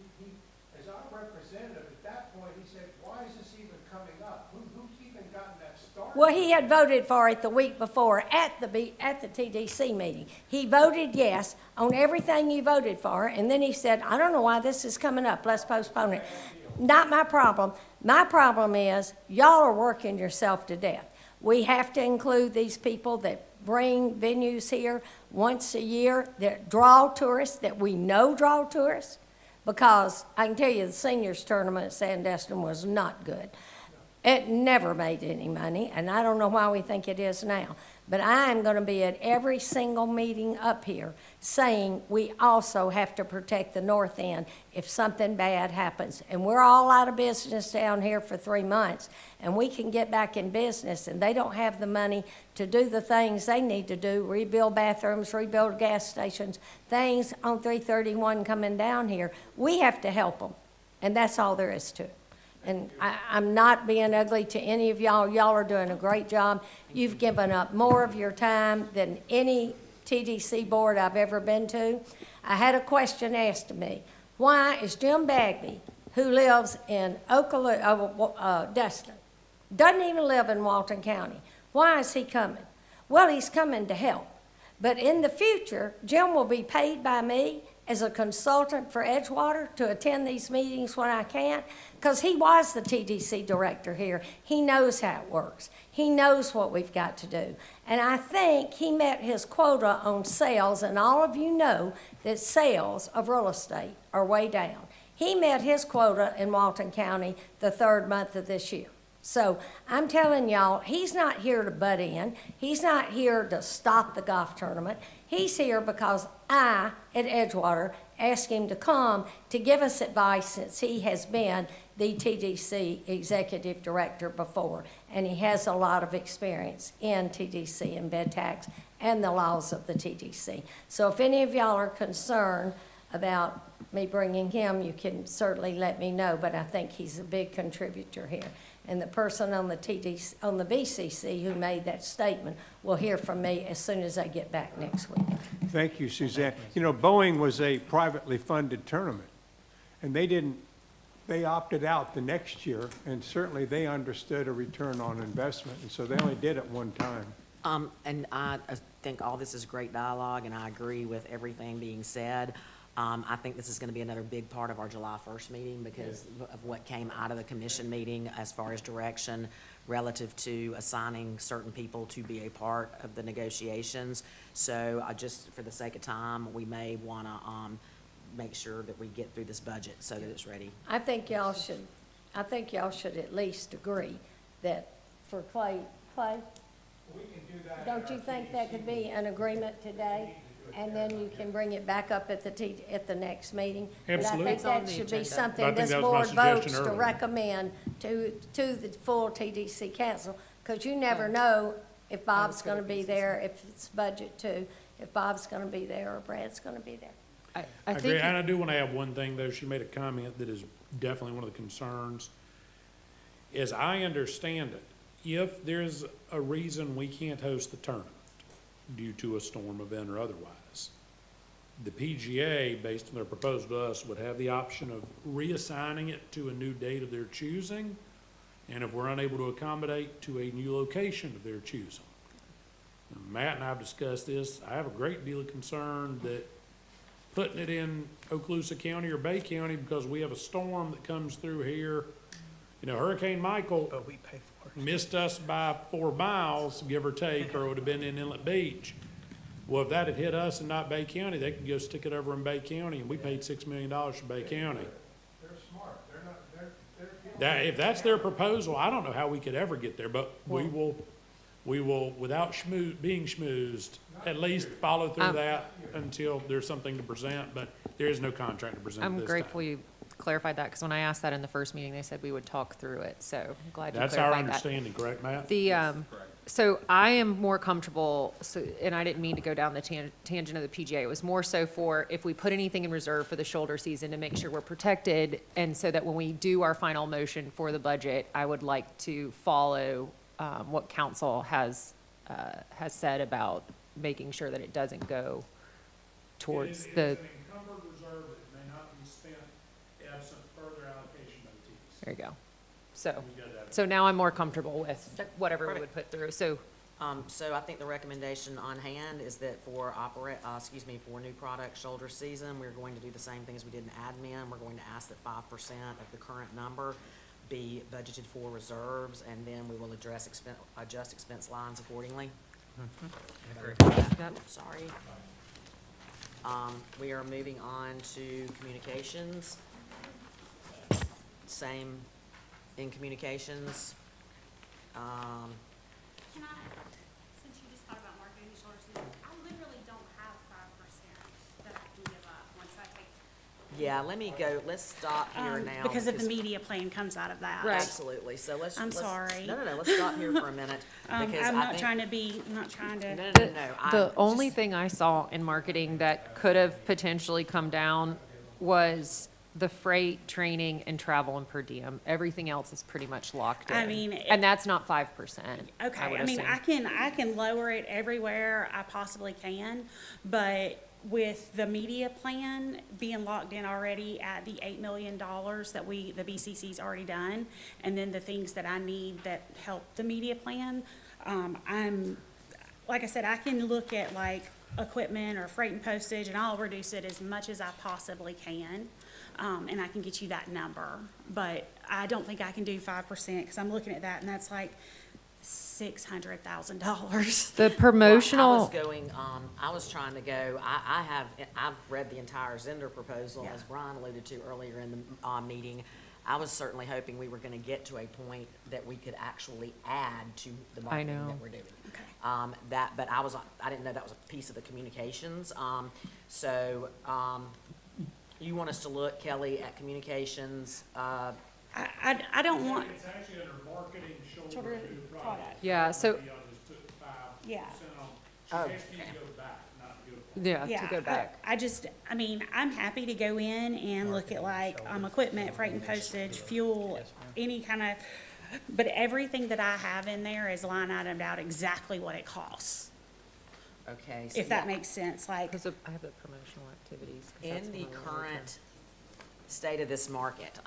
as our representative at that point, he said, why is this even coming up? Who's even gotten that started? Well, he had voted for it the week before at the TDC meeting. He voted yes on everything you voted for, and then he said, I don't know why this is coming up, let's postpone it. Not my problem. My problem is y'all are working yourself to death. We have to include these people that bring venues here once a year, that draw tourists, that we know draw tourists, because I can tell you the seniors tournament at Sandestin was not good. It never made any money, and I don't know why we think it is now. But I am going to be at every single meeting up here saying we also have to protect the north end if something bad happens. And we're all out of business down here for 3 months, and we can get back in business, and they don't have the money to do the things they need to do, rebuild bathrooms, rebuild gas stations, things on 331 coming down here. We have to help them, and that's all there is to it. And I'm not being ugly to any of y'all. Y'all are doing a great job. You've given up more of your time than any TDC board I've ever been to. I had a question asked of me. Why is Jim Bagby, who lives in Destin, doesn't even live in Walton County, why is he coming? Well, he's coming to help. But in the future, Jim will be paid by me as a consultant for Edgewater to attend these meetings when I can, because he was the TDC director here. He knows how it works. He knows what we've got to do. And I think he met his quota on sales, and all of you know that sales of real estate are way down. He met his quota in Walton County the 3rd month of this year. So I'm telling y'all, he's not here to butt in. He's not here to stop the golf tournament. He's here because I, at Edgewater, asked him to come to give us advice since he has been the TDC executive director before. And he has a lot of experience in TDC and bed tax and the laws of the TDC. So if any of y'all are concerned about me bringing him, you can certainly let me know, but I think he's a big contributor here. And the person on the BCC who made that statement will hear from me as soon as I get back next week. Thank you, Suzanne. You know, Boeing was a privately funded tournament, and they opted out the next year, and certainly they understood a return on investment, and so they only did it one time. And I think all this is great dialogue, and I agree with everything being said. I think this is going to be another big part of our July 1st meeting because of what came out of the commission meeting as far as direction relative to assigning certain people to be a part of the negotiations. So just for the sake of time, we may want to make sure that we get through this budget so that it's ready. I think y'all should at least agree that for Clay, We can do that. don't you think that could be an agreement today? And then you can bring it back up at the next meeting? Absolutely. But I It's think on that the should be agenda. something I think this that was my board suggestion votes to earlier. recommend to the full TDC council, because you never know if Bob's gonna be there, if it's budget too, if Bob's gonna be there or Brad's gonna be there. I I agree, think, and I do want to add one thing, though. She made a comment that is definitely one of the concerns. As I understand it, if there's a reason we can't host the tournament due to a storm event or otherwise, the PGA, based on their proposal to us, would have the option of reassigning it to a new date of their choosing, and if we're unable to accommodate, to a new location of their choosing. Matt and I have discussed this. I have a great deal of concern that putting it in Okaloosa County or Bay County because we have a storm that comes through here. You know, Hurricane Michael But we pay for it. missed us by 4 miles, give or take, or it would have been in Inlet Beach. Well, if that had hit us and not Bay County, they could go stick it over in Bay County, and we paid $6 million for Bay County. They're smart. They're not, they're. That, if that's their proposal, I don't know how we could ever get there, but we will, without being schmoozed, at least follow through that until there's something to present, but there is no contract to present at I'm this grateful time. you clarified that, because when I asked that in the first meeting, they said we would talk through it, so I'm glad you That's clarified our that. understanding, correct, Matt? So I am more comfortable, and I didn't mean to go down the tangent of the PGA. It was more so for if we put anything in reserve for the shoulder season to make sure we're protected, and so that when we do our final motion for the budget, I would like to follow what council has said about making sure that it doesn't go towards the. It is an encumbered reserve that may not be spent absent further allocation of the TDC. There you go. So, We got that. so now I'm more comfortable with whatever we would put through. So So I think the recommendation on hand is that for for new product shoulder season, we're going to do the same thing as we did in admin. We're going to ask that 5% of the current number be budgeted for reserves, and then we will adjust expense lines accordingly. Yep. Sorry. We are moving on to communications. Same in communications. Can I, since you just thought about marketing the shoulder season, I literally don't have 5% that I can give up once I take. Yeah, let's stop here now. Because of the media plan comes out of that. Absolutely, so let's. I'm let's- sorry. No, let's stop here for a minute. Because I'm I not think- trying to be, I'm not trying to. No. The only thing I saw in marketing that could have potentially come down was the freight, training, and travel and per diem. Everything else is pretty much locked in. I mean, And that's not 5%. Okay, would I mean, assume. I can lower it everywhere I possibly can, but with the media plan being locked in already at the $8 million that the BCC's already done, and then the things that I need that help the media plan, like I said, I can look at like equipment or freight and postage, and I'll reduce it as much as I possibly can. And I can get you that number, but I don't think I can do 5%, because I'm looking at that, and that's like $600,000. The promotional. Well, I was trying to go, I've read the entire Zender proposal, as Brian alluded to earlier in the, meeting. I was certainly hoping we were gonna get to a point that we could actually add to the marketing know. that we're doing. Okay. But I didn't know that was a piece of the communications. You want us to look, Kelly, at communications, I don't want, It's actually under marketing, shoulder Shoulder to product. product. Yeah, so- Y'all just took 5% Yeah. off. Oh. She asked you to go back, not to go forward. Yeah, to go back. I mean, I'm happy to go in and look at like, equipment, freight and postage, fuel, any kind of, but everything that I have in there is line itemed out exactly what it costs, okay? so if that yeah. makes sense, like, Because I have the promotional activities. 'cause that's In the one of current state of this market,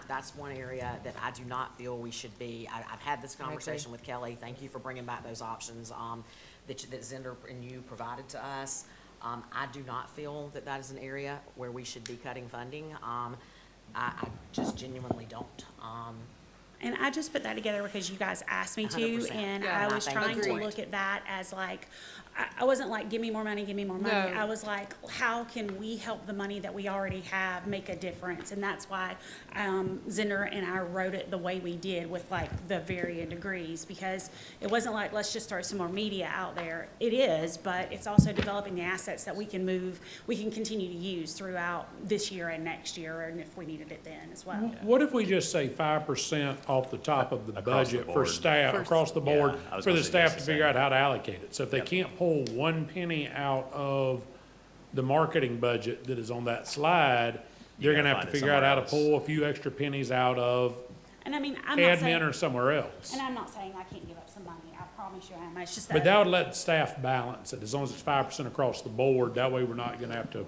that's one area that I do not feel we should be. I've had this conversation with Kelly. Thank you for bringing back those options, that Zender and you provided to us. I do not feel that that is an area where we should be cutting funding. I just genuinely don't. and I just put that together because you guys asked me to, 100%. and Yeah, I was thank trying you to for it. look at that as like, I wasn't like, give me more money, give me more money. No. I was like, how can we help the money that we already have make a difference? And that's why, Zender and I wrote it the way we did with like the varying degrees, because it wasn't like, let's just throw some more media out there. It is, but it's also developing the assets that we can continue to use throughout this year and next year, and if we needed it then as well. What if we just say 5% off the top of the Across the budget for board. staff, across the board, Yeah, I was for gonna the suggest staff to the figure same. out how to allocate it? So if they can't pull 1 penny out of the marketing budget that is on that slide, they're gotta gonna have find to it figure out how to somewhere else. pull a few extra pennies out of And I mean, I'm not admin saying, or somewhere else. and I'm not saying I can't give up some money, I promise you I am, it's just But that. that would let staff balance it, as long as it's 5% across the board. That way, we're not gonna have to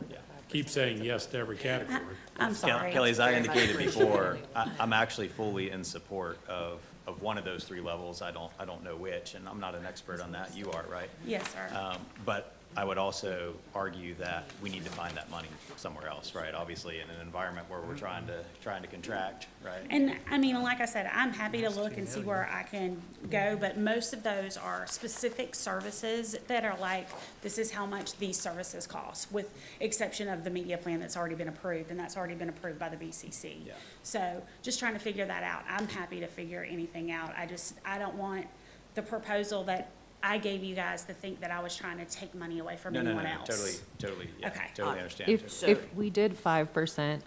keep saying yes to every category. I'm sorry. Kelly, as I Very much indicated before, appreciated. I'm actually fully in support of one of those 3 levels. I don't know which, and I'm not an expert on that. You are, right? Yes, sir. But I would also argue that we need to find that money somewhere else, right? Obviously, in an environment where we're trying to contract, right? And, I mean, like I said, I'm happy to look and see where I can go, but most of those are specific services that are like, this is how much these services cost, with exception of the media plan that's already been approved, and that's already been approved by the BCC. Yeah. So, just trying to figure that out. I'm happy to figure anything out. I don't want the proposal that I gave you guys to think that I was trying to take money away from No, anyone else. Totally, yeah, Okay. totally understand. If we did 5%,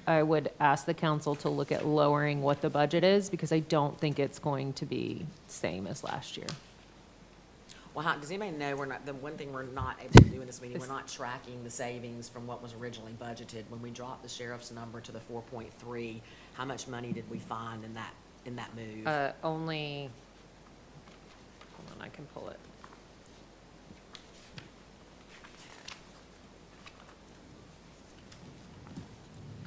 I would ask the council to look at lowering what the budget is, because I don't think it's going to be same as last year. Well, does anybody know, the one thing we're not able to do in this meeting, we're not tracking the savings from what was originally budgeted. When we dropped the sheriff's number to the 4.3, how much money did we find in that move? Only, hold on, I can pull it.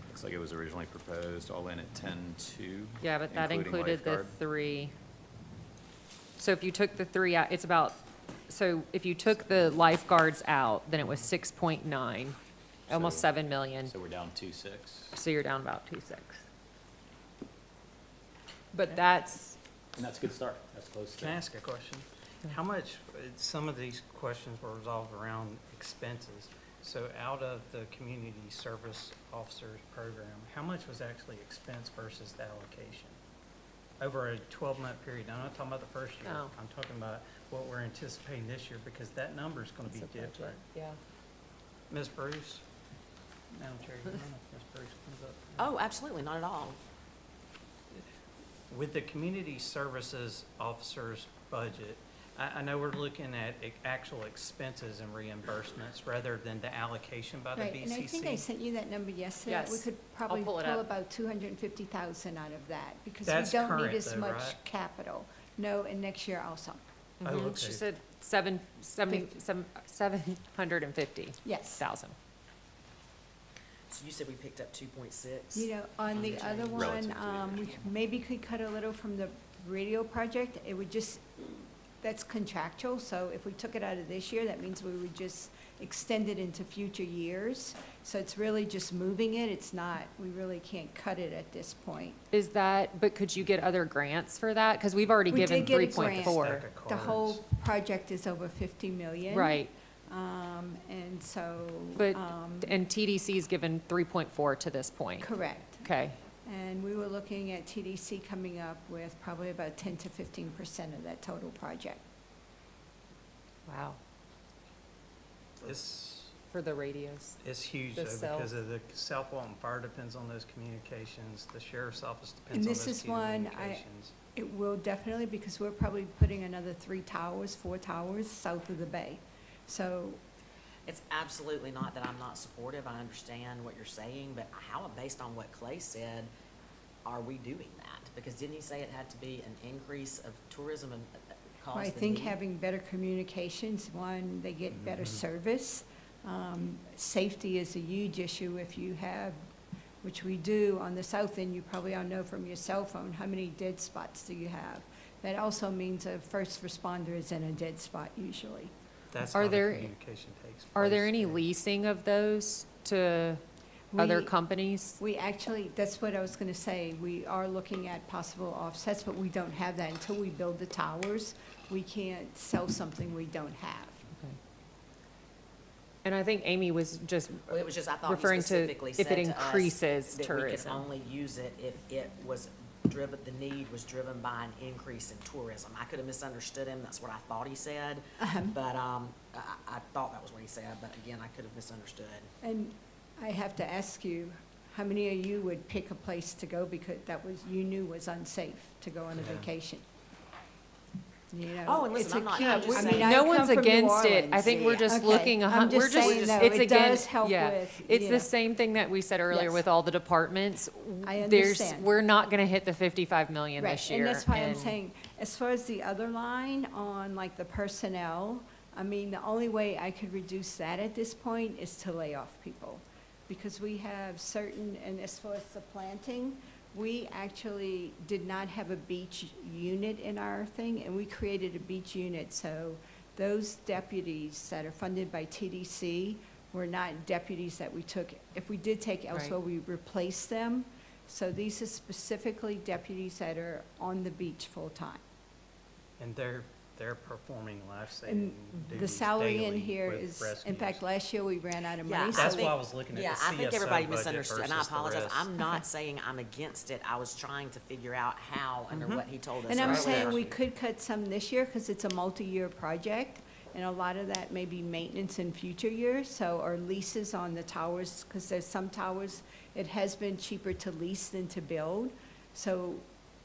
Looks like it was originally proposed all in at 10.2. Yeah, but that including included the lifeguard. 3. So if you took the 3 out, it's about, so if you took the lifeguards out, then it was 6.9, almost So- 7 million. So we're down 2.6. So you're down about 2.6. But that's, And that's a good start. That's close Can I ask a question? How much, some of these questions were resolved around expenses. So out of the community service officers program, how much was actually expense versus the allocation? Over a 12-month period. Now, I'm not talking about the first year. Oh. I'm talking about what we're anticipating this year, because that number's gonna be different. yeah. Ms. Bruce? Madam Chair, you mind if Ms. Bruce comes up? Oh, absolutely, not at all. With the community services officer's budget, I know we're looking at actual expenses and reimbursements rather than the allocation by the Right, and I think I BCC. sent you that number yesterday. Yes. We could I'll probably pull pull it up. about 250,000 out of that, because we That's don't current need as though, much right? capital. No, and next year also. Oh, Mhm. okay. She said 750,000. Yes. So you said we picked up 2.6? You know, on the other one, Relative to we maybe could cut a little from the radio project. It would just, that's contractual, so if we took it out of this year, that means we would just extended into future years. So it's really just moving it. It's not, we really can't cut it at this point. Is that, but could you get other grants for that? Because we've already We given did get a 3.4. grant. The whole project is over 50 million. Right, And so. but, and TDC's given 3.4 to this point. Correct. Okay, And we were looking at TDC coming up with probably about 10 to 15% of that total project. wow, It's, for the radios. it's huge The though, cell. because of the South Walton Fire depends on those communications, the sheriff's office And depends on this those is one, communications. it will definitely, because we're probably putting another 4 towers south of the bay. So It's absolutely not that I'm not supportive. I understand what you're saying, but how, based on what Clay said, are we doing that? Because didn't he say it had to be an increase of tourism and cause I the think need? having better communications, one, they get better service. Safety is a huge issue if you have, which we do on the south end, you probably all know from your cell phone, how many dead spots do you have? That also means a first responder is in a dead spot usually. That's Are how the there- communication takes place. Are there any yeah. leasing of those to other We- companies? We actually, that's what I was gonna say, we are looking at possible offsets, but we don't have that until we build the towers. We can't sell something we don't have. And I think Amy was just Well, it was just, I thought he referring to specifically if said it to us increases that we could tourism. only use it if it was driven, the need was driven by an increase in tourism. I could have misunderstood him, that's what I thought he said, but, I thought that was what he said, but again, I could have misunderstood. And I have to ask you, how many of you would pick a place to go because that was, you knew was unsafe to go on a Yeah. vacation? You know, Oh, and listen, it's a I'm not- key- I'm just I mean, saying- I No come one's from New against it. I Orleans. think we're just Okay, looking, I'm we're just just, saying, though, it's it again, does help yeah. with, It's you the know. same thing that we said earlier Yes. with all the departments. I There's, understand. we're not gonna hit the 55 million Right, this year. and that's why I'm and- saying, as far as the other line on like the personnel, I mean, the only way I could reduce that at this point is to lay off people. Because we have certain, and as far as the planting, we actually did not have a beach unit in our thing, and we created a beach unit. So those deputies that are funded by TDC were not deputies that we took. If we did take elsewhere, we replaced them. So these are specifically deputies that are on the beach full-time. And they're performing And life-saving the duties salary in daily here with is, in rescues. fact, last year we ran out of Yeah, money. so That's think- why I was looking at the Yeah, I think CSO everybody budget misunderstood, and I versus the apologize. rest. I'm not saying I'm against it. I was trying to figure out how, under what he told us And I'm earlier. saying we could cut some this year because it's a multi-year project, and a lot of that may be maintenance in future years, so, or leases on the towers, because there's some towers, it has been cheaper to lease than to build. So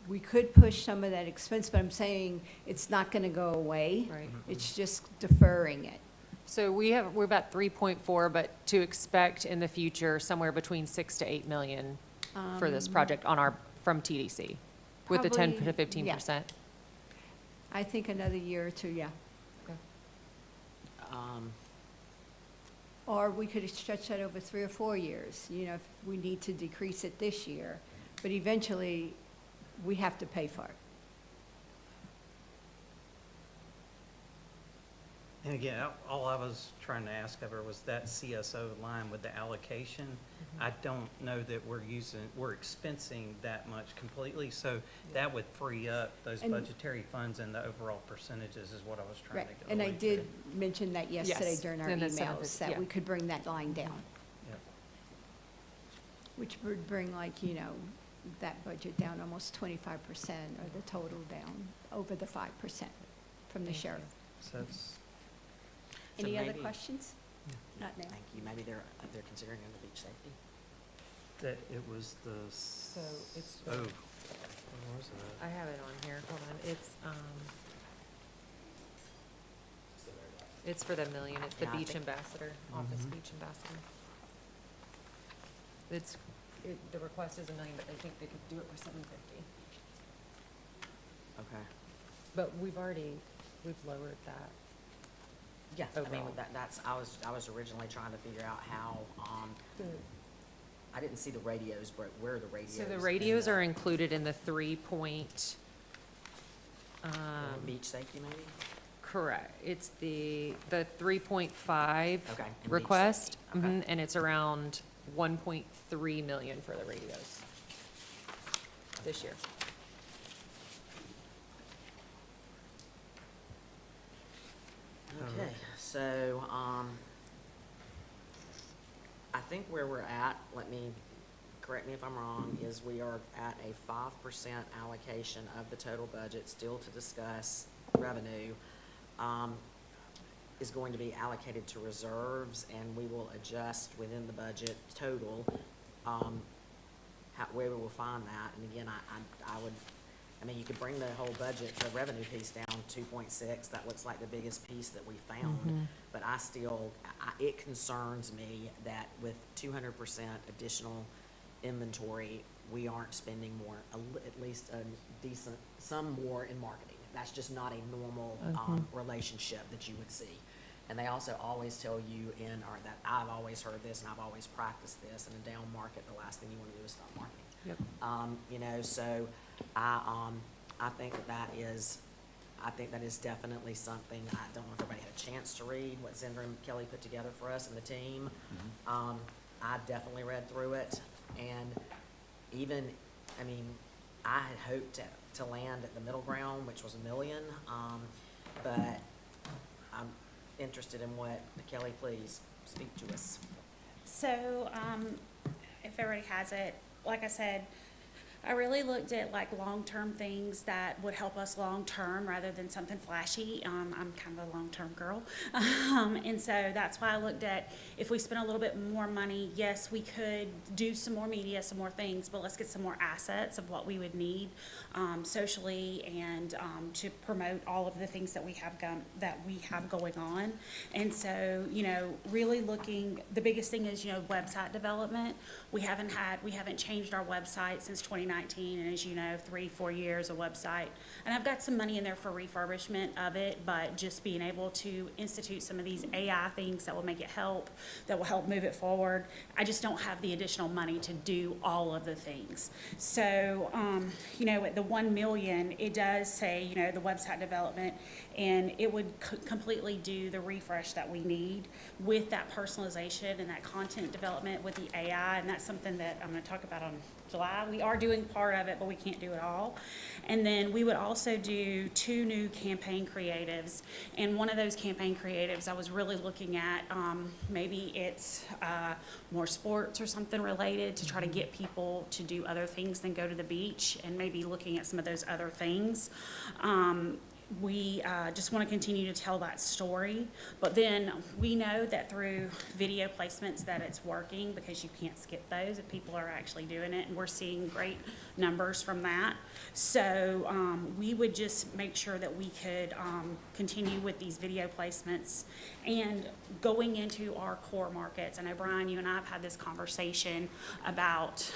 we could push some of that expense, but I'm saying it's not gonna go away. Right. It's just deferring it. So we're about 3.4, but to expect in the future somewhere between 6 to 8 million for this project from TDC, with the 10 to Probably, 15%. I think another year or two, yeah. Or we could stretch that over 3 or 4 years, you know, if we need to decrease it this year. But eventually, we have to pay for it. And again, all I was trying to ask of her was that CSO line with the allocation. I don't know that we're expensing that much completely, so that would free up those And- budgetary funds and the overall percentages is what I was trying Right, to get. and I did mention that yesterday Yes, during our and that's some of emails, it, that yeah. we could bring that line down, Yep. which would bring like, you know, that budget down almost 25%, or the total down over the 5% from the sheriff. So it's, So Any other maybe- questions? Not now. Thank you. Maybe they're considering under beach safety. that it was the. So it's the- Oh, where was it? I have it on here, hold on, it's for the million, it's the Yeah, I beach think- ambassador, office Mhm. beach ambassador. The request is $1 million, but they think they could do it for $750. Okay. But we've lowered that. Yeah, I mean, Overall. I was originally trying to figure out how, I didn't see the radios, but where are the radios? So the in radios are included in the 3 point, Beach safety maybe? Correct. It's the 3.5 Okay, in beach request, safety, okay. and it's around 1.3 million for the radios this year. Okay, so, I think where we're at, correct me if I'm wrong, is we are at a 5% allocation of the total budget, still to discuss revenue, is going to be allocated to reserves, and we will adjust within the budget total, where we will find that. And again, I mean, you could bring the whole budget, the revenue piece down 2.6, that looks like the biggest piece that we found. But it concerns me that with 200% additional inventory, we aren't spending more, at least a decent, some more in marketing. That's just not a normal, relationship that you would see. And they also always tell you that I've always heard this and I've always practiced this, in a down market, the last thing you want to do is stop marketing. Yep. So I think that is definitely something. I don't know if everybody had a chance to read what Zendra and Kelly put together for us and the team. I definitely read through it, and I had hoped to land at the middle ground, which was $1 million, but I'm interested in what, Kelly, please speak to us. So, if everybody has it, like I said, I really looked at like long-term things that would help us long-term rather than something flashy. I'm kind of a long-term girl. And so that's why I looked at, if we spend a little bit more money, yes, we could do some more media, some more things, but let's get some more assets of what we would need socially and to promote all of the things that we have going on. And so, really looking, the biggest thing is, website development. We haven't changed our website since 2019, and as you know, 3-4 years of website. And I've got some money in there for refurbishment of it, but just being able to institute some of these AI things that will help move it forward. I just don't have the additional money to do all of the things. So, at the 1 million, it does say, the website development, and it would completely do the refresh that we need with that personalization and that content development with the AI, and that's something that I'm going to talk about on July. We are doing part of it, but we can't do it all. And then we would also do 2 new campaign creatives. And one of those campaign creatives, I was really looking at, maybe it's more sports or something related to try to get people to do other things than go to the beach, and maybe looking at some of those other things. We just want to continue to tell that story, but then we know that through video placements that it's working, because you can't skip those if people are actually doing it, and we're seeing great numbers from that. So we would just make sure that we could continue with these video placements and going into our core markets. I know, Brian, you and I have had this conversation about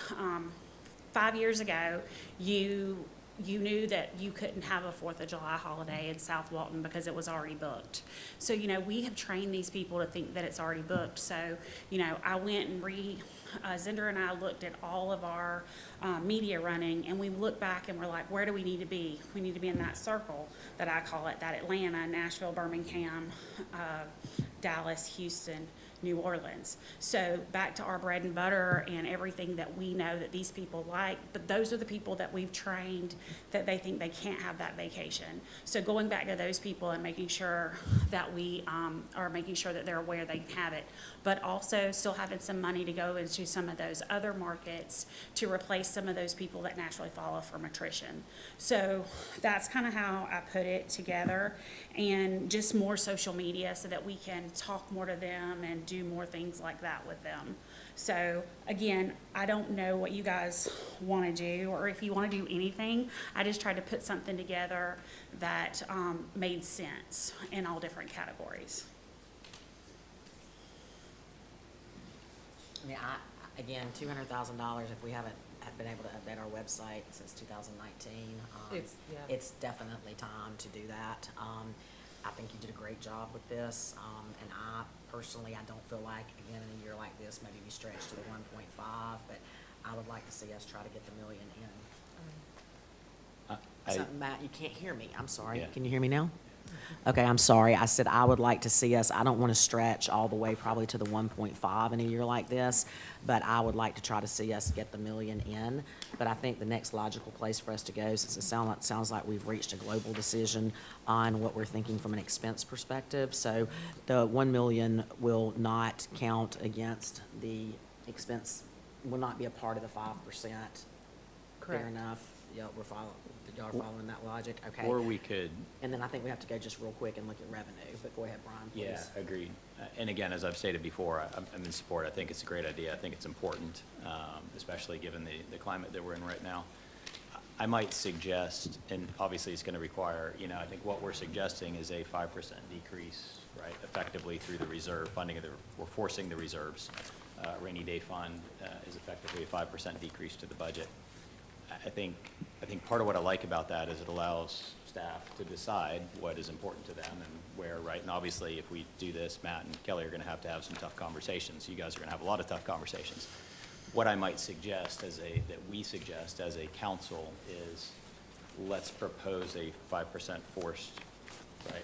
5 years ago, you knew that you couldn't have a 4th of July holiday in South Walton because it was already booked. So, we have trained these people to think that it's already booked. So, I went and Zendra and I looked at all of our media running, and we looked back and we're like, where do we need to be? We need to be in that circle that I call it, that Atlanta, Nashville, Birmingham, Dallas, Houston, New Orleans. So back to our bread and butter and everything that we know that these people like, but those are the people that we've trained that they think they can't have that vacation. So going back to those people and making sure that we are making sure that they're aware they can have it, but also still having some money to go into some of those other markets to replace some of those people that naturally fall off from attrition. So that's kind of how I put it together, and just more social media so that we can talk more to them and do more things like that with them. So again, I don't know what you guys want to do, or if you want to do anything. I just tried to put something together that made sense in all different categories. I mean, again, $200,000, if we haven't been able to update our website since 2019, it's definitely time to do that. I think you did a great job with this, and I don't feel like, again, in a year like this, maybe we stretch to the 1.5, but I would like to see us try to get the $1 million in. Matt, you can't hear me. I'm sorry. Yeah. Can you hear me now? Okay, I'm sorry. I said I would like to see us, I don't want to stretch all the way probably to the 1.5 in a year like this, but I would like to try to see us get the million in. But I think the next logical place for us to go, since it sounds like we've reached a global decision on what we're thinking from an expense perspective. So the 1 million will not count against the expense, will not be a part of the 5%. Fair Correct. enough. Yeah, y'all are following that logic? Okay. Or we could, And then I think we have to go just real quick and look at revenue, but go ahead, Brian, please. yeah, agreed. And again, as I've stated before, I'm in support. I think it's a great idea. I think it's important, especially given the climate that we're in right now. I might suggest, and obviously it's going to require, I think what we're suggesting is a 5% decrease, right, effectively through the reserve funding. We're forcing the reserves. Rainy day fund is effectively a 5% decrease to the budget. I think part of what I like about that is it allows staff to decide what is important to them and where, right? And obviously, if we do this, Matt and Kelly are going to have some tough conversations. You guys are going to have a lot of tough conversations. What I might suggest that we suggest as a council is let's propose a 5% forced, right,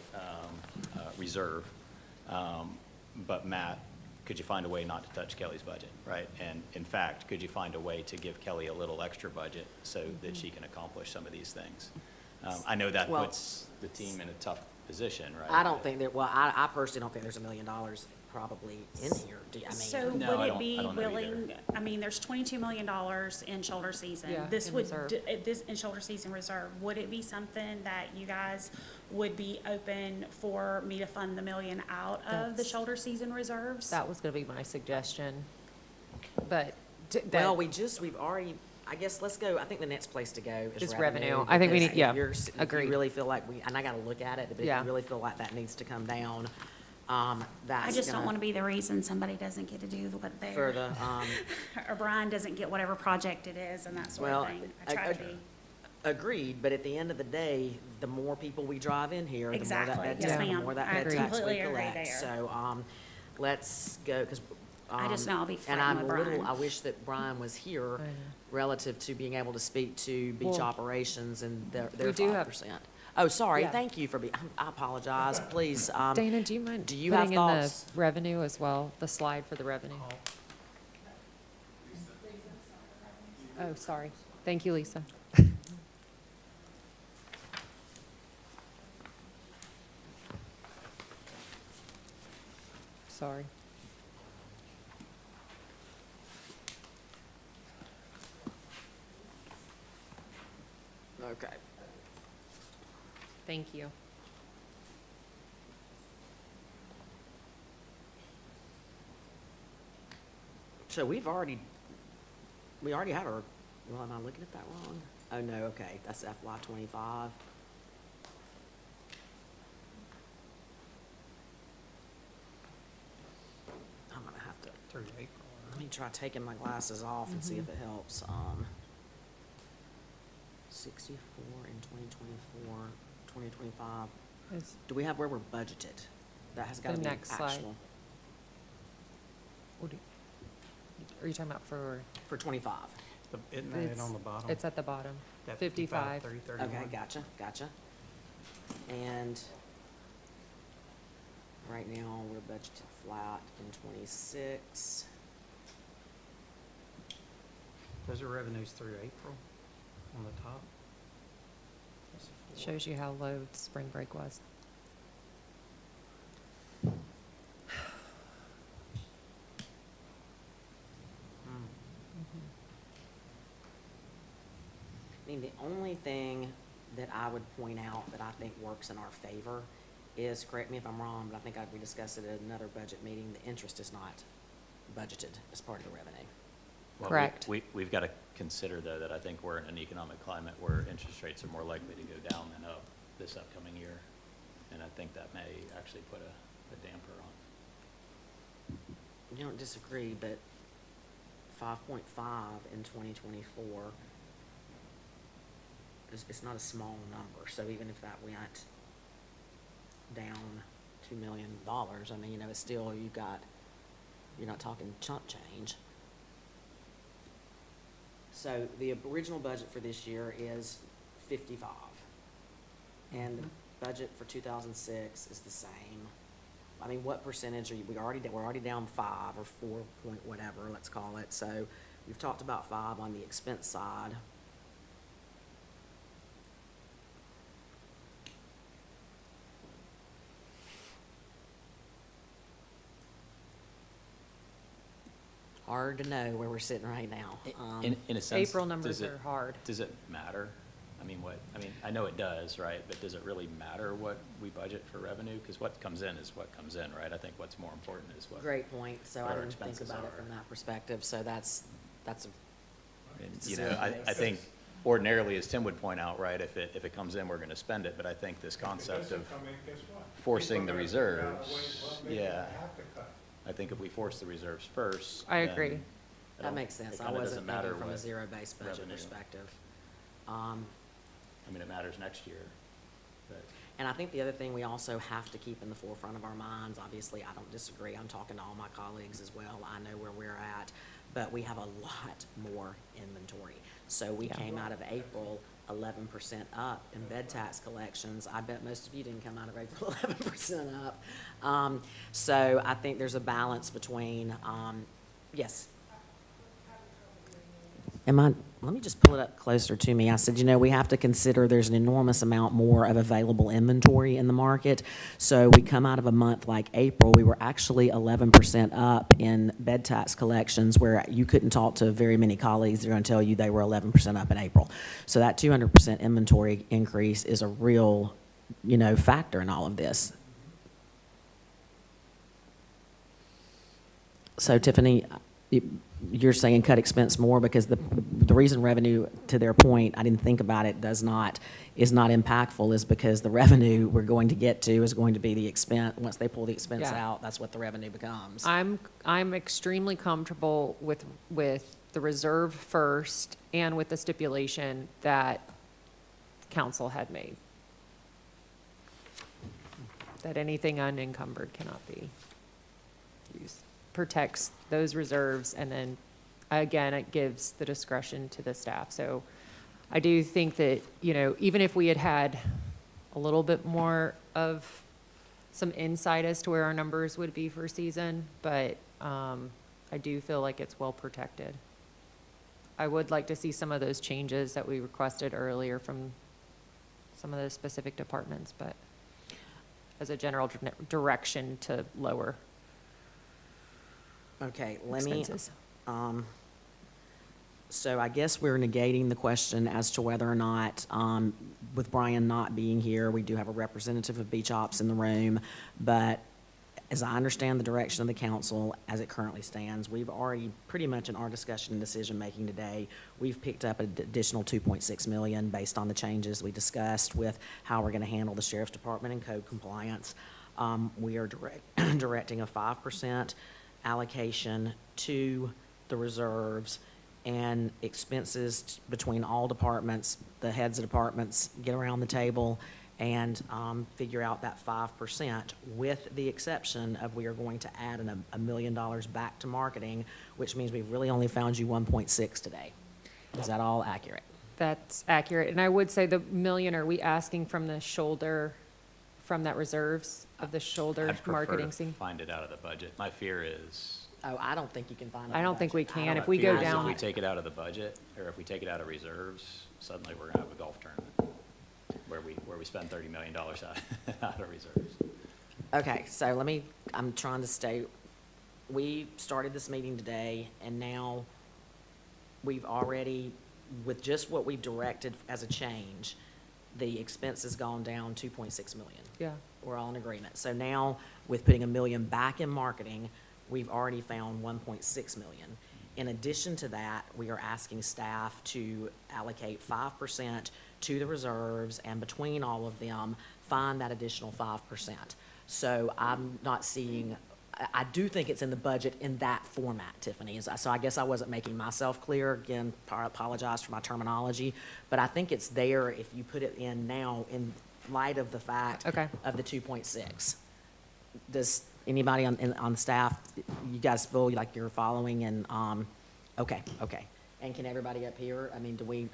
reserve. But Matt, could you find a way not to touch Kelly's budget, right? And in fact, could you find a way to give Kelly a little extra budget so that she can accomplish some of these things? I know that Well, puts the team in a tough position, right? I don't think that, well, I personally don't think there's $1 million probably in here. So No, would I it don't- be I don't know willing, I mean, there's $22 million in shoulder season. Yeah, This in would, reserve. this in shoulder season reserve, would it be something that you guys would be open for me to fund the million out of the That's- shoulder season reserves? That was gonna be my suggestion, but. Well, we've already, I guess, let's go, I think the next place to go is Is revenue. revenue. I think we because need- yeah, if you're if you agreed. really feel like and I gotta look at it, but if Yeah. you really feel like that needs to come down, I that's just don't gonna- want to be the reason somebody doesn't get to do what For they're, the, or Brian doesn't get whatever project it is and that sort of well, thing. I try to be. agreed, but at the end of the day, the more people we drive in here, the more that Exactly. head Yes, tax, the ma'am. more that I head tax we completely agree collect. there. So, let's go, because. I just know I'll be And fighting I'm with a little, Brian. I wish that Brian was here I know. relative to being able to speak to beach Well, operations and their we do have- 5%. Oh, sorry, Yeah. thank you for I apologize, please. Dana, do you mind do you have putting in the thoughts? revenue as well, the slide for the revenue? Oh, sorry. Thank you, Lisa. Sorry. Okay. Thank you. So we already have our, well, am I looking at that wrong? Oh, no, okay, that's FY25. I'm gonna have to, Through April. let me try taking my glasses off and see if it helps. 64 in 2024, 2025. Is Do we have where we're budgeted? That has got to The be next slide. actual what do are you talking about for? for 25. Isn't that it on the bottom? It's at the bottom. That 55. 30, 31? Okay, gotcha. And right now, we're budgeted flat in 26. Those are revenues through April on the top. That's four. Shows you how low spring break was. I mean, the only thing that I would point out that I think works in our favor is, correct me if I'm wrong, but I think we discussed it at another budget meeting, the interest is not budgeted as part of the revenue. Well, Correct. We've got to consider, though, that I think we're in an economic climate where interest rates are more likely to go down than up this upcoming year. And I think that may actually put a damper on. You don't disagree, but 5.5 in 2024 it's not a small number. So even if that went down $2 million, I mean, you know, it's still, you're not talking chump change. So the original budget for this year is 55. And budget for 2006 is the same. I mean, what percentage are you, we're already down 5 or 4 point whatever, let's call it. So we've talked about 5 on the expense side. Hard to know where we're sitting right now. In a sense. April numbers does it- are hard. Does it matter? I know it does, right? But does it really matter what we budget for revenue? Because what comes in is what comes in, right? I think what's more important is what. Great point. So what I our didn't think expenses about it are. from that perspective. So that's a, And, It's a you know, zero I base. think ordinarily, as Tim would point out, right, if it comes in, we're gonna spend it, but I think this concept of forcing the reserves, yeah. I think if we force the reserves first. I then agree. that makes sense. It I kinda wasn't doesn't matter thinking from a what zero-based budget revenue. perspective. I mean, it matters next year, but. And I think the other thing we also have to keep in the forefront of our minds, obviously, I don't disagree, I'm talking to all my colleagues as well, I know where we're at, but we have a lot more inventory. So we Yeah. came out of April 11% up in bed tax collections. I bet most of you didn't come out of April 11% up. So I think there's a balance between, yes. Let me just pull it up closer to me. I said, we have to consider there's an enormous amount more of available inventory in the market. So we come out of a month like April, we were actually 11% up in bed tax collections, where you couldn't talk to very many colleagues. They're going to tell you they were 11% up in April. So that 200% inventory increase is a real, factor in all of this. So Tiffany, you're saying cut expense more because the reason revenue, to their point, I didn't think about it, is not impactful, is because the revenue we're going to get to is going to be the expense. Once they pull the expense Yeah. out, that's what the revenue becomes. I'm extremely comfortable with the reserve first and with the stipulation that council had made. That anything unencumbered cannot be used. Protects those reserves, and then, again, it gives the discretion to the staff. So I do think that, even if we had a little bit more of some insight as to where our numbers would be for season, but I do feel like it's well protected. I would like to see some of those changes that we requested earlier from some of the specific departments, but as a general direction to lower Okay, let me, expenses. so I guess we're negating the question as to whether or not, with Brian not being here, we do have a representative of Beach Ops in the room, but as I understand the direction of the council as it currently stands, we've already, pretty much in our discussion and decision-making today, we've picked up an additional 2.6 million based on the changes we discussed with how we're gonna handle the sheriff's department and code compliance. We are directing a 5% allocation to the reserves, and expenses between all departments, the heads of departments, get around the table and figure out that 5%, with the exception of we are going to add $1 million back to marketing, which means we've really only found you 1.6 today. Is that all accurate? That's accurate. And I would say the million, are we asking from the shoulder, from that reserves of the shoulder I'd prefer marketing to scene? find it out of the budget. My fear is. Oh, I don't think you can find it. I don't think we budget. can. I If don't we think go I- down- If we take it out of the budget, or if we take it out of reserves, suddenly we're gonna have a golf tournament where we spend $30 million out of reserves. Okay, so I'm trying to stay, we started this meeting today, and now we've already, with just what we've directed as a change, the expense has gone down 2.6 million. Yeah. We're all in agreement. So now, with putting $1 million back in marketing, we've already found 1.6 million. In addition to that, we are asking staff to allocate 5% to the reserves, and between all of them, find that additional 5%. So I'm not seeing, I do think it's in the budget in that format, Tiffany. So I guess I wasn't making myself clear. Again, I apologize for my terminology, but I think it's there if you put it in now in light of the fact Okay. of the 2.6. Does anybody on staff, you guys feel like you're following and, okay. And can everybody up here, do we,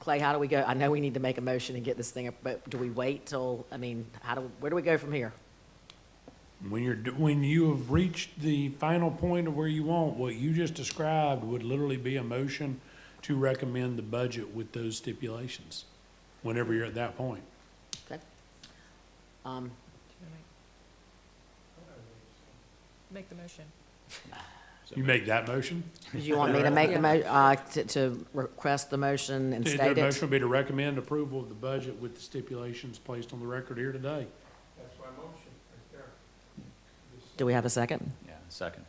Clay, how do we go? I know we need to make a motion and get this thing up, but do we wait till, I mean, where do we go from here? When you have reached the final point of where you want, what you just described would literally be a motion to recommend the budget with those stipulations, whenever you're at that point. Okay. Make the motion. You make that motion? Do you want me to make to request the motion and The state motion it? would be to recommend approval of the budget with the stipulations placed on the record here today. That's my motion, right there. Do we have a second? Yeah, second.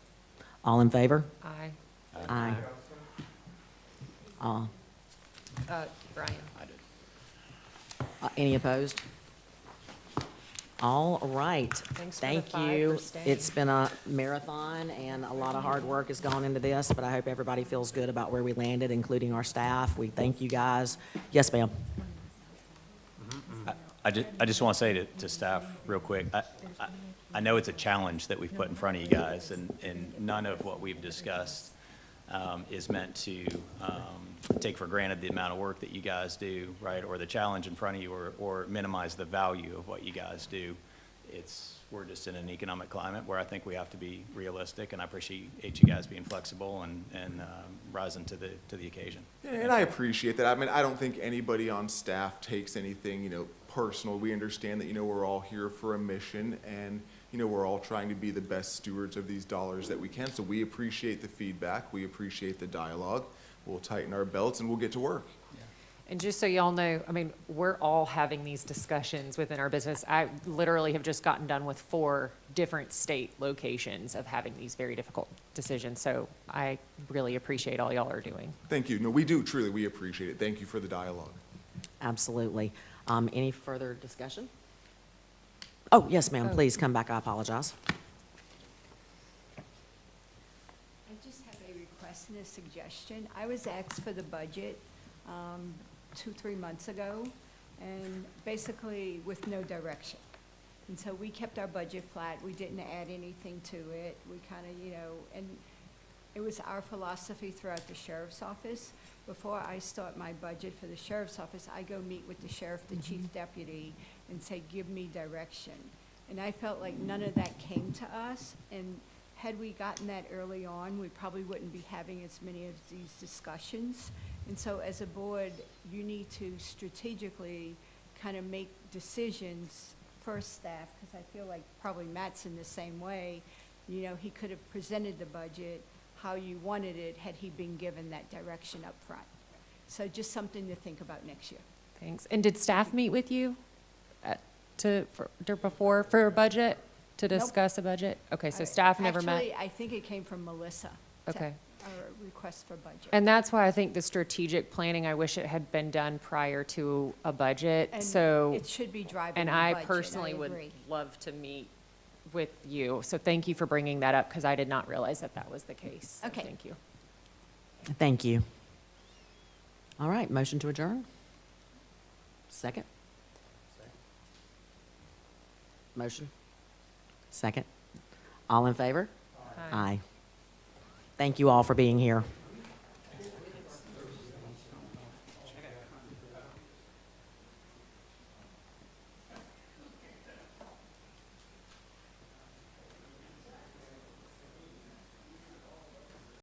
All in favor? Aye. Aye. Brian. I did. Any opposed? All right. Thanks for the Thank 5 you. for staying. It's been a marathon, and a lot of hard work has gone into this, but I hope everybody feels good about where we landed, including our staff. We thank you guys. Yes, ma'am. I just want to say to staff real quick, I know it's a challenge that we've put in front of you guys, and none of what we've discussed is meant to take for granted the amount of work that you guys do, right? Or the challenge in front of you, or minimize the value of what you guys do. We're just in an economic climate where I think we have to be realistic, and I appreciate you guys being flexible and rising to the occasion. And I appreciate that. I mean, I don't think anybody on staff takes anything, personal. We understand that, we're all here for a mission, and, we're all trying to be the best stewards of these dollars that we can. So we appreciate the feedback. We appreciate the dialogue. We'll tighten our belts and we'll get to work. And just so y'all know, I mean, we're all having these discussions within our business. I literally have just gotten done with 4 different state locations of having these very difficult decisions. So I really appreciate all y'all are doing. Thank you. No, we do, truly, we appreciate it. Thank you for the dialogue. Absolutely. Any further discussion? Oh, yes, ma'am. Please come back. I apologize. I just have a request and a suggestion. I was asked for the budget 2-3 months ago, and basically with no direction. And so we kept our budget flat. We didn't add anything to it. We kind of, and it was our philosophy throughout the sheriff's office. Before I start my budget for the sheriff's office, I go meet with the sheriff, the chief deputy, and say, give me direction. And I felt like none of that came to us, and had we gotten that early on, we probably wouldn't be having as many of these discussions. And so as a board, you need to strategically kind of make decisions for staff, because I feel like probably Matt's in the same way. He could have presented the budget how you wanted it had he been given that direction up front. So just something to think about next year. Thanks. And did staff meet with you before for a budget, to discuss a budget? Okay, so staff never met? Actually, I think it came from Melissa. Okay. Our request for budget. And that's why I think the strategic planning, I wish it had been done prior to a budget, And so. it should be driving And the I budget, personally I would agree. love to meet with you. So thank you for bringing that up, because I did not realize that was the case. So Okay. Thank you. Thank you. All right, motion to adjourn? Second? Motion? Second? All in favor? Aye. Thank you all for being here.